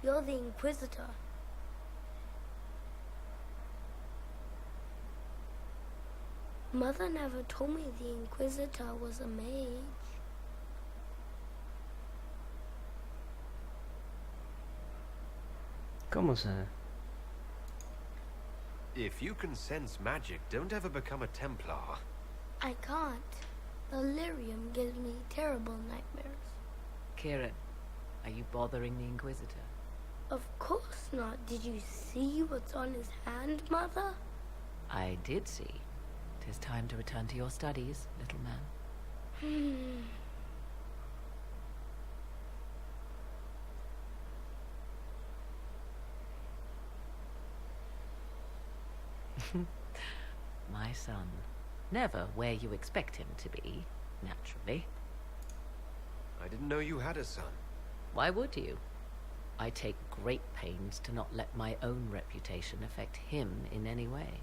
You're the Inquisitor. Mother never told me the Inquisitor was a mage. ¿Cómo sabe? If you can sense magic, don't ever become a Templar. I can't. The lyrium gives me terrible nightmares. Kieran, are you bothering the Inquisitor? Of course not. Did you see what's on his hand, Mother? I did see. 'Tis time to return to your studies, little man. My son. Never where you expect him to be, naturally. I didn't know you had a son. Why would you? I take great pains to not let my own reputation affect him in any way.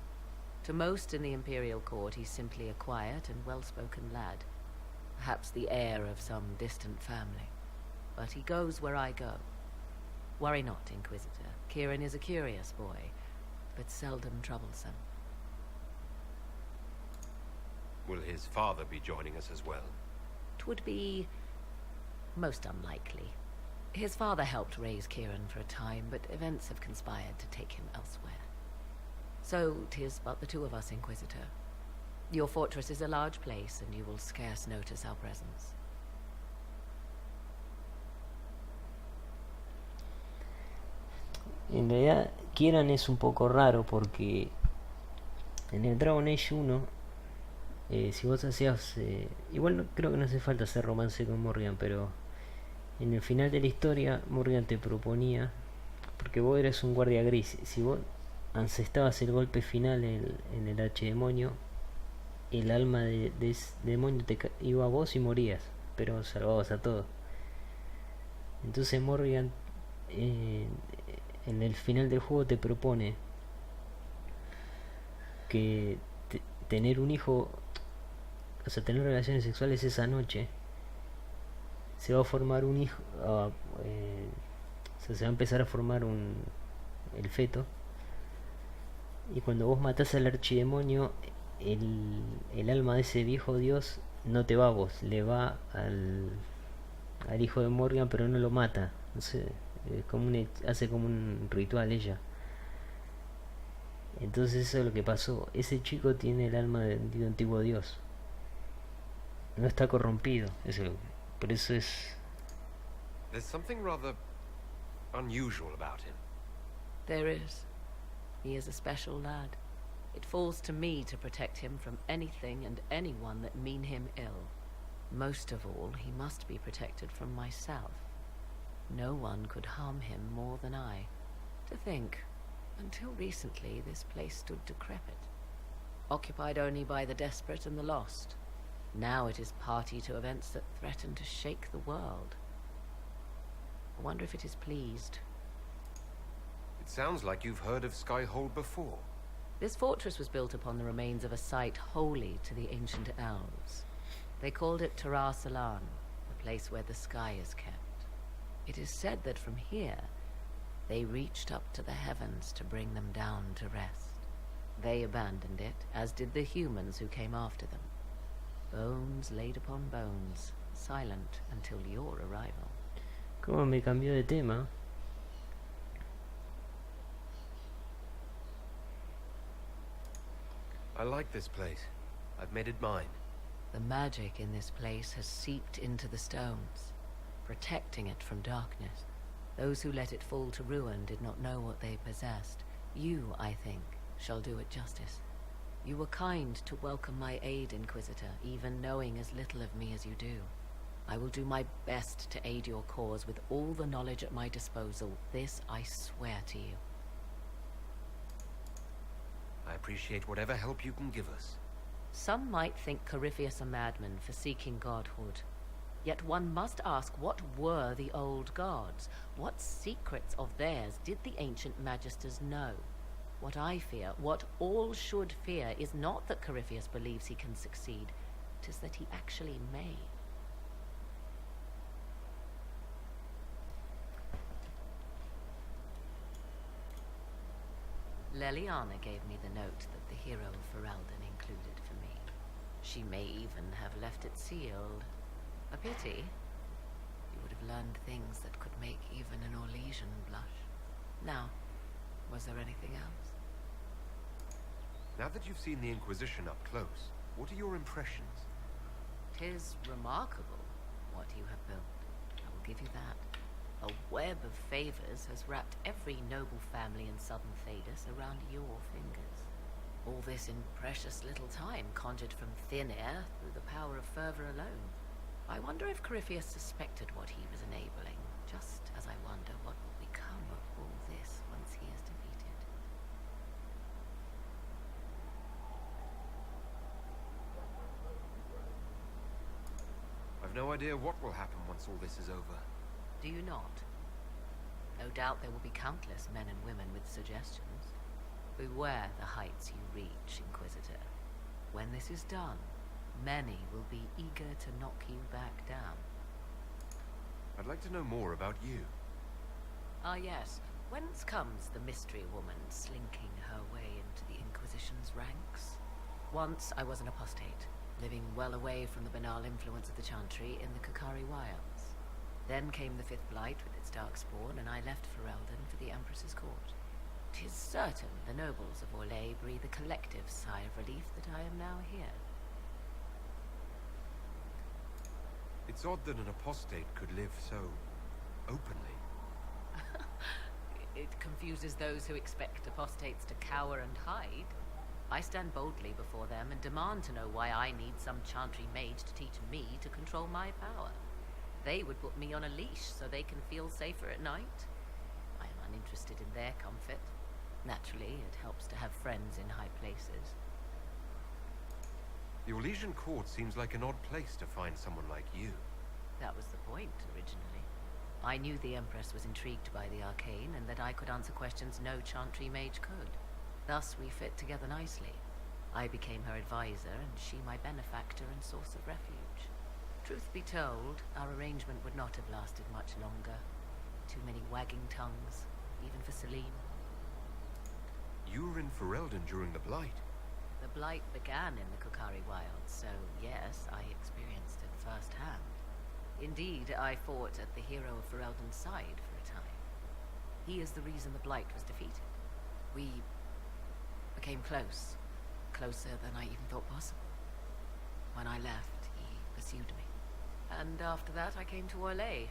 To most in the Imperial Court, he's simply a quiet and well-spoken lad. Perhaps the heir of some distant family. But he goes where I go. Worry not, Inquisitor. Kieran is a curious boy, but seldom troublesome. Will his father be joining us as well? 'Twould be most unlikely. His father helped raise Kieran for a time, but events have conspired to take him elsewhere. So 'tis but the two of us, Inquisitor. Your fortress is a large place, and you will scarce notice our presence. En realidad, Kieran es un poco raro porque en el Dragon Age 1, si vos hacías... igual creo que no hace falta hacer romance con Morrigan, pero en el final de la historia Morrigan te proponía, porque vos eres un guardia gris, si vos ancestabas el golpe final en el archidemonio, el alma de ese demonio iba a vos y morías, pero salvabas a todos. Entonces Morrigan en el final del juego te propone que tener un hijo, o sea, tener relaciones sexuales esa noche, se va a formar un hijo, o sea, se va a empezar a formar el feto, y cuando vos matás al archidemonio, el alma de ese viejo dios no te va a vos, le va al hijo de Morgan, pero no lo mata. No sé, hace como un ritual ella. Entonces eso es lo que pasó. Ese chico tiene el alma de un antiguo dios. No está corrompido. Por eso es... There's something rather unusual about him. There is. He is a special lad. It falls to me to protect him from anything and anyone that mean him ill. Most of all, he must be protected from myself. No one could harm him more than I. To think, until recently this place stood decrepit, occupied only by the desperate and the lost. Now it is party to events that threaten to shake the world. I wonder if it is pleased. It sounds like you've heard of Skyhold before. This fortress was built upon the remains of a site holy to the ancient elves. They called it Terra Salan, the place where the sky is kept. It is said that from here, they reached up to the heavens to bring them down to rest. They abandoned it, as did the humans who came after them. Bones laid upon bones, silent until your arrival. ¿Cómo me cambió de tema? I like this place. I've made it mine. The magic in this place has seeped into the stones, protecting it from darkness. Those who let it fall to ruin did not know what they possessed. You, I think, shall do it justice. You were kind to welcome my aid, Inquisitor, even knowing as little of me as you do. I will do my best to aid your cause with all the knowledge at my disposal. This I swear to you. I appreciate whatever help you can give us. Some might think Corypheus a madman for seeking godhood. Yet one must ask, what were the old gods? What secrets of theirs did the ancient magisters know? What I fear, what all should fear, is not that Corypheus believes he can succeed. 'Tis that he actually may. Leliana gave me the note that the hero of Ferelden included for me. She may even have left it sealed. A pity. You would have learned things that could make even an Orlesian blush. Now, was there anything else? Now that you've seen the Inquisition up close, what are your impressions? 'Tis remarkable what you have built. I will give you that. A web of favors has wrapped every noble family in southern Thedas around your fingers. All this in precious little time, conjured from thin air through the power of fervor alone. I wonder if Corypheus suspected what he was enabling, just as I wonder what will become of all this once he is defeated. I've no idea what will happen once all this is over. Do you not? No doubt there will be countless men and women with suggestions. Beware the heights you reach, Inquisitor. When this is done, many will be eager to knock you back down. I'd like to know more about you. Ah yes, whence comes the mystery woman slinking her way into the Inquisition's ranks? Once I was an apostate, living well away from the banal influence of the Chantry in the Kukari Wilds. Then came the Fifth Blight with its darkspawn, and I left Ferelden for the Empress's court. 'Tis certain the nobles of Orlais breathe a collective sigh of relief that I am now here. It's odd that an apostate could live so openly. It confuses those who expect apostates to cower and hide. I stand boldly before them and demand to know why I need some Chantry mage to teach me to control my power. They would put me on a leash so they can feel safer at night. I am uninterested in their comfort. Naturally, it helps to have friends in high places. The Orlesian court seems like an odd place to find someone like you. That was the point, originally. I knew the Empress was intrigued by the arcane, and that I could answer questions no Chantry mage could. Thus we fit together nicely. I became her advisor, and she my benefactor and source of refuge. Truth be told, our arrangement would not have lasted much longer. Too many wagging tongues, even for Celine. You were in Ferelden during the Blight. The Blight began in the Kukari Wilds, so yes, I experienced it firsthand. Indeed, I fought at the hero of Ferelden's side for a time. He is the reason the Blight was defeated. We became close. Closer than I even thought possible. When I left, he pursued me. And after that, I came to Orlais.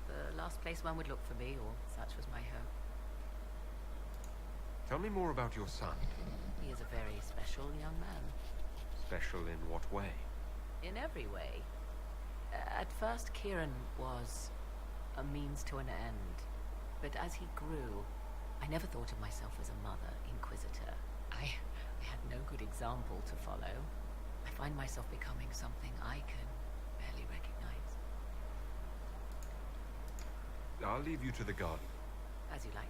The last place one would look for me, or such was my hope. Tell me more about your son. He is a very special young man. Special in what way? In every way. At first, Kieran was a means to an end. But as he grew, I never thought of myself as a mother, Inquisitor. I had no good example to follow. I find myself becoming something I can barely recognize. I'll leave you to the garden. As you like.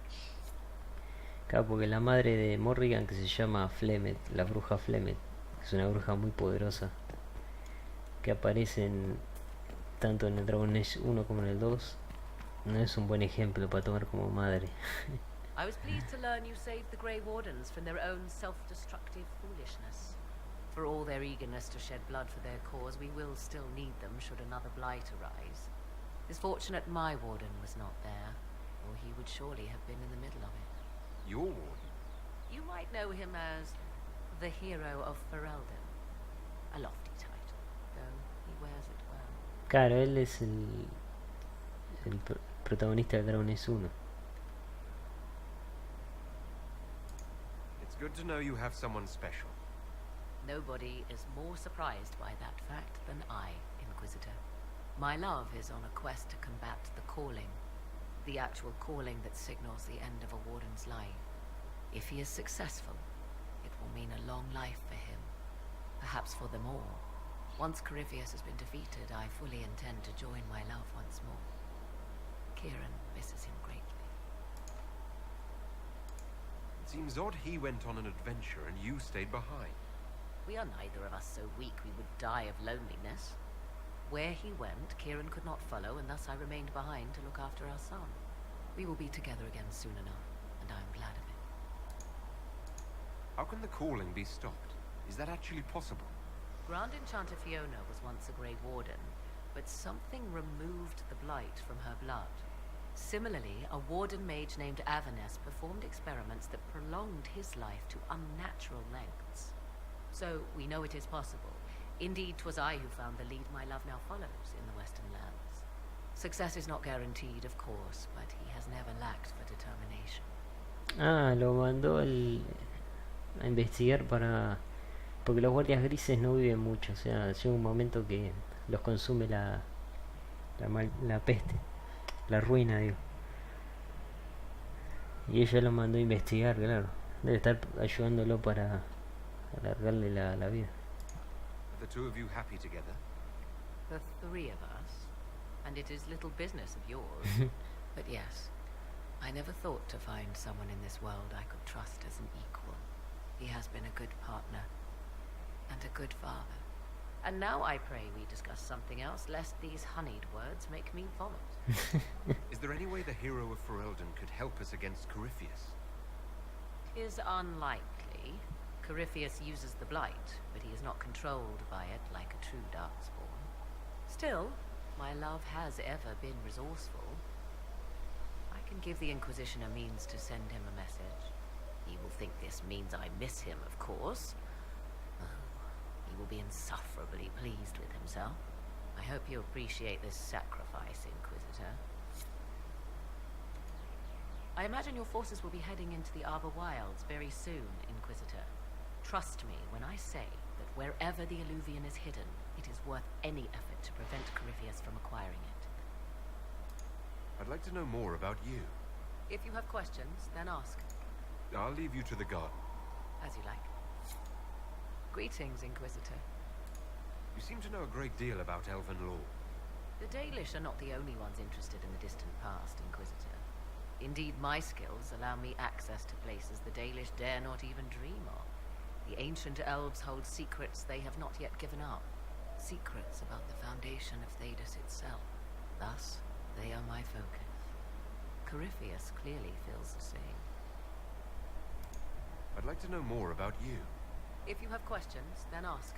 Claro, porque la madre de Morrigan, que se llama Flemeth, la bruja Flemeth, es una bruja muy poderosa, que aparece tanto en el Dragon Age 1 como en el 2, no es un buen ejemplo para tomar como madre. I was pleased to learn you saved the Grey Wardens from their own self-destructive foolishness. For all their eagerness to shed blood for their cause, we will still need them should another blight arise. It's fortunate my warden was not there, or he would surely have been in the middle of it. Your warden? You might know him as The hero of Ferelden. A lofty title, though he wears it well. Claro, él es el protagonista de Dragones 1. It's good to know you have someone special. Nobody is more surprised by that fact than I, Inquisitor. My love is on a quest to combat the calling. The actual calling that signals the end of a warden's life. If he is successful, it will mean a long life for him. Perhaps for them all. Once Corypheus has been defeated, I fully intend to join my love once more. Kieran misses him greatly. It seems odd he went on an adventure and you stayed behind. We are neither of us so weak we would die of loneliness. Where he went, Kieran could not follow, and thus I remained behind to look after our son. We will be together again soon enough, and I am glad of it. How can the calling be stopped? Is that actually possible? Grand Enchanter Fiona was once a Grey Warden, but something removed the blight from her blood. Similarly, a warden mage named Avernus performed experiments that prolonged his life to unnatural lengths. So, we know it is possible. Indeed, 'twas I who found the lead my love now follows in the Western lands. Success is not guaranteed, of course, but he has never lacked for determination. Ah, lo mandó a investigar para... Porque los guardias grises no viven mucho, o sea, llega un momento que los consume la peste, la ruina, digo. Y ella lo mandó a investigar, claro. Debe estar ayudándolo para alargarle la vida. Are the two of you happy together? The three of us, and it is little business of yours. But yes, I never thought to find someone in this world I could trust as an equal. He has been a good partner, and a good father. And now I pray we discuss something else, lest these honeyed words make me vomit. Is there any way the hero of Ferelden could help us against Corypheus? 'Tis unlikely. Corypheus uses the blight, but he is not controlled by it like a true darkspawn. Still, my love has ever been resourceful. I can give the Inquisition a means to send him a message. He will think this means I miss him, of course. Oh, he will be insufferably pleased with himself. I hope you appreciate this sacrifice, Inquisitor. I imagine your forces will be heading into the Arbor Wilds very soon, Inquisitor. Trust me when I say that wherever the Illuvian is hidden, it is worth any effort to prevent Corypheus from acquiring it. I'd like to know more about you. If you have questions, then ask. I'll leave you to the garden. As you like. Greetings, Inquisitor. You seem to know a great deal about elven lore. The Dalish are not the only ones interested in the distant past, Inquisitor. Indeed, my skills allow me access to places the Dalish dare not even dream of. The ancient elves hold secrets they have not yet given up. Secrets about the foundation of Thedas itself. Thus, they are my focus. Corypheus clearly feels the same. I'd like to know more about you. If you have questions, then ask.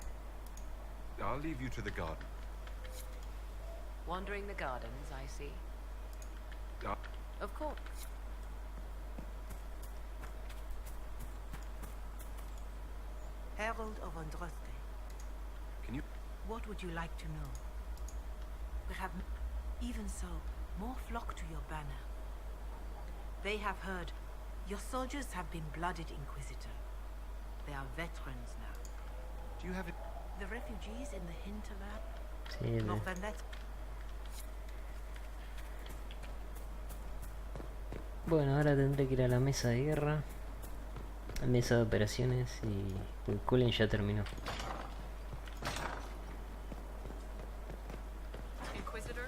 I'll leave you to the garden. Wandering the gardens, I see. Of course. Herald of Andraste. Can you... What would you like to know? Perhaps, even so, more flock to your banner. They have heard. Your soldiers have been blooded, Inquisitor. They are veterans now. Do you have it? The refugees in the hinterland? Sí, More than that. Bueno, ahora tendré que ir a la mesa de guerra, a mesa de operaciones, y el Cullen ya terminó. Inquisitor?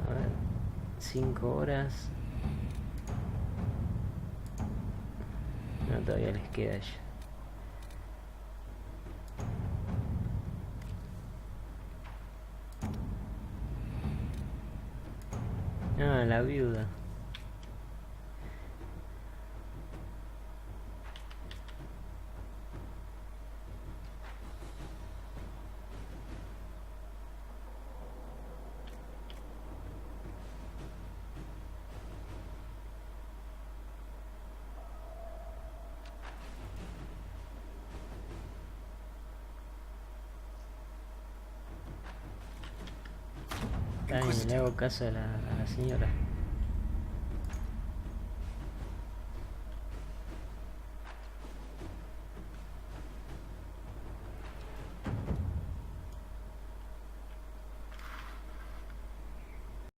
A ver, 5 horas. No, todavía les queda ya. la viuda. Ay, le hago caso a la señora.